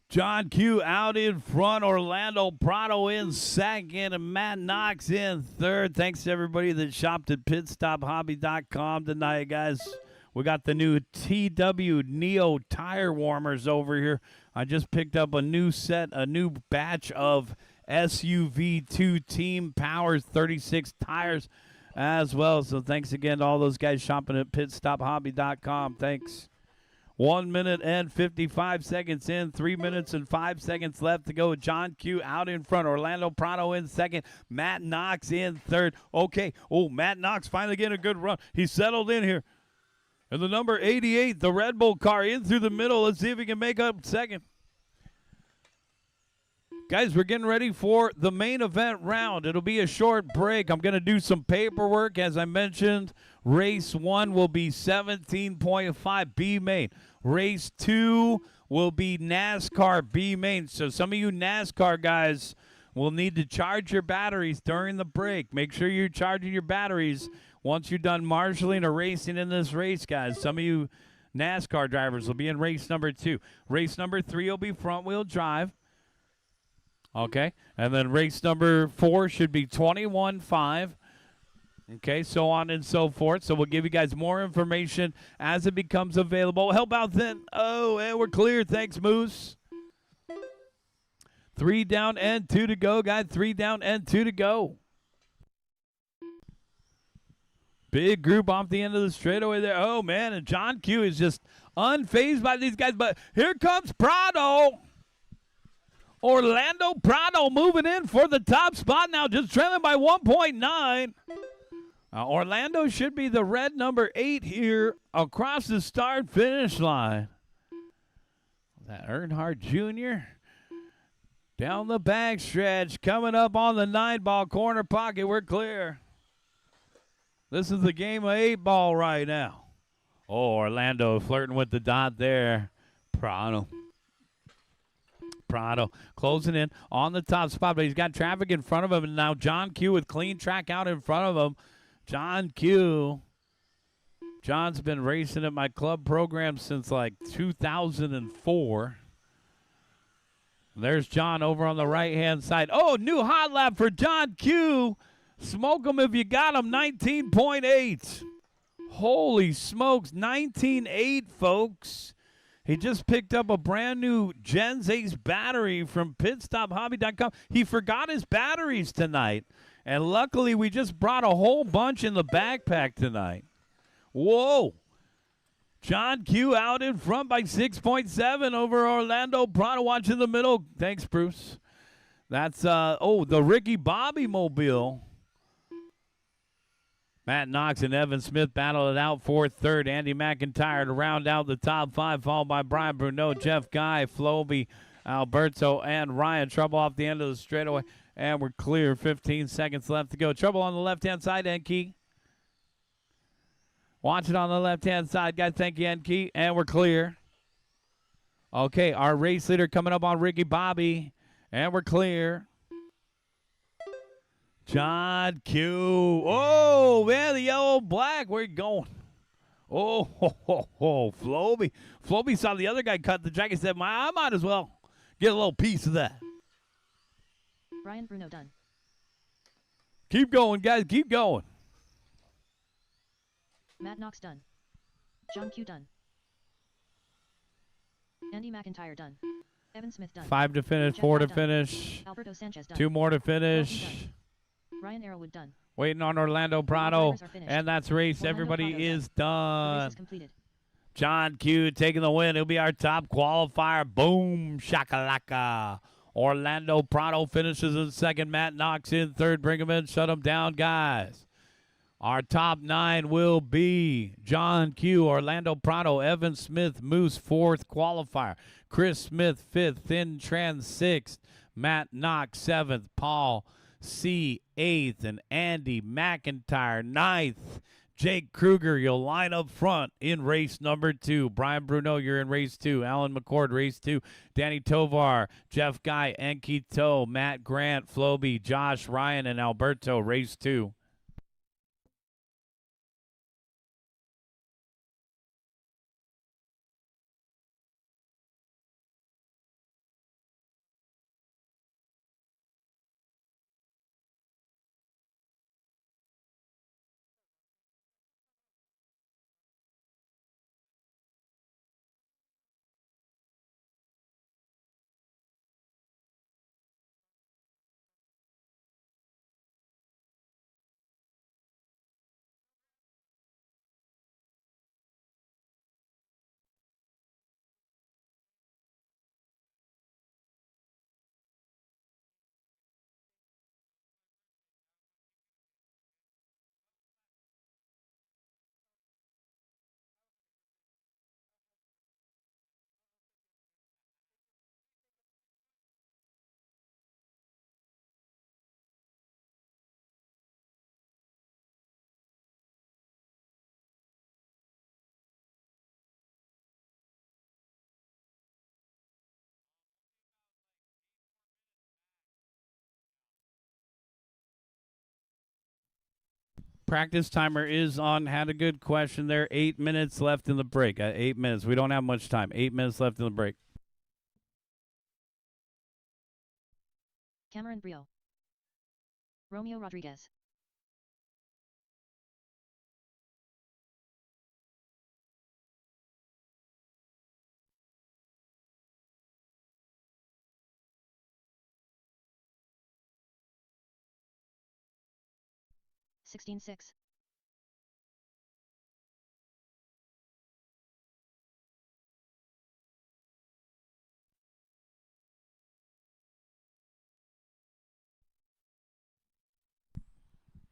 John Q out in front, Orlando Prado in second, and Matt Knox in third. Thanks to everybody that shopped at pitstophobby.com tonight, guys. We got the new TW Neo tire warmers over here. I just picked up a new set, a new batch of SUV2 Team Powers 36 tires as well. So thanks again to all those guys shopping at pitstophobby.com. Thanks. 1 minute and 55 seconds in, 3 minutes and 5 seconds left to go. John Q out in front, Orlando Prado in second, Matt Knox in third. Okay, Matt Knox finally getting a good run. He settled in here. And the number 88, the Red Bull car, in through the middle. Let's see if he can make up second. Guys, we're getting ready for the main event round. It'll be a short break. I'm going to do some paperwork. As I mentioned, race 1 will be 17.5 B main. Race 2 will be NASCAR B main. So some of you NASCAR guys will need to charge your batteries during the break. Make sure you're charging your batteries once you're done marshaling or racing in this race, guys. Some of you NASCAR drivers will be in race number 2. Race number 3 will be front-wheel drive. Okay, and then race number 4 should be 21.5. Okay, so on and so forth. So we'll give you guys more information as it becomes available. Help out then. Oh, and we're clear. Thanks, Moose. 3 down and 2 to go, guys. 3 down and 2 to go. Big group off the end of the straightaway there. Oh, man, and John Q is just unfazed by these guys. But here comes Prado. Orlando Prado moving in for the top spot now, just trailing by 1.9. Orlando should be the red number 8 here across the start-finish line. That Earnhardt Jr. down the backstretch, coming up on the 9-ball corner pocket. We're clear. This is the game of 8-ball right now. Orlando flirting with the dot there. Prado closing in on the top spot, but he's got traffic in front of him, and now John Q with clean track out in front of him. John Q. John's been racing at my club program since like 2004. There's John over on the right-hand side. Oh, new hot lap for John Q. Smoke them if you got them. 19.8. Holy smokes. 19.8, folks. He just picked up a brand new Gens Ace battery from pitstophobby.com. He forgot his batteries tonight. And luckily, we just brought a whole bunch in the backpack tonight. Whoa. John Q out in front by 6.7 over Orlando Prado. Watch in the middle. Thanks, Bruce. That's, the Ricky Bobby mobile. Matt Knox and Evan Smith battled it out. Fourth, third, Andy McIntyre to round out the top five, followed by Brian Bruneau, Jeff Guy, Floby, Alberto, and Ryan. Trouble off the end of the straightaway, and we're clear. 15 seconds left to go. Trouble on the left-hand side, Enki. Watch it on the left-hand side, guys. Thank you, Enki, and we're clear. Okay, our race leader coming up on Ricky Bobby, and we're clear. John Q. Oh, man, the yellow black. Where you going? Oh, Floby. Floby saw the other guy cut the jacket. Said, I might as well get a little piece of that. Brian Bruno done. Keep going, guys. Keep going. Matt Knox done. John Q done. Andy McIntyre done. Evan Smith done. 5 to finish, Jeff 4 to done. finish. Alberto Sanchez done. 2 more to Floby finish. done. Ryan Arrowwood done. Waiting on Orlando Prado. Drivers are finished. And that's race. Orlando Everybody Prado is The done. race is completed. John Q taking the win. He'll be our top qualifier. Boom, shakalaka. Orlando Prado finishes in second. Matt Knox in third. Bring him in. Shut him down, guys. Our top 9 will be John Q, Orlando Prado, Evan Smith, Moose, fourth qualifier. Chris Smith, fifth. Thin Tran, sixth. Matt Knox, seventh. Paul C, eighth. And Andy McIntyre, ninth. Jake Kruger, you'll line up front in race number 2. Brian Bruneau, you're in race 2. Alan McCord, race 2. Danny Tovar, Jeff Guy, Enki To, Matt Grant, Floby, Josh, Ryan, and Alberto, race 2. Practice timer is on. Had a good question there. 8 minutes left in the break. 8 minutes. We don't have much time. 8 minutes left in the break. Cameron Brio. Romeo Rodriguez. Sixteen six.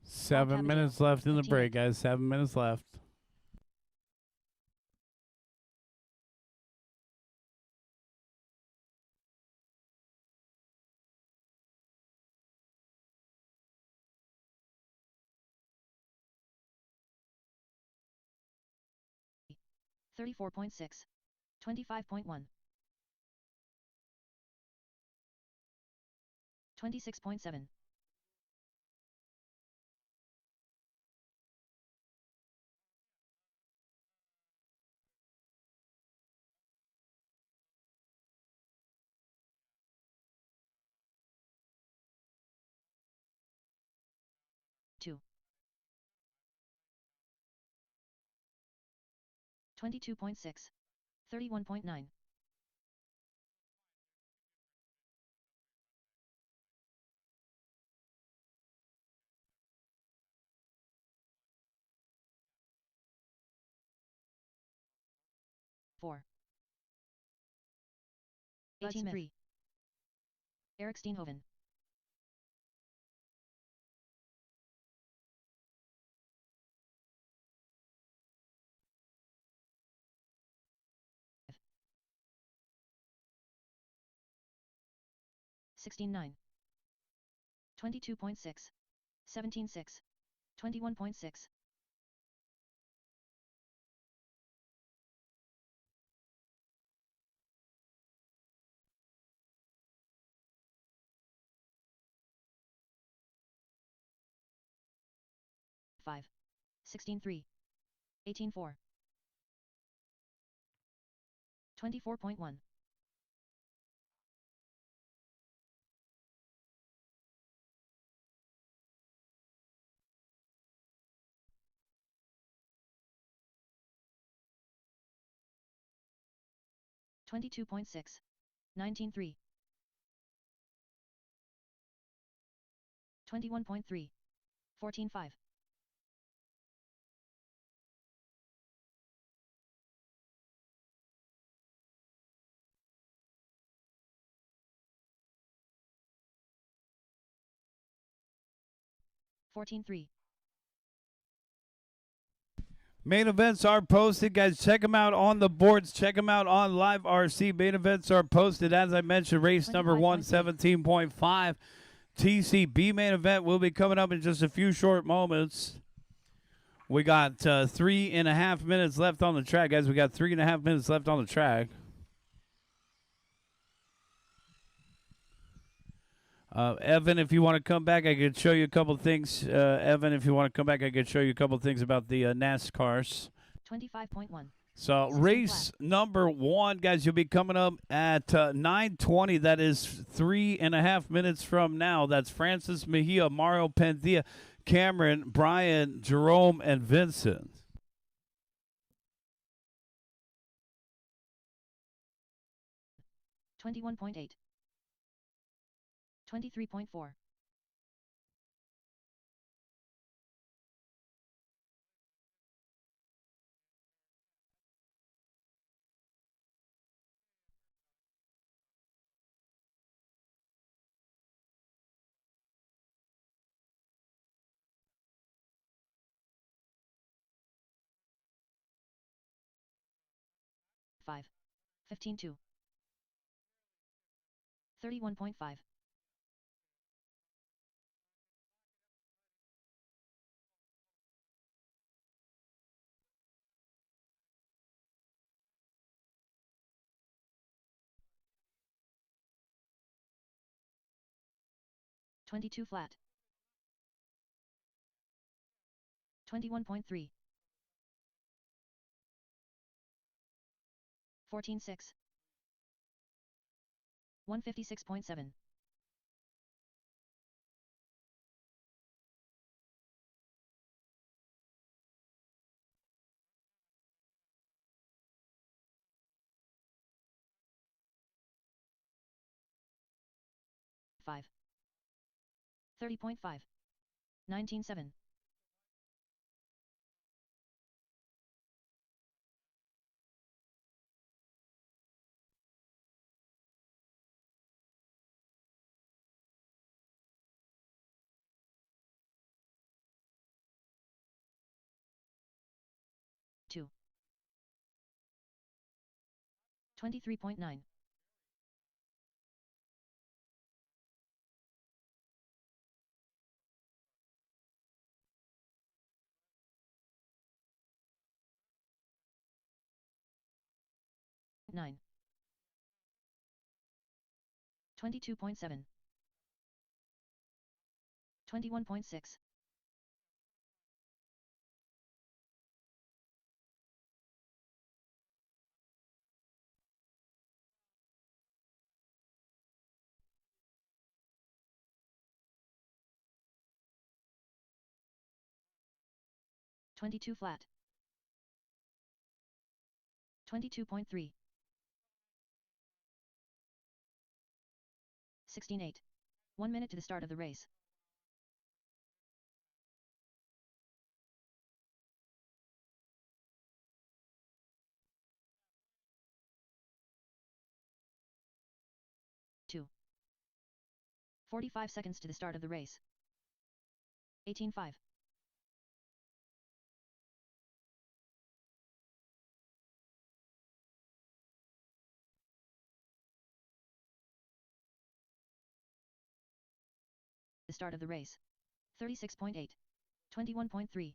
Seven minutes left in the break, guys. 7 minutes left. .6. 25.1. 26.7. 22.6. 31.9. Four. 18.3. Eric Steenhoven. Five. 16.9. 22.6. 17.6. 21.6. 5. 16.3. 18.4. 24.1. 22.6. 19.3. 21.3. 14.5. 14.3. Main events are posted, guys. Check them out on the boards. Check them out on Live RC. Main events are posted. As I mentioned, race number 117.5. TCB main event will be coming up in just a few short moments. We got 3.5 minutes left on the track, guys. We got 3.5 minutes left on the track. Evan, if you want to come back, I could show you a couple things. Evan, if you want to come back, I could show you a couple things about the NASCARs. 25.1. So race number 1, guys, you'll be coming up at 9:20. That is 3.5 minutes from now. That's Francis Mejia, Mario Pandilla, Cameron, Brian, Jerome, and Vincent. 21.8. 23.4. 5. 15.2. 31.5. 22 flat. 21.3. 14.6. 156.7. 5. 30.5. 19.7. 2. 23.9. 9. 22.7. 21.6. 22 flat. 22.3. 16-8. 1 minute to the start of the race. Two. 45 seconds to the start of the race. 18-5. The start of the race. 36.8. 21.3.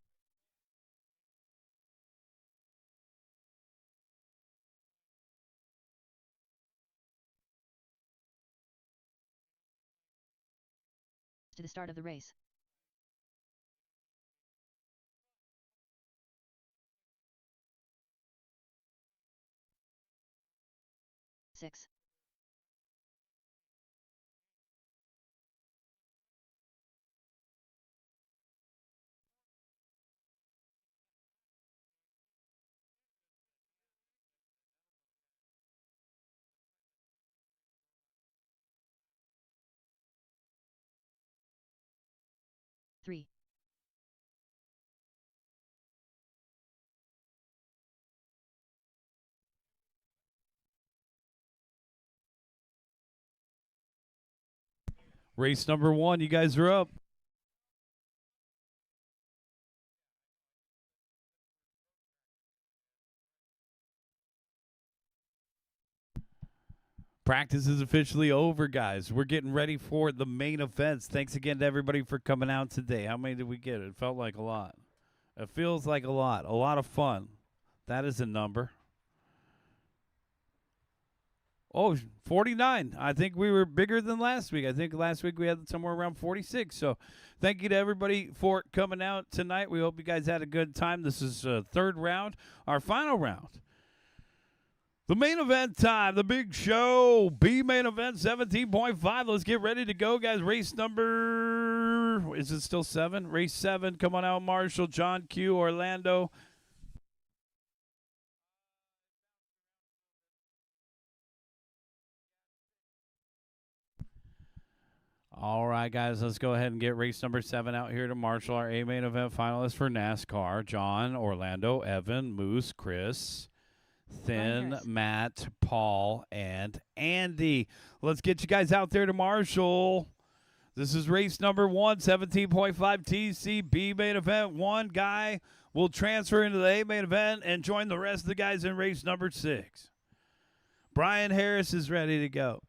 To the start of the race. 6. Three. Race number 1, you guys are up. Practice is officially over, guys. We're getting ready for the main events. Thanks again to everybody for coming out today. How many did we get? It felt like a lot. It feels like a lot. A lot of fun. That is a number. Oh, 49. I think we were bigger than last week. I think last week we had somewhere around 46. So thank you to everybody for coming out tonight. We hope you guys had a good time. This is third round, our final round. The main event time, the big show, B main event 17.5. Let's get ready to go, guys. Race number, is it still 7? Race 7, come on out, Marshall, John Q, Orlando. All right, guys, let's go ahead and get race number 7 out here to Marshall, our A main event finalists for NASCAR. John, Orlando, Evan, Moose, Chris, Thin, Matt, Paul, and Andy. Let's get you guys out there to Marshall. This is race number 1, 17.5 TCB main event. One guy will transfer into the A main event and join the rest of the guys in race number 6. Brian Harris is ready to go.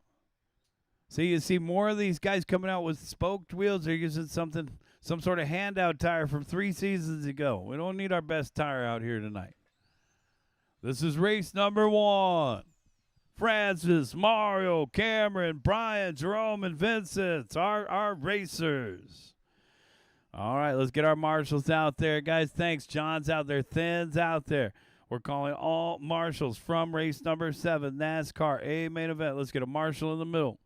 So you see more of these guys coming out with spoked wheels. They're using some sort of handout tire from 3 seasons ago. We don't need our best tire out here tonight. This is race number 1. Francis, Mario, Cameron, Brian, Jerome, and Vincent, our racers. All right, let's get our marshals out there, guys. Thanks. John's out there. Thin's out there. We're calling all marshals from race number 7, NASCAR A main event. Let's get a marshal in the middle.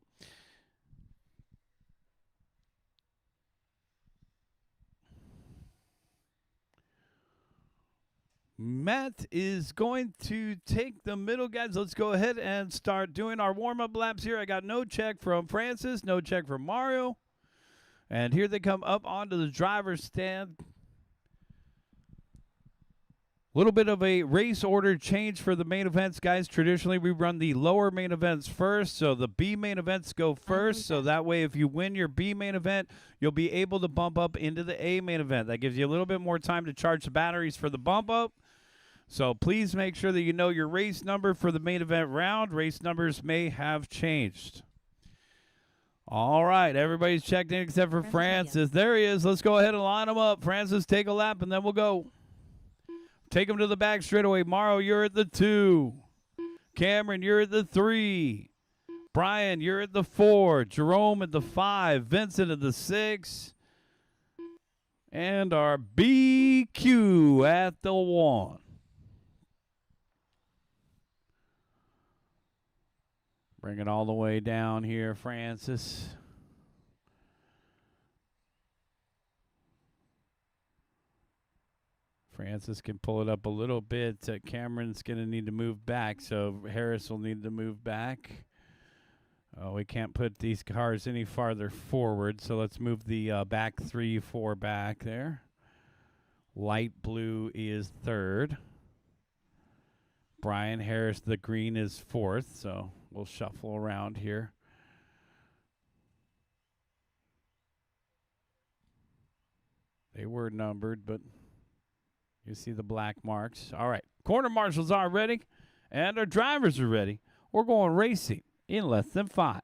Matt is going to take the middle, guys. Let's go ahead and start doing our warm-up laps here. I got no check from Francis, no check from Mario. And here they come up onto the driver's stand. A little bit of a race order change for the main events, guys. Traditionally, we run the lower main events first, so the B main events go first. So that way, if you win your B main event, you'll be able to bump up into the A main event. That gives you a little bit more time to charge the batteries for the bump up. So please make sure that you know your race number for the main event round. Race numbers may have changed. All right, everybody's checked in except for Francis. There he is. Let's go ahead and line them up. Francis, take a lap, and then we'll go. Take him to the back straightaway. Morrow, you're at the 2. Cameron, you're at the 3. Brian, you're at the 4. Jerome at the 5. Vincent at the 6. And our BQ at the 1. Bring it all the way down here, Francis. Francis can pull it up a little bit. Cameron's going to need to move back, so Harris will need to move back. We can't put these cars any farther forward, so let's move the back 3, 4 back there. Light blue is third. Brian Harris, the green, is fourth, so we'll shuffle around here. They were numbered, but you see the black marks. All right, corner marshals are ready, and our drivers are ready. We're going racing in less than 5.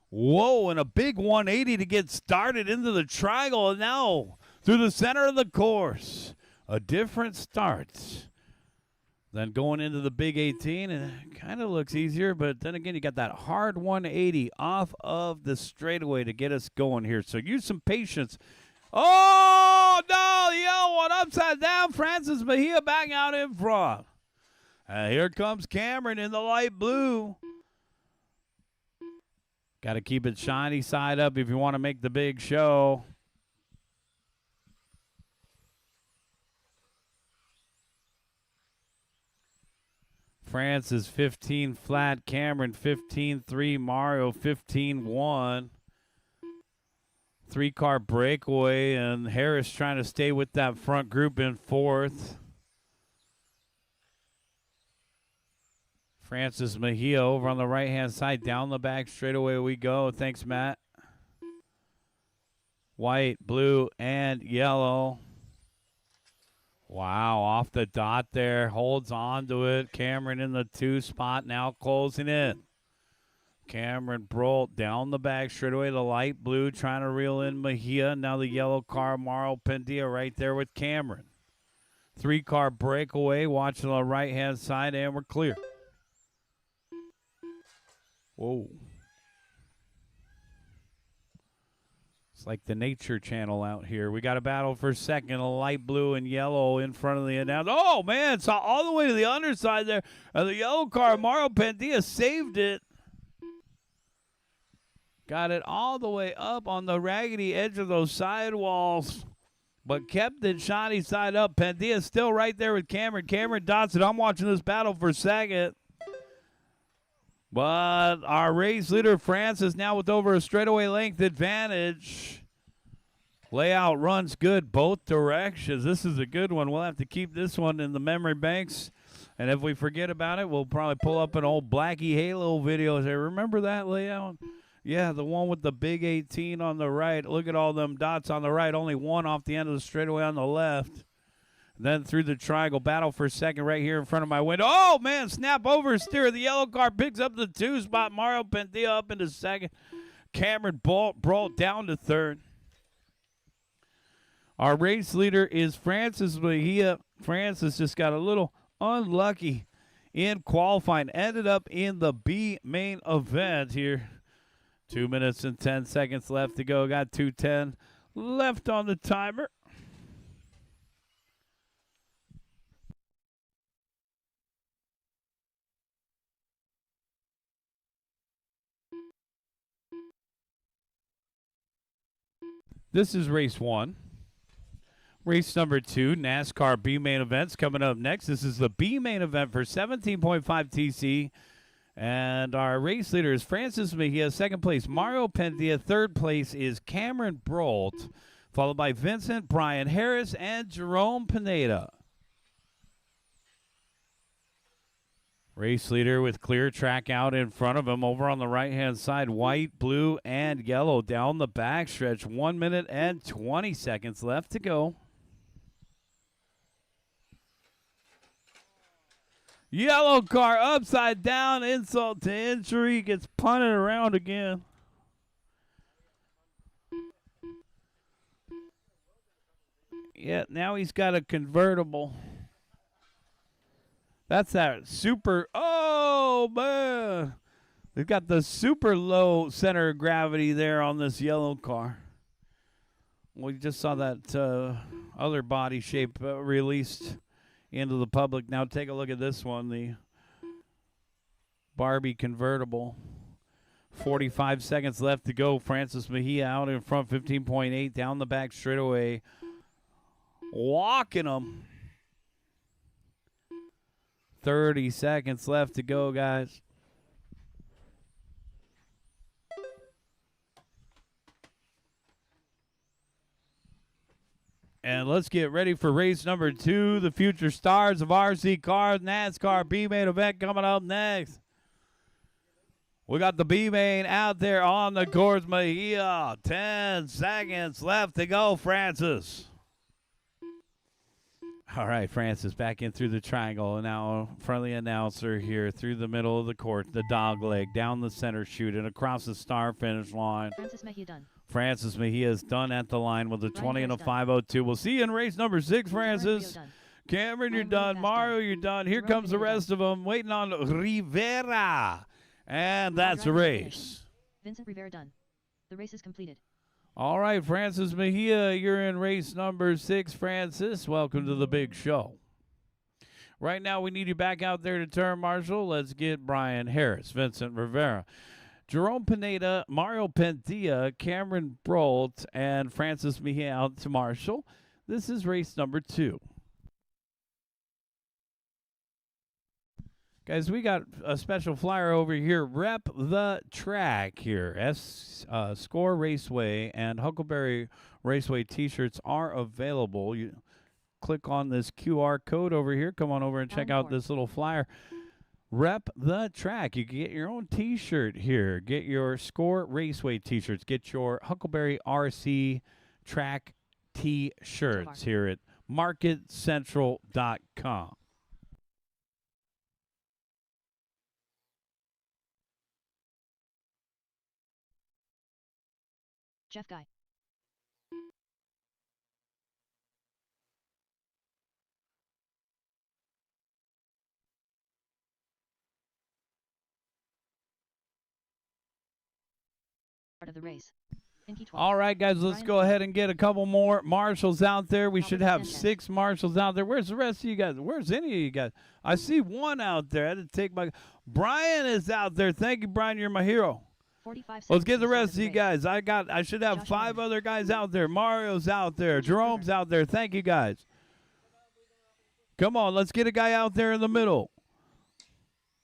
Whoa, and a big 180 to get started into the triangle, and now through the center of the course. A different start than going into the big 18, and it kind of looks easier, but then again, you got that hard 180 off of the straightaway to get us going here. So use some patience. Oh, no, the yellow one upside down. Francis Mejia back out in front. And here comes Cameron in the light blue. Got to keep it shiny side up if you want to make the big show. Francis 15 flat, Cameron 15-3, Mario 15-1. 3-car breakaway, and Harris trying to stay with that front group in fourth. Francis Mejia over on the right-hand side, down the back straightaway we go. Thanks, Matt. White, blue, and yellow. Wow, off the dot there, holds on to it. Cameron in the 2 spot, now closing in. Cameron Brolt down the back straightaway, the light blue trying to reel in Mejia. Now the yellow car, Mauro Pendia right there with Cameron. 3-car breakaway, watching the right-hand side, and we're clear. Whoa. It's like the Nature Channel out here. We got a battle for second, a light blue and yellow in front of the announcer. Oh, man, it's all the way to the underside there. The yellow car, Mauro Pendia, saved it. Got it all the way up on the raggedy edge of those sidewalls, but kept it shiny side up. Pendia still right there with Cameron. Cameron dots it. I'm watching this battle for second. But our race leader, Francis, now with over a straightaway length advantage. Layout runs good both directions. This is a good one. We'll have to keep this one in the memory banks. And if we forget about it, we'll probably pull up an old Blackie Halo video. Say, remember that layout? Yeah, the one with the big 18 on the right. Look at all them dots on the right. Only one off the end of the straightaway on the left. Then through the triangle, battle for second right here in front of my window. Oh, man, snap oversteer. The yellow car picks up the 2 spot. Mauro Pendia up into second. Cameron Brolt down to third. Our race leader is Francis Mejia. Francis just got a little unlucky in qualifying. Ended up in the B main event here. 2 minutes and 10 seconds left to go. Got 2:10 left on the timer. This is race 1. Race number 2, NASCAR B main events coming up next. This is the B main event for 17.5 TC. And our race leader is Francis Mejia. Second place, Mauro Pendia. Third place is Cameron Brolt, followed by Vincent, Brian Harris, and Jerome Pineda. Race leader with clear track out in front of him. Over on the right-hand side, white, blue, and yellow down the backstretch. 1 minute and 20 seconds left to go. Yellow car upside down, insult to injury, gets punted around again. Yeah, now he's got a convertible. That's that super, oh, man. They've got the super low center of gravity there on this yellow car. We just saw that other body shape released into the public. Now take a look at this one, the Barbie convertible. 45 seconds left to go. Francis Mejia out in front, 15.8 down the back straightaway. Walking them. 30 seconds left to go, guys. And let's get ready for race number 2. The future stars of RC Cars NASCAR B-Main event coming up next. We got the B-Main out there on the course. Mejia, 10 seconds left to go, Francis. All right, Francis back in through the triangle. And now friendly announcer here through the middle of the court. The dog leg down the center chute and across the start finish line. Francis Mejia done. Francis Mejia is done at the line with a 20 and a done. 5:02. We'll see you in race number 6, Francis. Done. Cameron, you're Ryan done. Rivera's Mario, done. you're done. Here Jerome comes the Pineda rest of them waiting on Rivera. And that's the Driver race. Vincent Rivera done. The race is completed. All right, Francis Mejia, you're in race number 6, Francis. Welcome to the big show. Right now, we need you back out there to turn marshal. Let's get Brian Harris, Vincent Rivera, Jerome Pineda, Mario Pendia, Cameron Brolt, and Francis Mejia out to marshal. This is race number 2. Guys, we got a special flyer over here. Rep the track here. SCOR Raceway and Huckleberry Raceway t-shirts are available. You click on this QR code over here. Come on over and check out this little flyer. Rep the track. You can get your own t-shirt here. Get your SCOR Raceway t-shirts. Get your Huckleberry RC track t-shirts here at marketcentral.com. Jeff Guy. Part of the race. All right, guys, let's go ahead and get a couple more marshals out there. We should have 6 marshals out there. Where's the rest of you guys? Where's any of you guys? I see one out there. I had to take my. Brian is out there. Thank you, Brian. You're my hero. 45 Let's get the seconds rest of to you the race. guys. I should have Josh 5 Miller. other guys out there. Mario's out there. Jerome's out there. Thank you, guys. Come on, let's get a guy out there in the middle.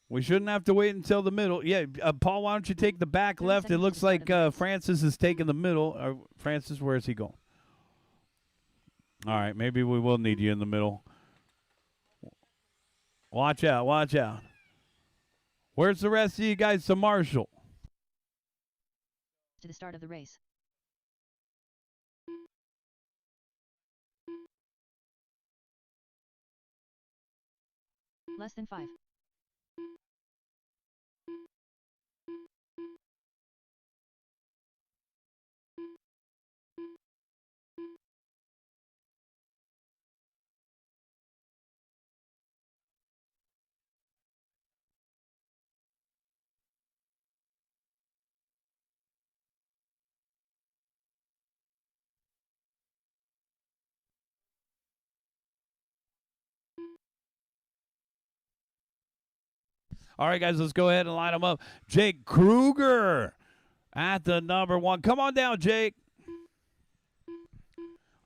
We shouldn't have to wait until the middle. Yeah, Paul, why don't you take the back 30 left? It seconds looks to start like the race. Francis is taking the middle. Francis, where is he going? All right, maybe we will need you in the middle. Watch out, watch out. Where's the rest of you guys to marshal? To the start of the race. Less than 5. All right, guys, let's go ahead and line them up. Jake Kruger at the number 1. Come on down, Jake.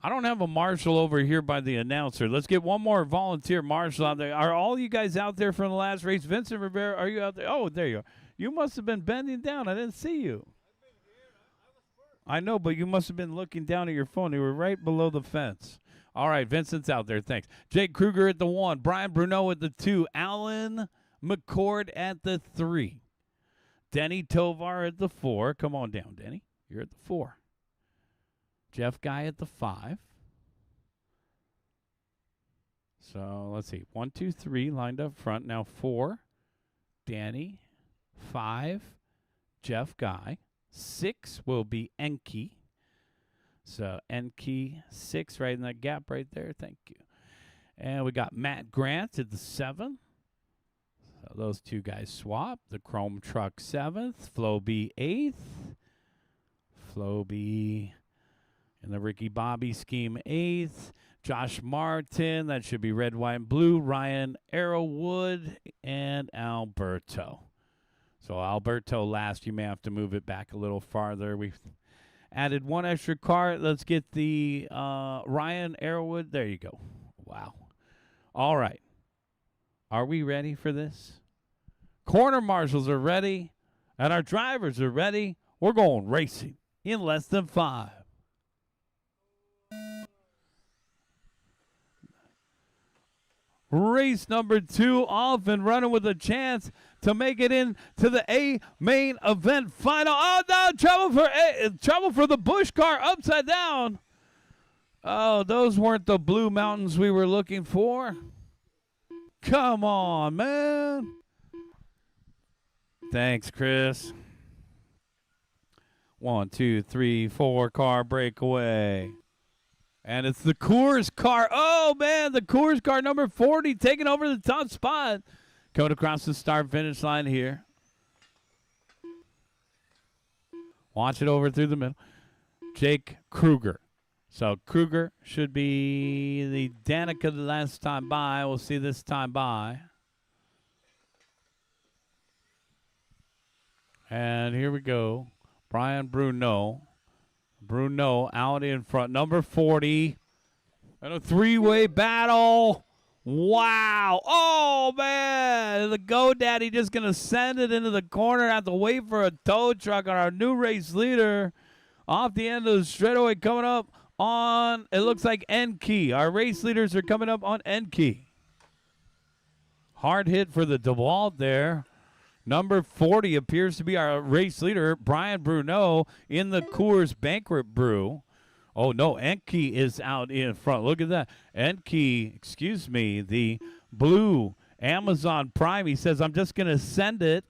I don't have a marshal over here by the announcer. Let's get one more volunteer marshal out there. Are all you guys out there from the last race? Vincent Rivera, are you out there? Oh, there you are. You must have been bending down. I didn't see you. I know, but you must have been looking down at your phone. You were right below the fence. All right, Vincent's out there. Thanks. Jake Kruger at the 1. Brian Bruneau at the 2. Alan McCord at the 3. Denny Tovar at the 4. Come on down, Denny. You're at the 4. Jeff Guy at the 5. So let's see. 1, 2, 3 lined up front. Now 4. Danny. 5. Jeff Guy. 6 will be Enki. So Enki 6 right in that gap right there. Thank you. And we got Matt Grant at the 7. So those two guys swap. The Chrome Truck 7th. Flo B 8th. Flo B in the Ricky Bobby scheme 8th. Josh Martin, that should be red, white, and blue. Ryan Arrowwood and Alberto. So Alberto last. You may have to move it back a little farther. We've added one extra car. Let's get the Ryan Arrowwood. There you go. Wow. All right. Are we ready for this? Corner marshals are ready, and our drivers are ready. We're going racing in less than 5. Race number 2 off and running with a chance to make it into the A main event final. Oh, no, trouble for the Busch car upside down. Oh, those weren't the blue mountains we were looking for. Come on, man. Thanks, Chris. 1, 2, 3, 4 car breakaway. And it's the Coors car. Oh, man, the Coors car number 40 taking over the top spot. Coming across the start-finish line here. Watch it over through the middle. Jake Kruger. So Kruger should be the Danica the last time by. We'll see this time by. And here we go. Brian Bruno. Bruno out in front. Number 40. And a 3-way battle. Wow. Oh, man. The GoDaddy just going to send it into the corner. Have to wait for a tow truck on our new race leader. Off the end of the straightaway coming up on, it looks like N-Key. Our race leaders are coming up on N-Key. Hard hit for the DeWalt there. Number 40 appears to be our race leader, Brian Bruno, in the Coors Banquet Brew. Oh, no, Enke is out in front. Look at that. Enke, the blue Amazon Prime. He says, I'm just going to send it.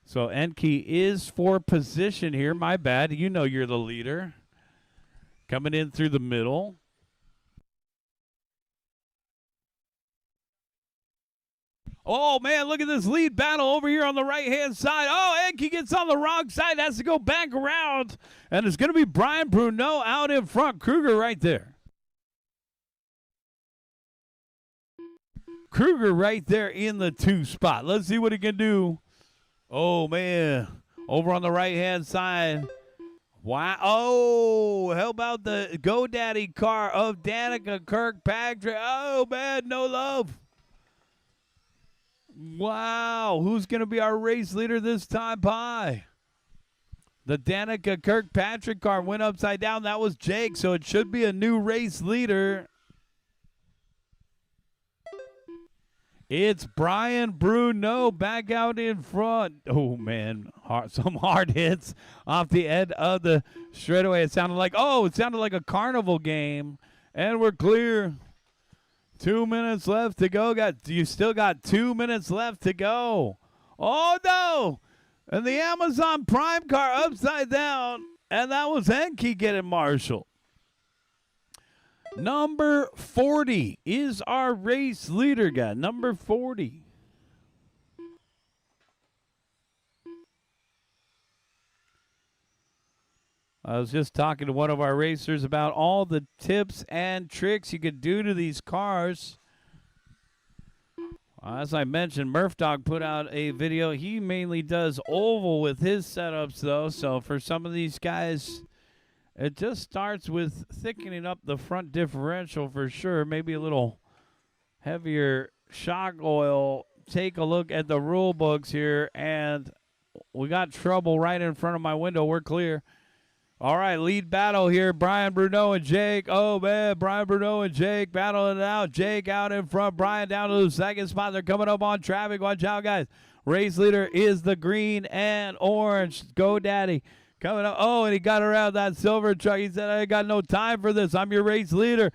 So Enke is for position here. My bad. You know you're the leader. Coming in through the middle. Oh, man, look at this lead battle over here on the right-hand side. Oh, Enke gets on the wrong side, has to go back around. And it's going to be Brian Bruno out in front. Kruger right there. Kruger right there in the 2 spot. Let's see what he can do. Oh, man, over on the right-hand side. Wow. Oh, how about the GoDaddy car of Danica Kirkpatrick? Oh, man, no love. Wow, who's going to be our race leader this time by? The Danica Kirkpatrick car went upside down. That was Jake, so it should be a new race leader. It's Brian Bruno back out in front. Oh, man, some hard hits off the end of the straightaway. It sounded like a carnival game, and we're clear. 2 minutes left to go. You still got 2 minutes left to go. Oh, no. And the Amazon Prime car upside down. And that was Enke getting marshaled. Number 40 is our race leader guy. Number 40. I was just talking to one of our racers about all the tips and tricks you could do to these cars. As I mentioned, Murph Dog put out a video. He mainly does oval with his setups, though. So for some of these guys, it just starts with thickening up the front differential for sure. Maybe a little heavier shock oil. Take a look at the rule books here. And we got trouble right in front of my window. We're clear. All right, lead battle here. Brian Bruno and Jake. Oh, man, Brian Bruno and Jake battling it out. Jake out in front. Brian down to the second spot. They're coming up on traffic. Watch out, guys. Race leader is the green and orange GoDaddy. Coming up. Oh, and he got around that silver truck. He said, I got no time for this. I'm your race leader.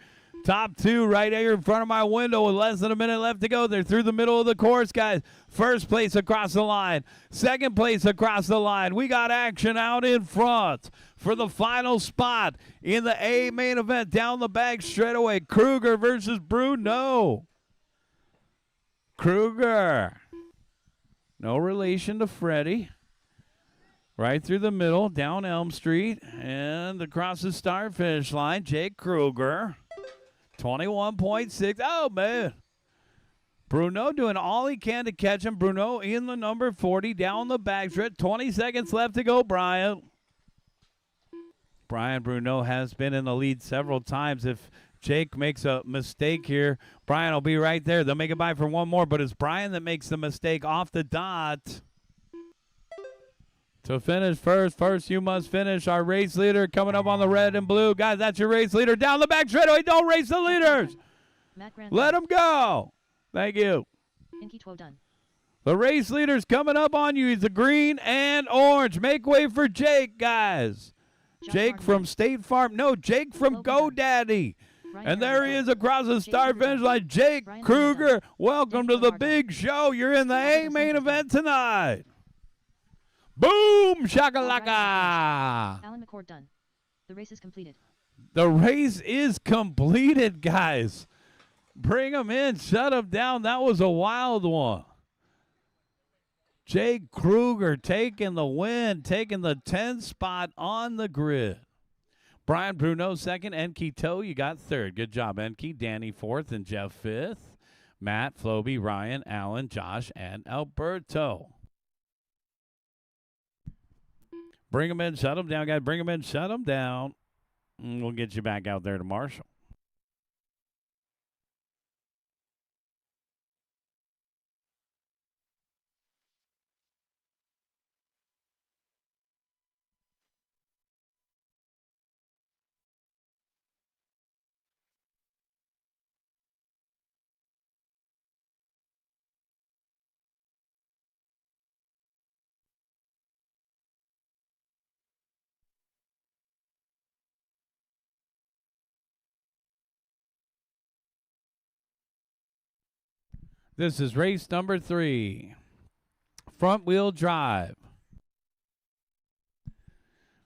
Top 2 right here in front of my window with less than a minute left to go. They're through the middle of the course, guys. First place across the line. Second place across the line. We got action out in front for the final spot in the A main event. Down the back straightaway. Kruger versus Bruno. Kruger. No relation to Freddie. Right through the middle, down Elm Street. And across the start-finish line, Jake Kruger. 21.6. Oh, man. Bruno doing all he can to catch him. Bruno in the number 40 down the backstretch. 20 seconds left to go, Brian. Brian Bruno has been in the lead several times. If Jake makes a mistake here, Brian will be right there. They'll make it by for one more, but it's Brian that makes the mistake off the dot. To finish first you must finish. Our race leader coming up on the red and blue. Guys, that's your race leader. Down the back straightaway. Don't race the leaders. Let them go. Thank you. Done. The race leader's coming up on you. He's the green and orange. Make way for Jake, guys. Jake from State Farm. No, Jake from GoDaddy. And there he is across the start finish line. Jake Kruger, welcome to the big show. You're in the A main event tonight. Boom, shakalaka. Alan McCord done. The race is completed. The race is completed, guys. Bring him in, shut him down. That was a wild one. Jake Kruger taking the win, taking the 10th spot on the grid. Brian Bruno second, Enki Toe, you got third. Good job, Enki. Danny fourth and Jeff fifth. Matt, Floby, Ryan, Alan, Josh, and Alberto. Bring him in, shut him down, guys. Bring him in, shut him down. And we'll get you back out there to Marshall. This is race number 3. Front wheel drive.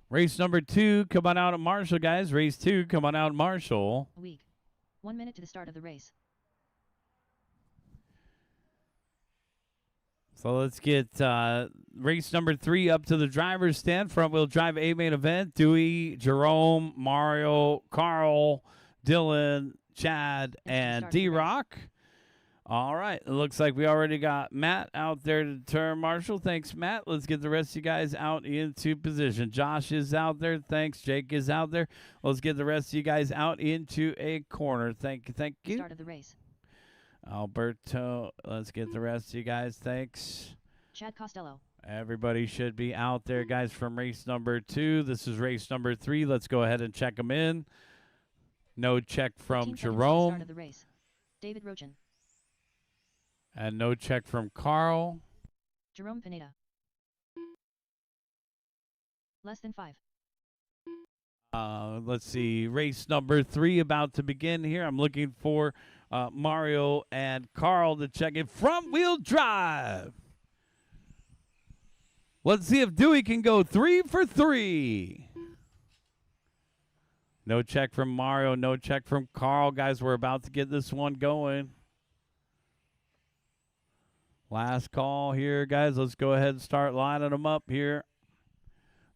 Race number 2, come on out at Marshall, guys. Race 2, come on out at Marshall. A week. 1 minute to the start of the race. So let's get race number 3 up to the driver's stand. Front wheel drive A main event. Dewey, Jerome, Mario, Carl, Dylan, Chad, and D-Rock. All right, it looks like we already got Matt out there to turn Marshall. Thanks, Matt. Let's get the rest of you guys out into position. Josh is out there. Thanks. Jake is out there. Let's get the rest of you guys out into a corner. Thank you. Start of the race. Alberto, let's get the rest of you guys. Thanks. Chad Costello. Everybody should be out there, guys, from race number 2. This is race number 3. Let's go ahead and check them in. No check from Jerome. Start of the race. David Rochin. And no check from Carl. Jerome Pineda. Less than 5. Let's see. Race number 3 about to begin here. I'm looking for Mario and Carl to check in. Front wheel drive. Let's see if Dewey can go 3 for 3. No check from Mario. No check from Carl. Guys, we're about to get this one going. Last call here, guys. Let's go ahead and start lining them up here.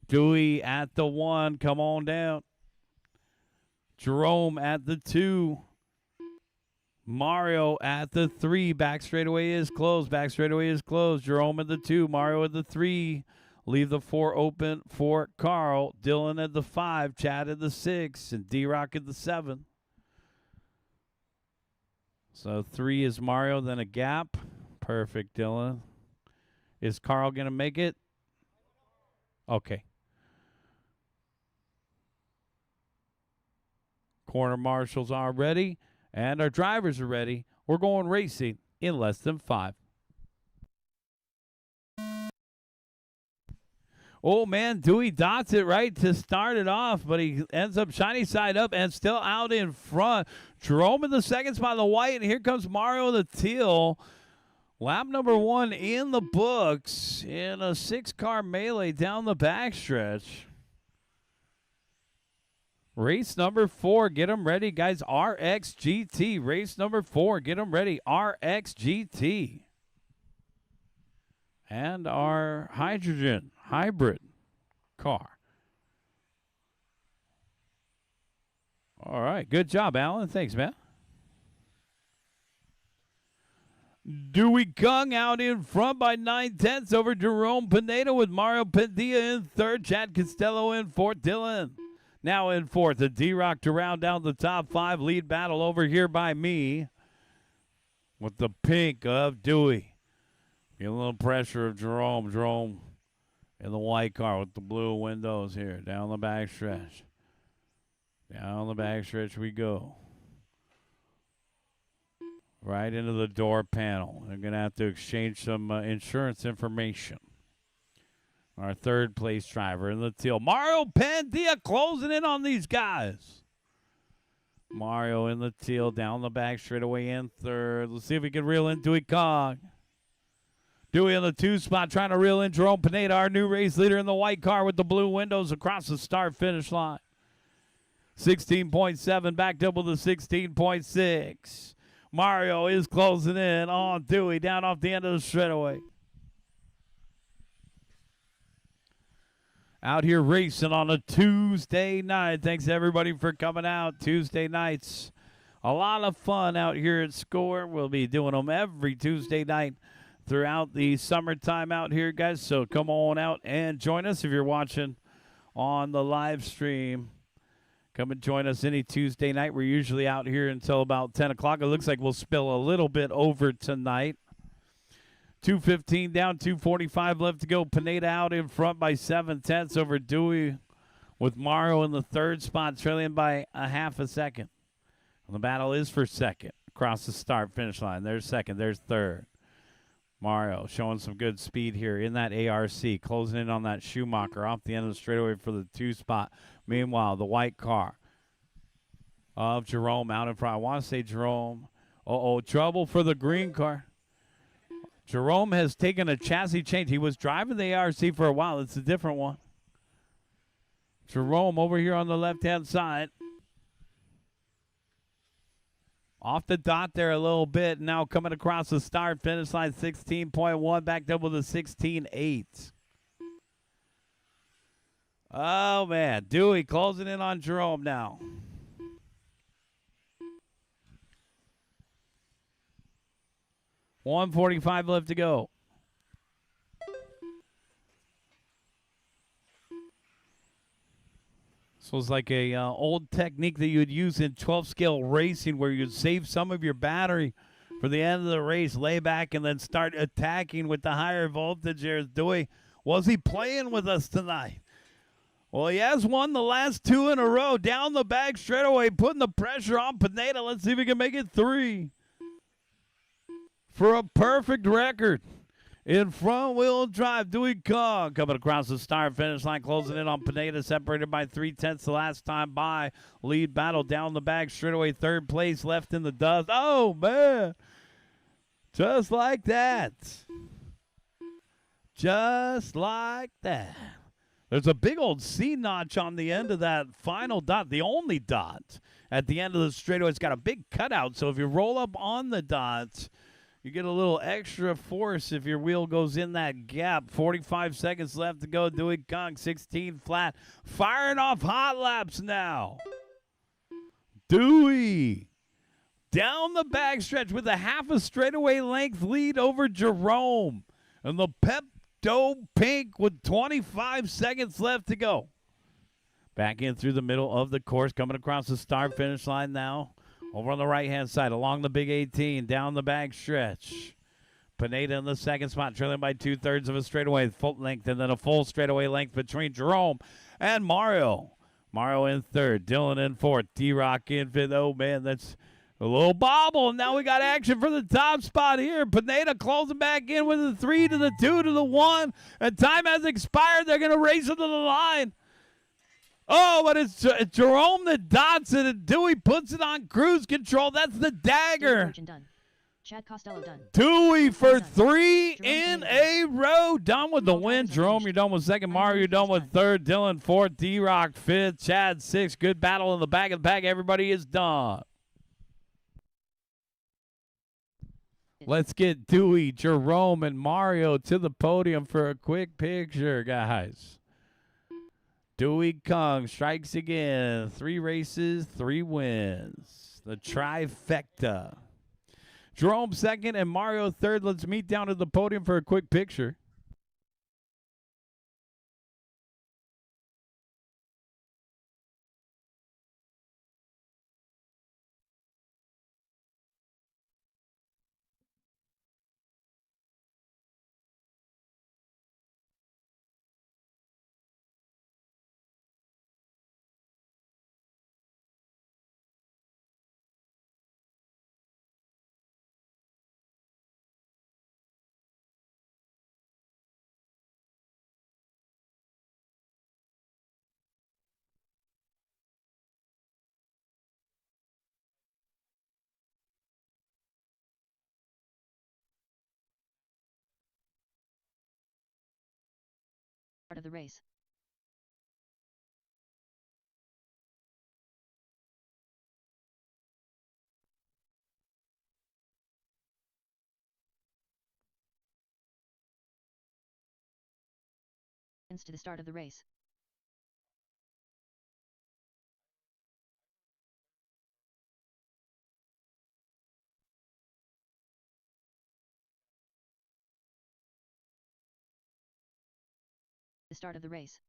Dewey at the 1. Come on down. Jerome at the 2. Mario at the 3. Back straightaway is closed. Back straightaway is closed. Jerome at the 2. Mario at the 3. Leave the 4 open for Carl. Dylan at the 5. Chad at the 6. And D-Rock at the 7. So 3 is Mario, then a gap. Perfect, Dylan. Is Carl going to make it? Okay. Corner marshals are ready, and our drivers are ready. We're going racing in less than 5. Oh, man, Dewey dots it right to start it off, but he ends up shiny side up and still out in front. Jerome in the second spot, the white, and here comes Mario in the teal. Lap number 1 in the books in a 6-car melee down the backstretch. Race number 4, get them ready, guys. RXGT, race number 4, get them ready. RXGT. And our hydrogen hybrid car. All right, good job, Alan. Thanks, man. Dewey Kung out in front by 9/10 over Jerome Pineda with Mario Padilla in third. Chad Costello in fourth. Dylan now in fourth. The D-Rock to round down the top five. Lead battle over here by me with the pink of Dewey. Get a little pressure of Jerome. Jerome in the white car with the blue windows here. Down the back stretch. Down the back stretch we go. Right into the door panel. They're going to have to exchange some insurance information. Our third place driver in the teal. Mario Padilla closing in on these guys. Mario in the teal, down the back straightaway in third. Let's see if we can reel in Dewey Kong. Dewey in the 2 spot trying to reel in Jerome Pineda, our new race leader in the white car with the blue windows across the start-finish line. 16.7 backed up with a 16.6. Mario is closing in on Dewey down off the end of the straightaway. Out here racing on a Tuesday night. Thanks everybody for coming out. Tuesday nights, a lot of fun out here at SCOR. We'll be doing them every Tuesday night throughout the summertime out here, guys. So come on out and join us if you're watching on the live stream. Come and join us any Tuesday night. We're usually out here until about 10 o'clock. It looks like we'll spill a little bit over tonight. 2:15 down, 2:45 left to go. Pineda out in front by 7/10 over Dewey with Mario in the third spot, trailing by a half a second. And the battle is for second across the start-finish line. There's second. There's third. Mario showing some good speed here in that ARC, closing in on that Schumacher off the end of the straightaway for the 2 spot. Meanwhile, the white car of Jerome out in front. I want to say Jerome. Trouble for the green car. Jerome has taken a chassis change. He was driving the ARC for a while. It's a different one. Jerome over here on the left-hand side. Off the dot there a little bit. Now coming across the start finish line, 16.1, backed up with a 16.8. Oh, man. Dewey closing in on Jerome now. $1:45 left to go. This was like a old technique that you would use in 12-scale racing where you'd save some of your battery for the end of the race, lay back, and then start attacking with the higher voltage there. Dewey, was he playing with us tonight? Well, he has won the last 2 in a row. Down the back straightaway, putting the pressure on Pineda. Let's see if he can make it 3 for a perfect record. In front-wheel drive, Dewey Kong coming across the start-finish line, closing in on Pineda, separated by 3/10 the last time by. Lead battle down the back, straightaway third place, left in the dust. Oh, man. Just like that. Just like that. There's a big old C notch on the end of that final dot, the only dot at the end of the straightaway. It's got a big cutout, so if you roll up on the dot, you get a little extra force if your wheel goes in that gap. 45 seconds left to go. Dewey Kong, 16 flat. Firing off hot laps now. Dewey down the backstretch with a half a straightaway length lead over Jerome. And the Pepto Pink with 25 seconds left to go. Back in through the middle of the course, coming across the start-finish line now. Over on the right-hand side, along the big 18, down the back stretch. Pineda in the second spot, trailing by 2/3 of a straightaway, full length, and then a full straightaway length between Jerome and Mario. Mario in third, Dylan in fourth, D-Rock in fifth. Oh, man, that's a little bobble. Now we got action for the top spot here. Pineda closing back in with the 3 to the 2 to the 1, and time has expired. They're going to race it to the line. Oh, but it's Jerome that dots it, and Dewey puts it on cruise control. That's the dagger. Done. Chad Costello done. Dewey for Done. 3 Jerome in done. a row. Done with the All win. drivers are Jerome, finished. you're done with second. Mario, you're done with Done. third. Dylan, fourth. D-Rock, fifth. Chad, sixth. Good battle in the back of the pack. Everybody is done. Let's get Dewey, Jerome, and Mario to the podium for a quick picture, guys. Dewey Kong strikes again. 3 races, 3 wins. The trifecta. Jerome second and Mario third. Let's meet down at the podium for a quick picture. Start of the race. To the start of the race. The start of the race.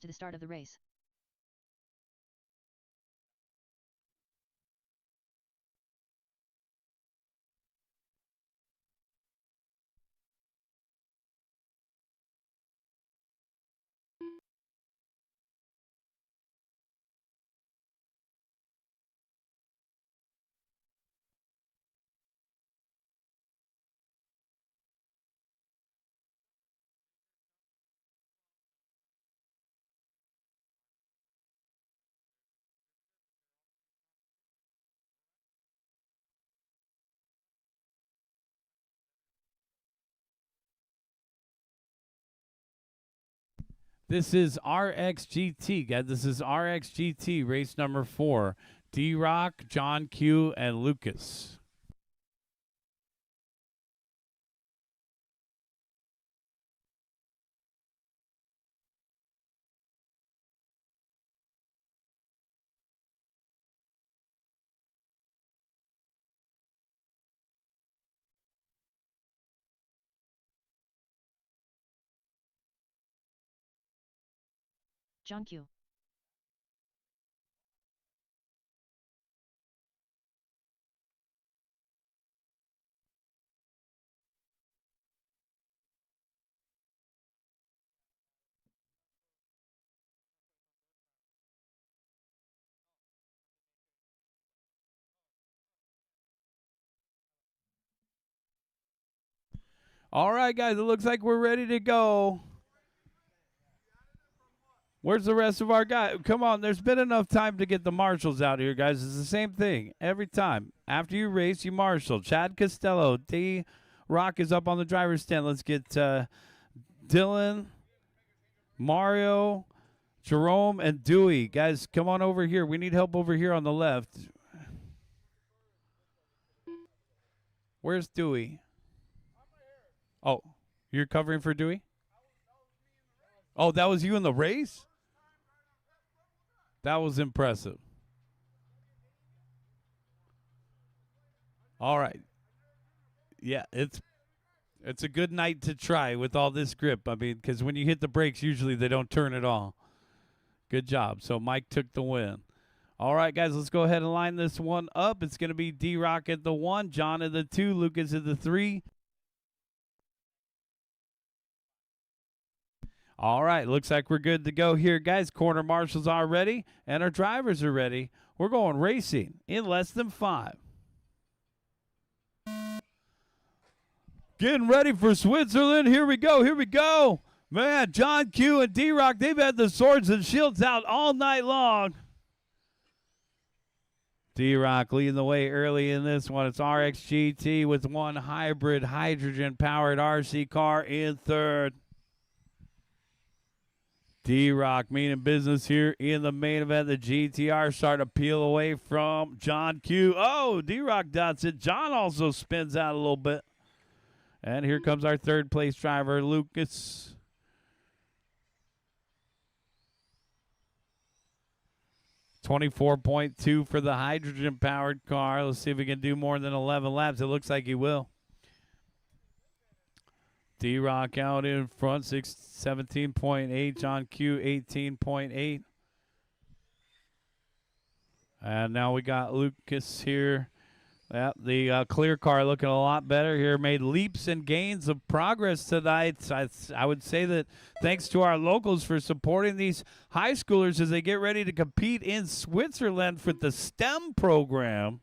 To the start of the race. This is RXGT, guys. This is RXGT, race number 4. D-Rock, John Q, and Lucas. John Q. All right, guys. It looks like we're ready to go. Where's the rest of our guys? Come on, there's been enough time to get the marshals out here, guys. It's the same thing every time. After you race, you marshal. Chad Costello, D-Rock is up on the driver's stand. Let's get Dylan, Mario, Jerome, and Dewey. Guys, come on over here. We need help over here on the left. Where's Dewey? Oh, you're covering for Dewey? Oh, that was you in the race? That was impressive. All right. Yeah, it's a good night to try with all this grip. I mean, because when you hit the brakes, usually they don't turn at all. Good job. So Mike took the win. All right, guys, let's go ahead and line this one up. It's going to be D-Rock at the 1, John at the 2, Lucas at the 3. All right, looks like we're good to go here, guys. Corner marshals are ready, and our drivers are ready. We're going racing in less than 5. Getting ready for Switzerland. Here we go. Here we go. Man, John Q and D-Rock, they've had the swords and shields out all night long. D-Rock leading the way early in this one. It's RXGT with one hybrid hydrogen-powered RC car in third. D-Rock meaning business here in the main event. The GTR starting to peel away from John Q. Oh, D-Rock dots it. John also spins out a little bit. And here comes our third place driver, Lucas. .24.2 for the hydrogen-powered car. Let's see if he can do more than 11 laps. It looks like he will. D-Rock out in front, 17.8. John Q, 18.8. And now we got Lucas here. Yeah, the clear car looking a lot better here. Made leaps and gains of progress tonight. I would say that thanks to our locals for supporting these high schoolers as they get ready to compete in Switzerland for the STEM program.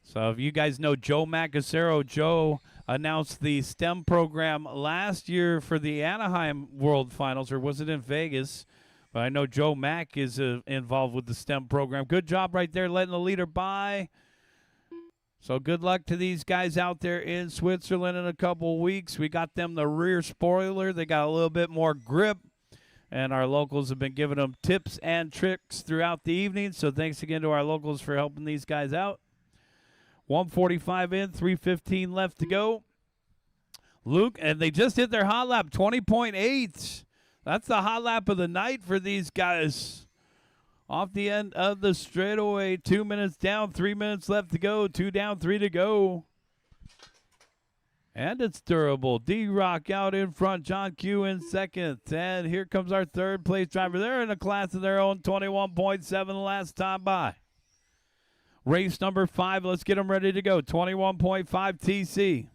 So if you guys know Joe Macasero, Joe announced the STEM program last year for the Anaheim World Finals, or was it in Vegas? But I know Joe Mack is involved with the STEM program. Good job right there letting the leader by. So good luck to these guys out there in Switzerland in a couple of weeks. We got them the rear spoiler. They got a little bit more grip. And our locals have been giving them tips and tricks throughout the evening. So thanks again to our locals for helping these guys out. 145 in, 3:15 left to go. Luke, and they just hit their hot lap, 20.8. That's the hot lap of the night for these guys. Off the end of the straightaway, 2 minutes down, 3 minutes left to go. 2 down, 3 to go. And it's durable. D-Rock out in front, John Q in second. And here comes our third place driver. They're in a class of their own, 21.7 last time by. Race number 5, let's get them ready to go. 21.5 TC.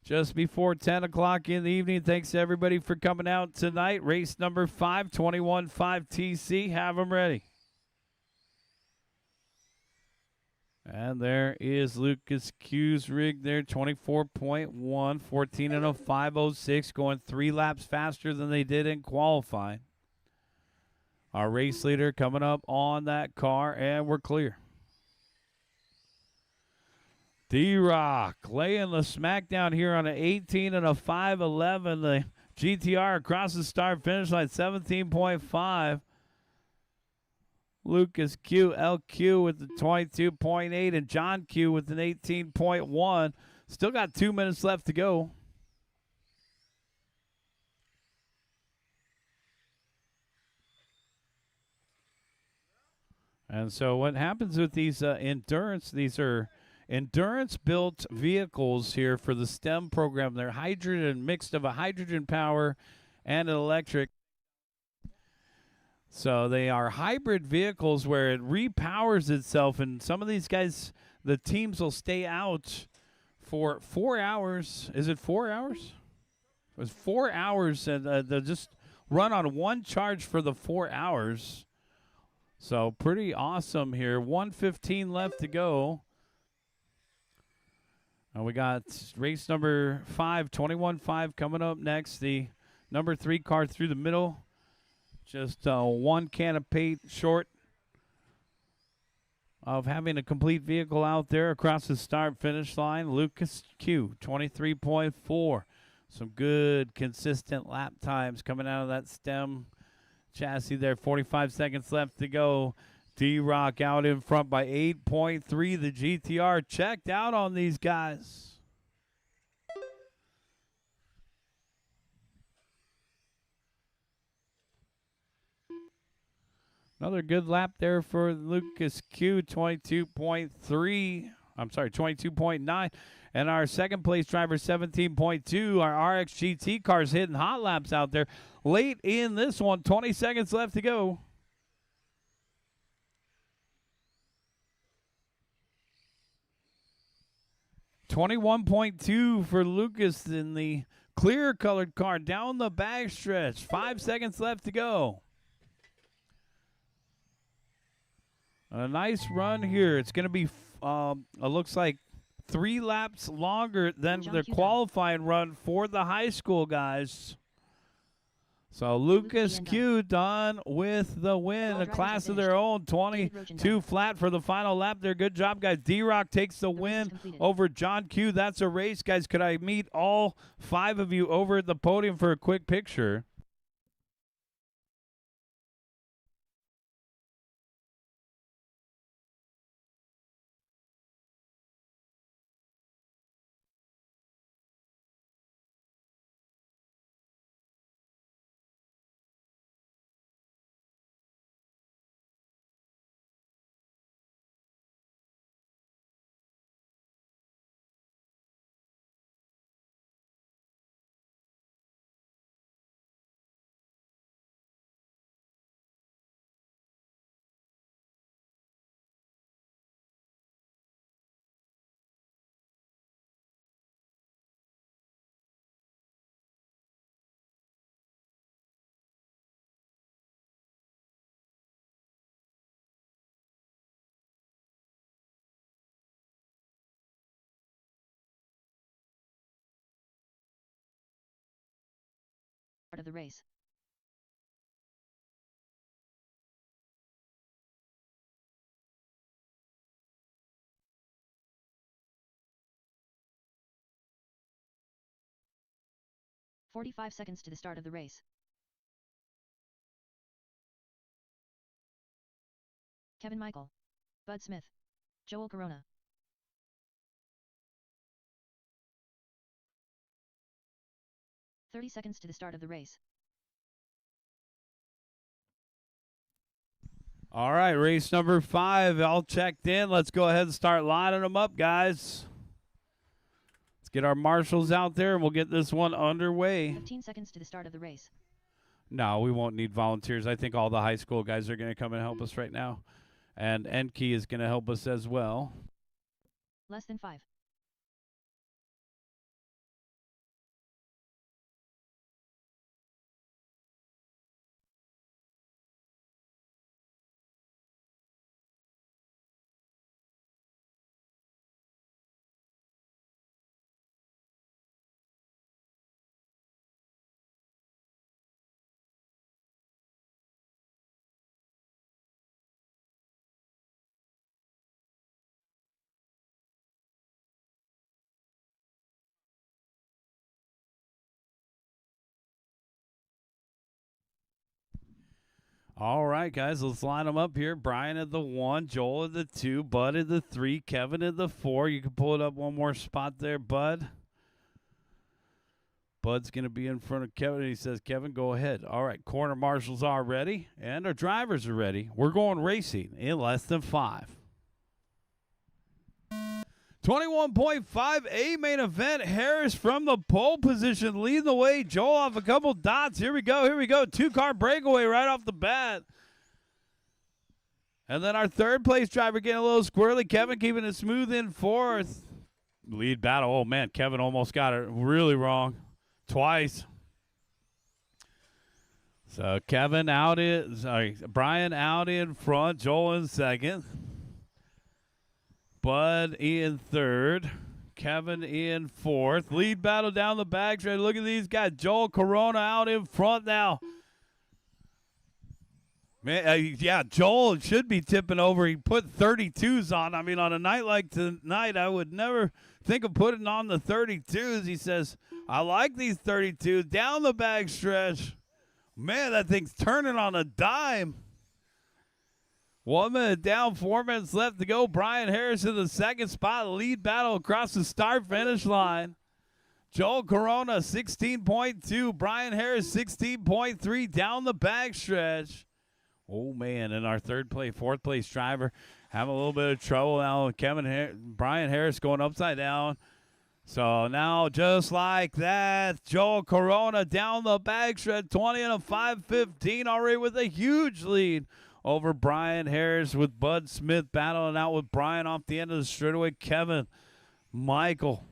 Just before 10 o'clock in the evening. Thanks to everybody for coming out tonight. Race number 5, 21.5 TC. Have them ready. And there is Lucas Q's rig there, 24.1, 14 and a 5.06, going 3 laps faster than they did in qualifying. Our race leader coming up on that car, and we're clear. D-Rock laying the smackdown here on an 18 and a 5.11. The GTR across the start finish line, 17.5. Lucas Q, LQ with the 22.8, and John Q with an 18.1. Still got 2 minutes left to go. And so what happens with these these are endurance-built vehicles here for the STEM program. They're hydrogen, mixed of a hydrogen power and an electric. So they are hybrid vehicles where it repowers itself, and some of these guys, the teams will stay out for 4 hours. Is it 4 hours? It was 4 hours, and they'll just run on one charge for the 4 hours. So pretty awesome here. 1:15 left to go. And we got race number 5, 21.5 coming up next. The number 3 car through the middle. Just 1 can of paint short of having a complete vehicle out there across the start-finish line. Lucas Q, 23.4. Some good, consistent lap times coming out of that STEM chassis there. 45 seconds left to go. D-Rock out in front by 8.3. The GTR checked out on these guys. Another good lap there for Lucas Q, 22.3. I'm sorry, 22.9. And our second place driver, 17.2. Our RX GT cars hitting hot laps out there. Late in this one, 20 seconds left to go. .2 for Lucas in the clear colored car down the backstretch. 5 seconds left to go. A nice run here. It's going to be, it looks like 3 laps longer than the qualifying run for the high school guys. So Lucas Q done with the win. A class of their own, 22 flat for the final lap there. Good job, guys. D-Rock takes the win over John Q. That's a race, guys. Could I meet all 5 of you over at the podium for a quick picture? of the race. "45 seconds to the start of the race. Kevin Michael, Bud Smith, Joel Corona. "30 seconds to the start of the race. All right, race number 5, all checked in. Let's go ahead and start lining them up, guys. Let's get our marshals out there, and we'll get this one underway. 15 seconds to the start of the race. No, we won't need volunteers. I think all the high school guys are going to come and help us right now. And Enki is going to help us as well. Less than 5. All right, guys, let's line them up here. Brian at the 1, Joel at the 2, Bud at the 3, Kevin at the 4. You can pull it up one more spot there, Bud. Bud's going to be in front of Kevin, and he says, Kevin, go ahead. All right, corner marshals are ready, and our drivers are ready. We're going racing in less than 5. 21.5 main event. Harris from the pole position leading the way. Joel off a couple dots. Here we go. 2-car breakaway right off the bat. And then our third place driver getting a little squirrely. Kevin keeping it smooth in 4th. Lead battle. Oh, man, Kevin almost got it really wrong. Twice. So Brian out in front. Joel in 2nd. Bud in 3rd. Kevin in 4th. Lead battle down the backstretch. Look at these guys. Joel Corona out in front now. Man, yeah, Joel should be tipping over. He put 32s on. I mean, on a night like tonight, I would never think of putting on the 32s. He says, I like these 32s. Down the backstretch. Man, that thing's turning on a dime. 1 minute down, 4 minutes left to go. Brian Harris in the 2nd spot. Lead battle across the start-finish line. Joel Corona, 16.2. Brian Harris, 16.3 down the backstretch. Oh, man, and our fourth place driver having a little bit of trouble now. Brian Harris going upside down. So now, just like that, Joel Corona down the backstretch, 20 and a 5:15 already with a huge lead over Brian Harris, with Bud Smith battling out with Brian off the end of the straightaway. Kevin Michael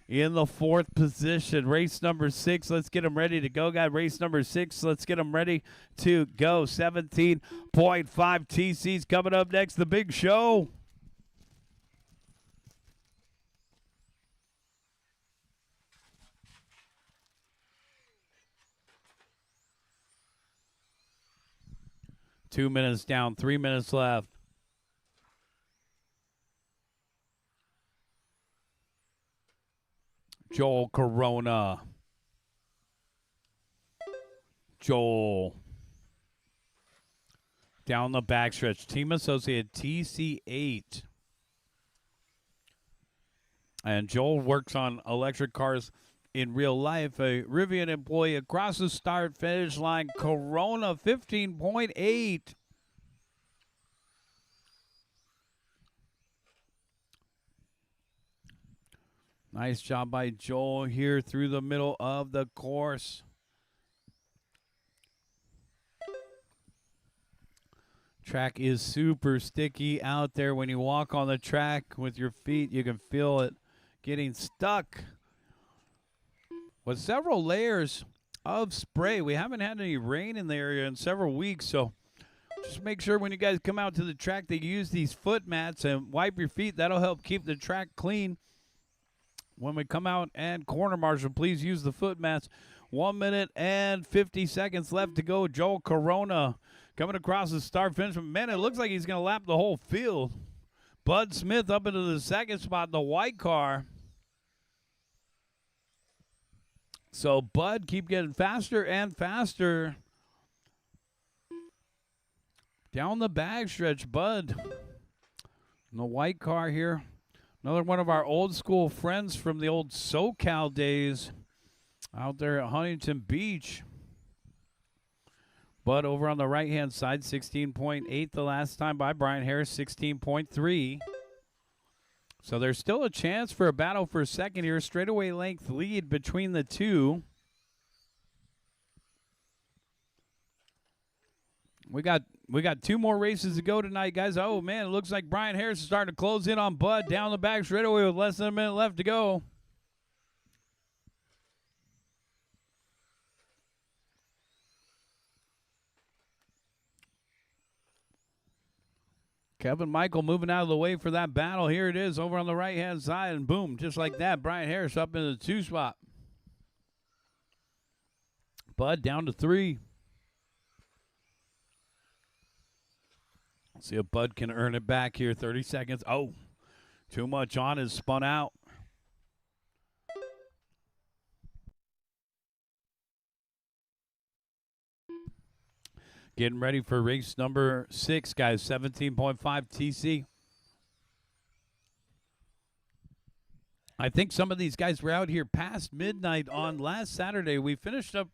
in the 4th position. Race number 6. Let's get them ready to go, guys. Race number 6. Let's get them ready to go. 17.5 TCs coming up next. The big show. Two minutes down, 3 minutes left. Joel Corona. Joel. Down the backstretch. Team associated TC8. And Joel works on electric cars in real life. A Rivian employee across the start-finish line. Corona, 15.8. Nice job by Joel here through the middle of the course. Track is super sticky out there. When you walk on the track with your feet, you can feel it getting stuck. With several layers of spray. We haven't had any rain in the area in several weeks, so just make sure when you guys come out to the track that you use these foot mats and wipe your feet. That'll help keep the track clean. When we come out and corner marshal, please use the foot mask. 1 minute and 50 seconds left to go. Joel Corona coming across the start finish. Man, it looks like he's going to lap the whole field. Bud Smith up into the second spot in the white car. So Bud keep getting faster and faster. Down the backstretch, Bud. In the white car here. Another one of our old school friends from the old SoCal days out there at Huntington Beach. Bud over on the right-hand side, 16.8 the last time by Brian Harris, 16.3. So there's still a chance for a battle for a second here. Straightaway length lead between the two. We got two more races to go tonight, guys. Oh, man, it looks like Brian Harris is starting to close in on Bud down the back straightaway with less than a minute left to go. Kevin Michael moving out of the way for that battle. Here it is over on the right-hand side, and boom, just like that, Brian Harris up in the 2 spot. Bud down to 3. See if Bud can earn it back here. 30 seconds. Oh, too much on is spun out. Getting ready for race number 6, guys. 17.5 TC. I think some of these guys were out here past midnight on last Saturday. We finished up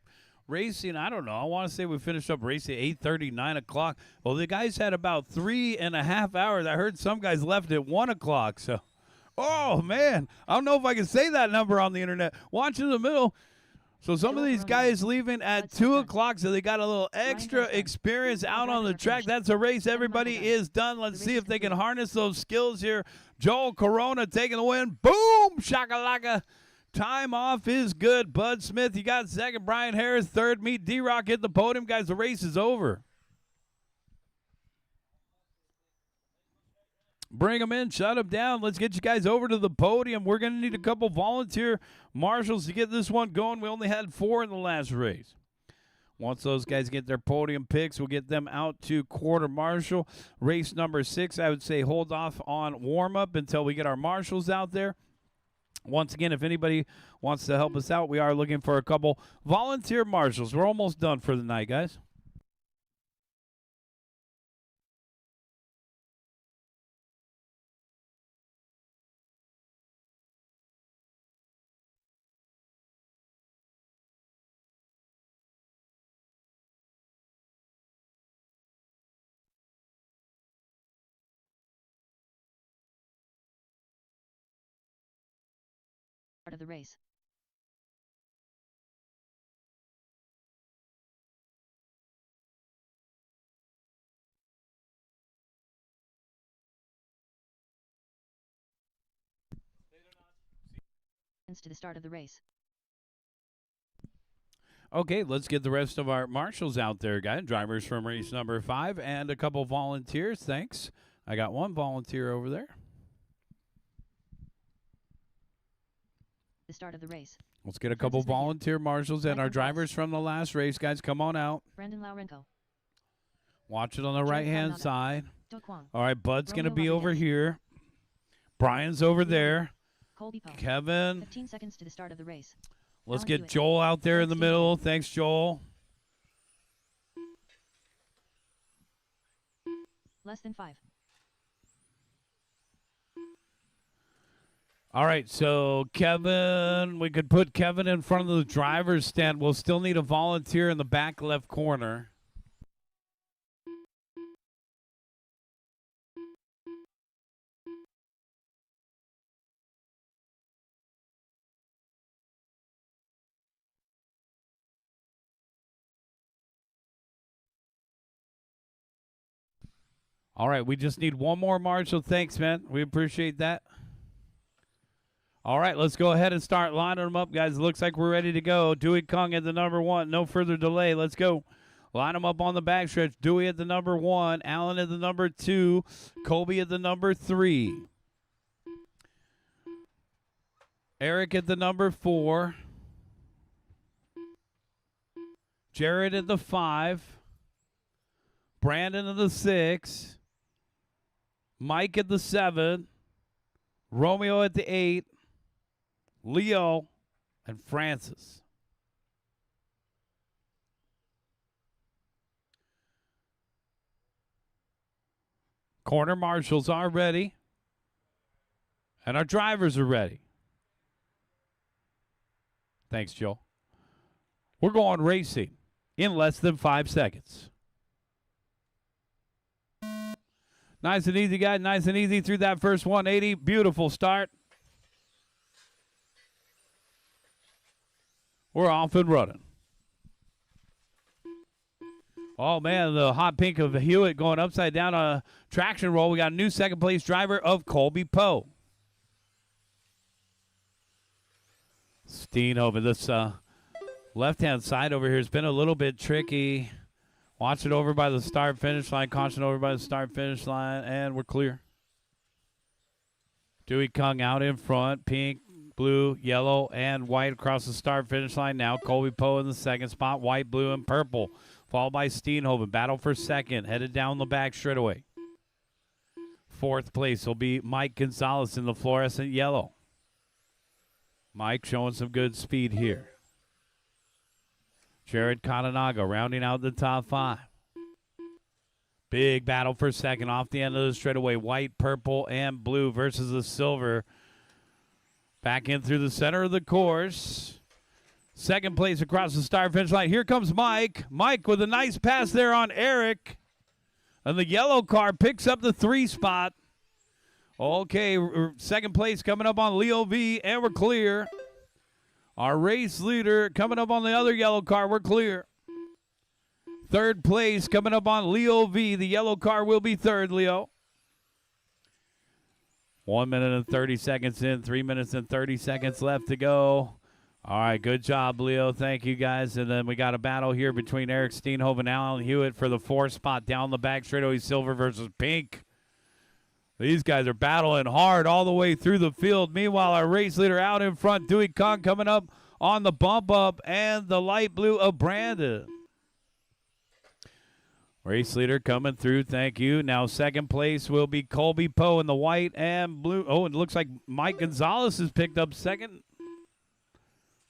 racing, I don't know, I want to say we finished up racing at 8:30, 9 o'clock. Well, the guys had about 3.5 hours. I heard some guys left at 1 o'clock. So, oh, man, I don't know if I can say that number on the internet. Watch in the middle. So some of these guys leaving at 2 o'clock, so they got a little extra experience out on the track. That's a race. Everybody is done. Let's see if they can harness those skills here. Joel Corona taking the win. Boom! Shakalaka. Time off is good. Bud Smith, you got second. Brian Harris, third. Meet D-Rock at the podium. Guys, the race is over. Bring them in. Shut them down. Let's get you guys over to the podium. We're going to need a couple volunteer marshals to get this one going. We only had 4 in the last race. Once those guys get their podium picks, we'll get them out to quarter marshal. Race number 6, I would say hold off on warm-up until we get our marshals out there. Once again, if anybody wants to help us out, we are looking for a couple volunteer marshals. We're almost done for the night, guys. Start of the race. To the start of the race. Okay, let's get the rest of our marshals out there, guys. Drivers from race number 5 and a couple volunteers. Thanks. I got one volunteer over there. The start of the race. Let's get a couple volunteer marshals and our drivers from the last race, guys. Come on out. Brandon Laurenko. Watch it on the right-hand side. All right, Bud's going to be over here. Brian's over there. Kevin. 15 seconds to the start of the race. Let's get Joel out there in the middle. Thanks, Joel. Less than 5. All right, so Kevin, we could put Kevin in front of the driver's stand. We'll still need a volunteer in the back left corner. All right, we just need one more marshal. Thanks, man. We appreciate that. All right, let's go ahead and start lining them up, guys. It looks like we're ready to go. Dewey Kung at the number 1. No further delay. Let's go. Line them up on the backstretch. Dewey at the number 1. Allen at the number 2. Colby at the number 3. Eric at the number 4. Jared at the 5. Brandon at the 6. Mike at the 7. Romeo at the 8. Leo and Francis. Corner marshals are ready. And our drivers are ready. Thanks, Joe. We're going racing in less than 5 seconds. Nice and easy, guys. Nice and easy through that first 180. Beautiful start. We're off and running. Oh, man, the hot pink of Hewitt going upside down on a traction roll. We got a new second-place driver of Colby Poe. Steenhoven, this left-hand side over here has been a little bit tricky. Watch it over by the start-finish line. Caution over by the start-finish line, and we're clear. Dewey Kung out in front. Pink, blue, yellow, and white across the start-finish line now. Colby Poe in the second spot. White, blue, and purple. Followed by Steenhoven. Battle for second. Headed down the back straightaway. Fourth place will be Mike Gonzalez in the fluorescent yellow. Mike showing some good speed here. Jared Katanaga rounding out the top 5. Big battle for second off the end of the straightaway. White, purple, and blue versus the silver. Back in through the center of the course. Second place across the start finish line. Here comes Mike. Mike with a nice pass there on Eric. And the yellow car picks up the 3 spot. Okay, second place coming up on Leo V, and we're clear. Our race leader coming up on the other yellow car, we're clear. Third place coming up on Leo V. The yellow car will be third, Leo. 1 minute and 30 seconds in, 3 minutes and 30 seconds left to go. All right, good job, Leo. Thank you, guys. And then we got a battle here between Eric Steenhoven and Alan Hewitt for the 4th spot down the back straightaway, silver versus pink. These guys are battling hard all the way through the field. Meanwhile, our race leader out in front, Dewey Kong coming up on the bump up, and the light blue of Brandon. Race leader coming through, thank you. Now second place will be Colby Poe in the white and blue. Oh, it looks like Mike Gonzalez has picked up second.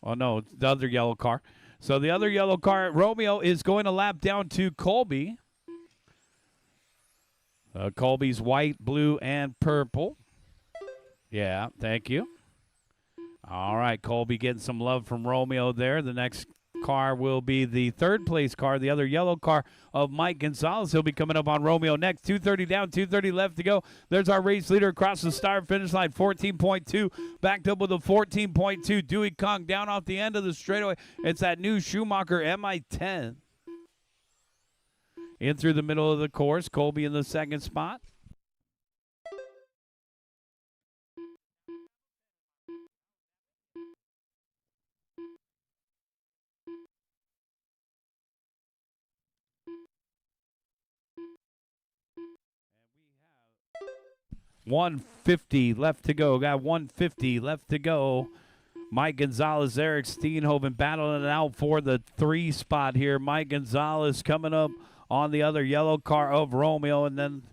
Oh, no, it's the other yellow car. So the other yellow car, Romeo, is going to lap down to Colby. Colby's white, blue, and purple. Yeah, thank you. All right, Colby getting some love from Romeo there. The next car will be the third place car, the other yellow car of Mike Gonzalez. He'll be coming up on Romeo next. 2:30 down, 2:30 left to go. There's our race leader across the start finish line, 14.2. Backed up with a 14.2. Dewey Kong down off the end of the straightaway. It's that new Schumacher MI-10. In through the middle of the course, Colby in the second spot. And we have 150 left to go. Got 150 left to go. Mike Gonzalez, Eric Steenhoven battling it out for the 3 spot here. Mike Gonzalez coming up on the other yellow car of Romeo, and then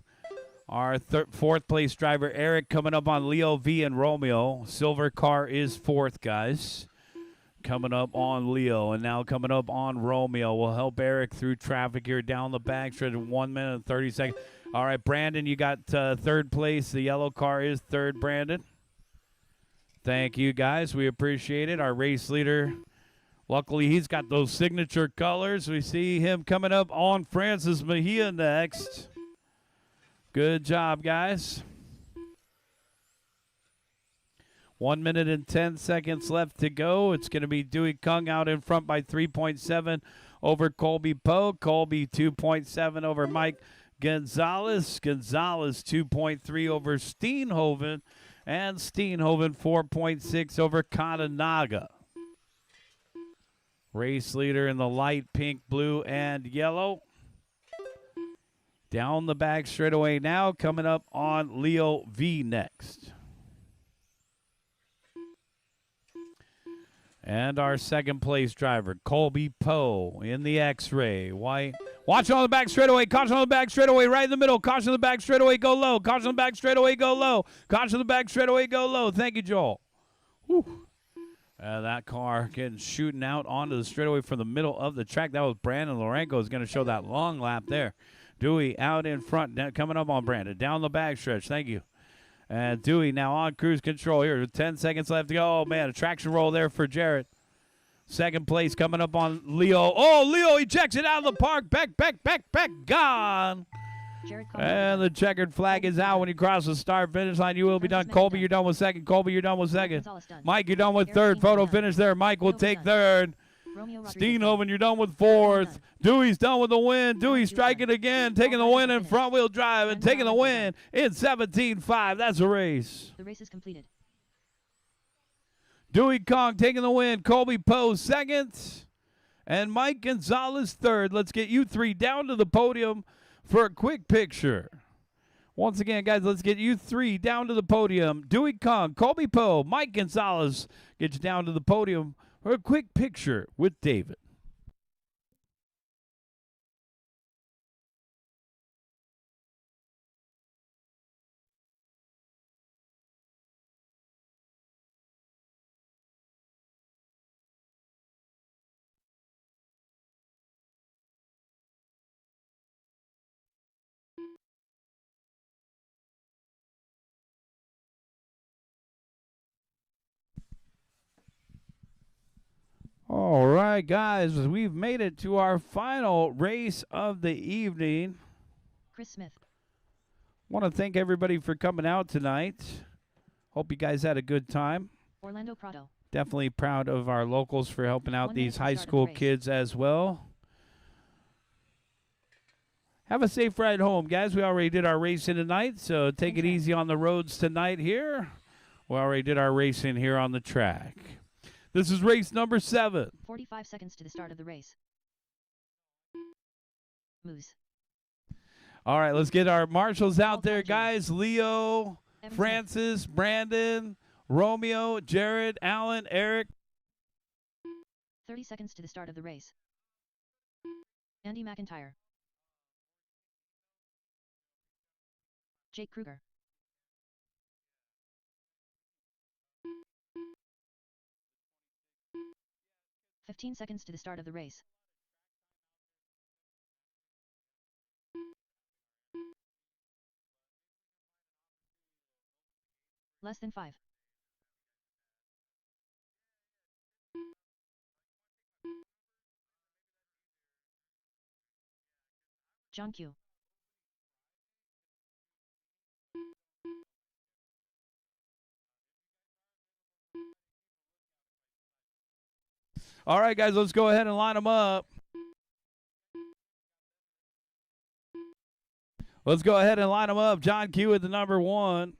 our 4th place driver Eric coming up on Leo V and Romeo. Silver car is 4th, guys. Coming up on Leo, and now coming up on Romeo. We'll help Eric through traffic here down the back stretch in 1 minute and 30 seconds. All right, Brandon, you got 3rd place. The yellow car is 3rd, Brandon. Thank you, guys. We appreciate it. Our race leader, luckily, he's got those signature colors. We see him coming up on Francis Mejia next. Good job, guys. 1 minute and 10 seconds left to go. It's going to be Dewey Kung out in front by 3.7 over Colby Poe. Colby 2.7 over Mike Gonzalez. Gonzalez 2.3 over Steenhoven. And Steenhoven 4.6 over Katanaga. Race leader in the light pink, blue, and yellow. Down the back straightaway now, coming up on Leo V next. And our second place driver, Colby Poe, in the X-ray. White. Watch on the back straightaway. Caution on the back straightaway. Right in the middle. Caution on the back straightaway. Go low. Caution on the back straightaway. Go low. Caution on the back straightaway. Go low. Thank you, Joel. Whew. That car shooting out onto the straightaway from the middle of the track. That was Brandon Lorenko is going to show that long lap there. Dewey out in front, coming up on Brandon. Down the back stretch. Thank you. And Dewey now on cruise control here. 10 seconds left to go. Oh, man, a traction roll there for Jarrett. Second place coming up on Leo. Oh, Leo ejects it out of the park. Back, gone. And the checkered flag is out when you cross the start-finish line. You will be done. Colby, you're done with second. Colby, you're done with second. Mike, you're done with third. Photo finish there. Mike will take third. Steenhoven, you're done with fourth. Dewey's done with the win. Dewey striking again, taking the win in front-wheel drive and taking the win in 17.5. That's a race. The race is completed. Dewey Kong taking the win. Colby Poe second. And Mike Gonzalez third. Let's get you three down to the podium for a quick picture. Once again, guys, let's get you three down to the podium. Dewey Kong, Colby Poe, Mike Gonzalez gets you down to the podium for a quick picture with David. All right, guys, we've made it to our final race of the evening. Chris Smith. Want to thank everybody for coming out tonight. Hope you guys had a good time. Orlando Prado. Definitely proud of our locals for helping out these high school kids as well. Have a safe ride home, guys. We already did our racing tonight, so take it easy on the roads tonight here. We already did our racing here on the track. This is race number 7. 45 seconds to the start of the race. Moose. All right, let's get our marshals out there, guys. Leo, Evan Francis, Brandon, Romeo, Jared, Alan, Eric. 30 seconds to the start of the race. Andy McIntyre. Jake Kruger. 15 seconds to the start of the race. Less than 5. John Q. All right, guys, let's go ahead and line them up. Let's go ahead and line them up. John Q at the number 1.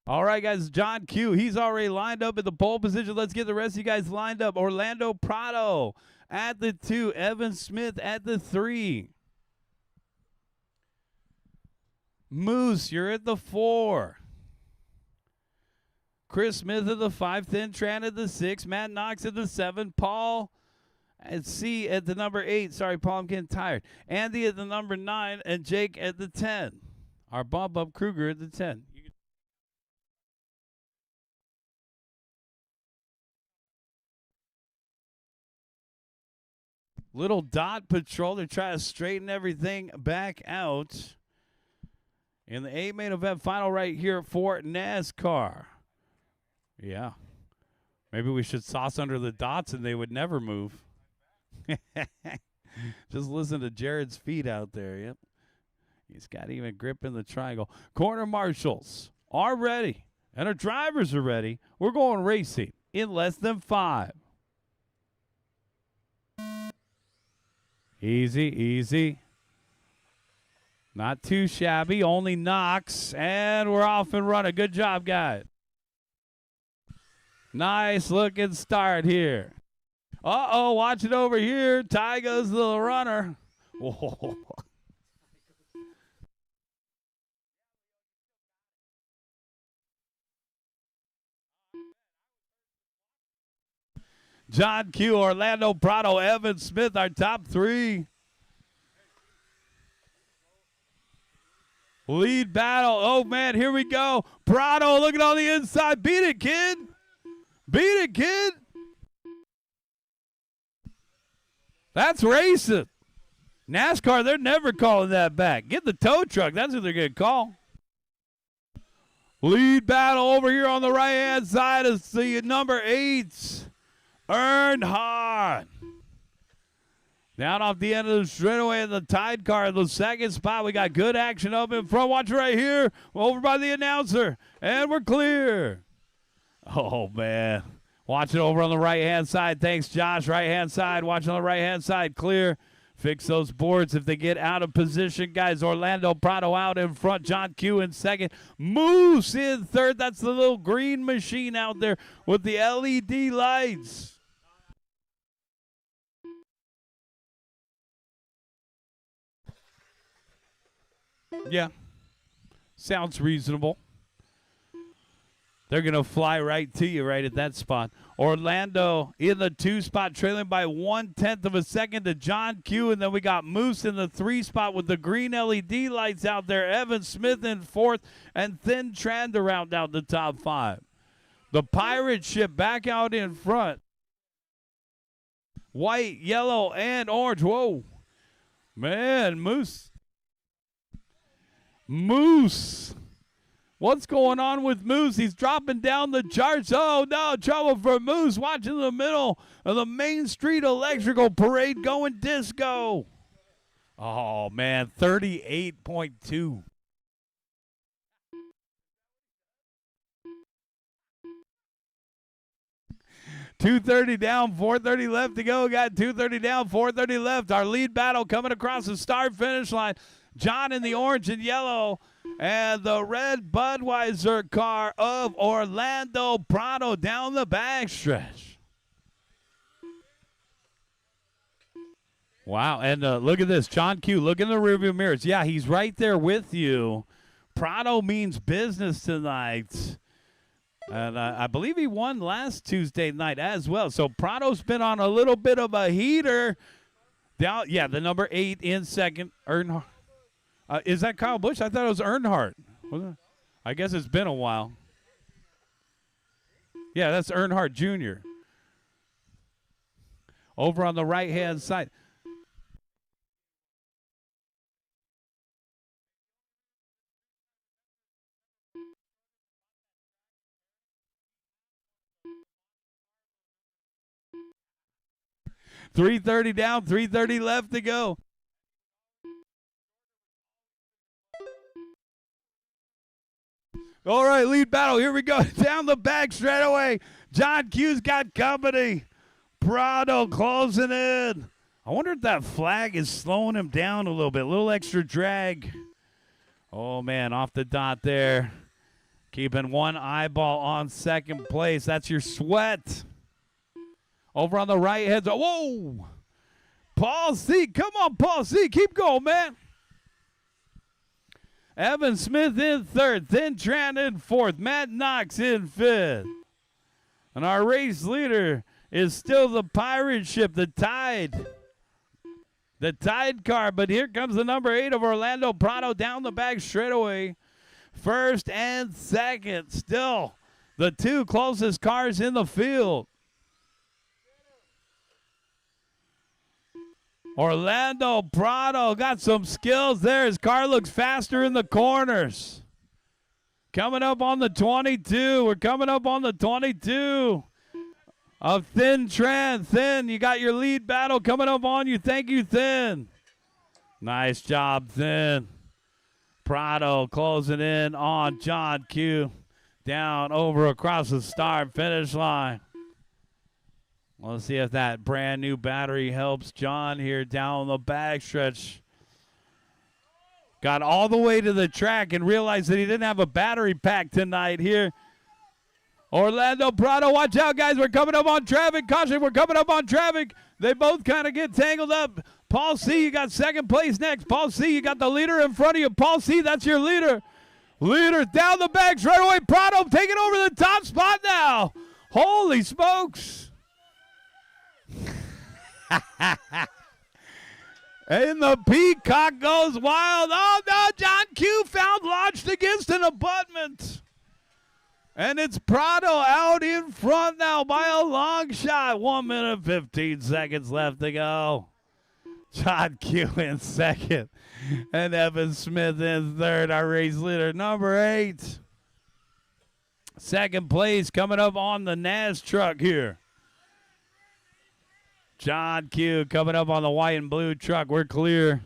All right, guys, John Q, he's already lined up at the pole position. Let's get the rest of you guys lined up. Orlando Prado at the 2. Evan Smith at the 3. Moose, you're at the 4. Chris Smith at the 5. Thin Tran at the 6. Matt Knox at the 7. Paul at C at the number 8. Sorry, Paul, I'm getting tired. Andy at the number 9. And Jake at the 10. Our Bob Kruger at the 10. Little dot patrol to try to straighten everything back out. In the 8 main event final right here for NASCAR. Yeah. Maybe we should sauce under the dots and they would never move. Just listen to Jared's feet out there. Yep. He's got even grip in the triangle. Corner marshals are ready. And our drivers are ready. We're going racing in less than 5. Easy, easy. Not too shabby, only knocks, and we're off and running. Good job, guys. Nice looking start here. Uh-oh, watch it over here. Ty goes to the runner. Whoa. John Q, Orlando Prado, Evan Smith, our top three. Lead battle. Oh, man, here we go. Prado looking on the inside. Beat it, kid. Beat it, kid. That's racing. NASCAR, they're never calling that back. Get the tow truck. That's what they're going to call. Lead battle over here on the right-hand side is the number 8, Earnhardt. Down off the end of the straightaway in the Tide car in the second spot. We got good action up in front. Watch right here. Over by the announcer. And we're clear. Oh, man. Watch it over on the right-hand side. Thanks, Josh. Right-hand side. Watch on the right-hand side. Clear. Fix those boards if they get out of position, guys. Orlando Prado out in front. John Q in second. Moose in third. That's the little green machine out there with the LED lights. Yeah, sounds reasonable. They're going to fly right to you right at that spot. Orlando in the 2 spot, trailing by 1/10 of a second to John Q. And then we got Moose in the 3 spot with the green LED lights out there. Evan Smith in 4th, and Thin Tran to round out the top 5. The pirate ship back out in front. White, yellow, and orange. Whoa. Man, Moose. What's going on with Moose? He's dropping down the charts. Oh, no, trouble for Moose. Watching the middle of the Main Street Electrical Parade going disco. Oh, man, 38.2. .230 down, 4:30 left to go. Got 2:30 down, 4:30 left. Our lead battle coming across the start-finish line. John in the orange and yellow, and the red Budweiser car of Orlando Prado down the backstretch. Wow, and look at this. John Q, look in the rearview mirrors. Yeah, he's right there with you. Prado means business tonight. And I believe he won last Tuesday night as well. So Prado's been on a little bit of a heater. Down, yeah, the number 8 in second, Earnhardt. Is that Kyle Busch? I thought it was Earnhardt. I guess it's been a while. Yeah, that's Earnhardt Jr. Over on the right-hand side. .330 down, 3:30 left to go. All right, lead battle. Here we go. Down the back straight away. John Q's got company. Prado closing in. I wonder if that flag is slowing him down a little bit. A little extra drag. Oh, man, off the dot there. Keeping one eyeball on second place. That's your Sweat. Over on the right heads. Whoa! Paul C. Come on, Paul C. Keep going, man. Evan Smith in third. Thin Tran in fourth. Matt Knox in fifth. And our race leader is still the pirate ship, the Tide. The Tide car. But here comes the number 8 of Orlando Prado down the back straightaway. First and second. Still the 2 closest cars in the field. Orlando Prado got some skills there. His car looks faster in the corners. Coming up on the 22. We're coming up on the 22 of Thin Tran. Thin, you got your lead battle coming up on you. Thank you, Thin. Nice job, Thin. Prado closing in on John Q. Down over across the start finish line. Let's see if that brand new battery helps John here down the backstretch. Got all the way to the track and realized that he didn't have a battery pack tonight here. Orlando Prado, watch out, guys. We're coming up on traffic. Caution, we're coming up on traffic. They both kind of get tangled up. Paul C., you got second place next. Paul C., you got the leader in front of you. Paul C., that's your leader. Leader down the back, straight away. Prado taking over the top spot now. Holy smokes. And the Peacock goes wild. Oh, no, John Q found launched against an abutment. And it's Prado out in front now by a long shot. 1 minute, 15 seconds left to go. John Q in second. And Evan Smith in third, our race leader, number 8. Second place coming up on the NAS truck here. John Q coming up on the white and blue truck. We're clear.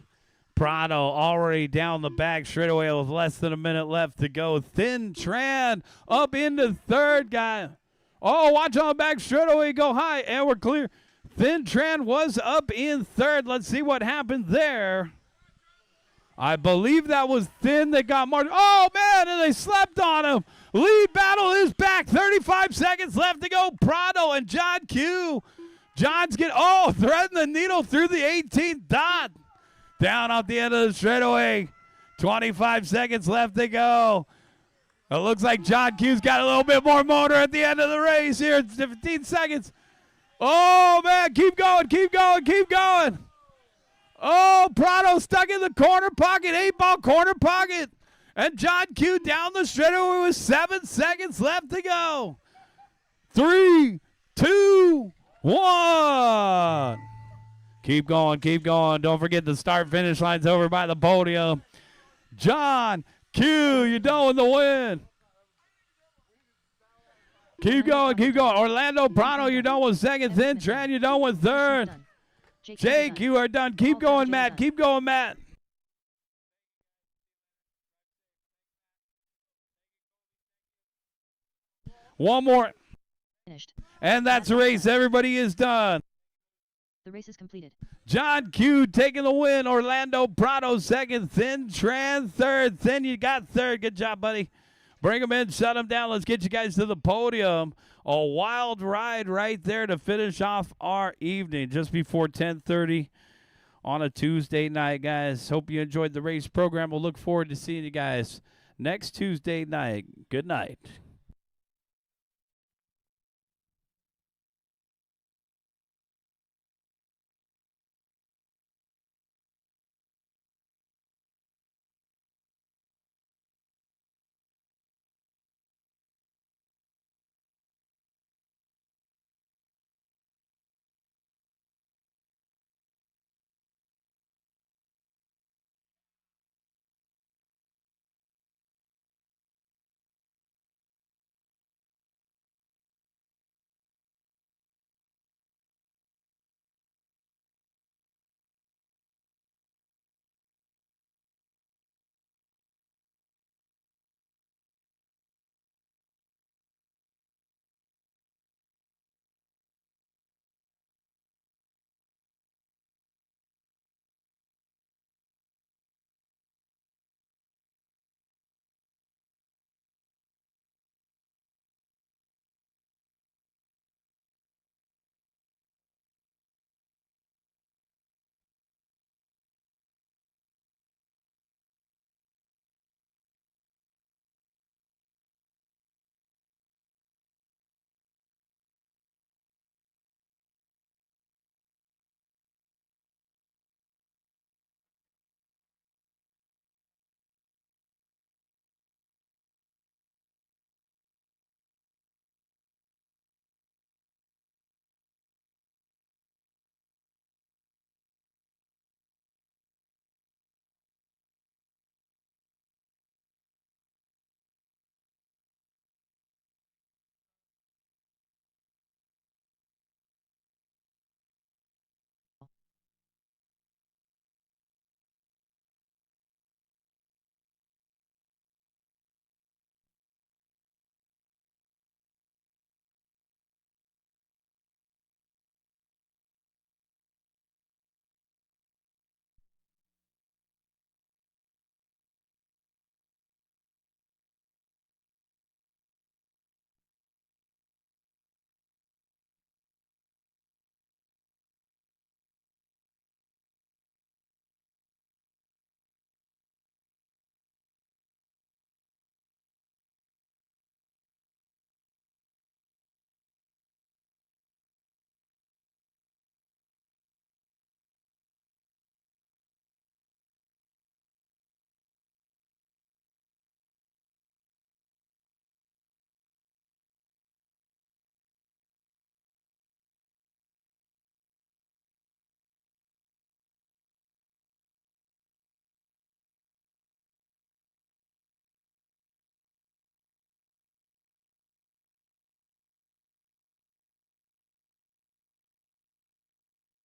Prado already down the back straightaway with less than a minute left to go. Thin Tran up into third, guy. Oh, watch on the back straightaway go high, and we're clear. Thin Tran was up in third. Let's see what happened there. I believe that was Thin that got marked. Oh, man, and they slept on him. Lead battle is back. 35 seconds left to go. Prado and John Q. John's threading the needle through the 18th dot. Down off the end of the straightaway. 25 seconds left to go. It looks like John Q's got a little bit more motor at the end of the race here. It's 15 seconds. Oh, man, keep going, keep going, keep going. Oh, Prado stuck in the corner pocket, 8-ball corner pocket. And John Q down the straightaway with 7 seconds left to go. 3, 2, 1. Keep going, keep going. Don't forget the start-finish line's over by the podium. John Q, you're done with the win. Keep going, keep going. Orlando Prado, you're done with second. Thin Tran, you're done with third. Jake, you are done. Keep going, Matt. Keep going, Matt. One more. Finished. And that's the race. Everybody is done. The race is completed. John Q taking the win. Orlando Prado second. Thin Tran third. Thin, you got third. Good job, buddy. Bring them in. Shut them down. Let's get you guys to the podium. A wild ride right there to finish off our evening just before 10:30 on a Tuesday night, guys. Hope you enjoyed the race program. We'll look forward to seeing you guys next Tuesday night. Good night.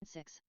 6.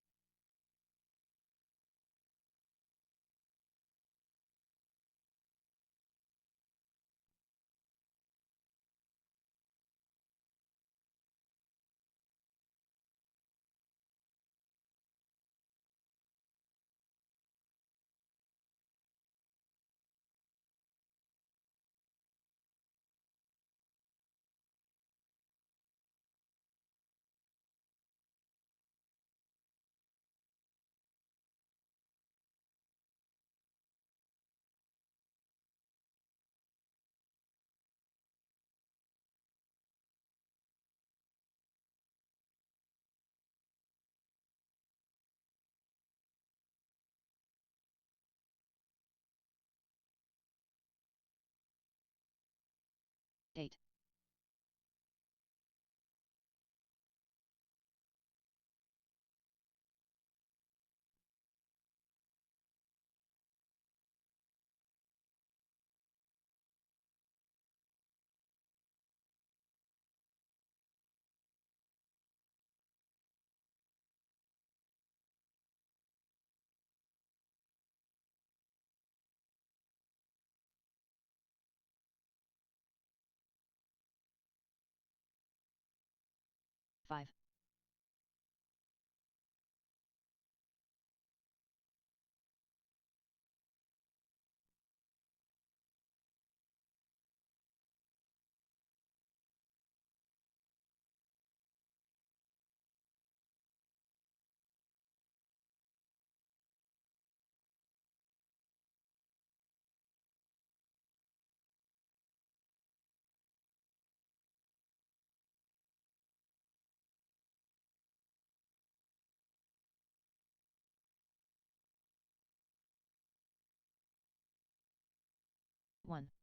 8. 5. 1.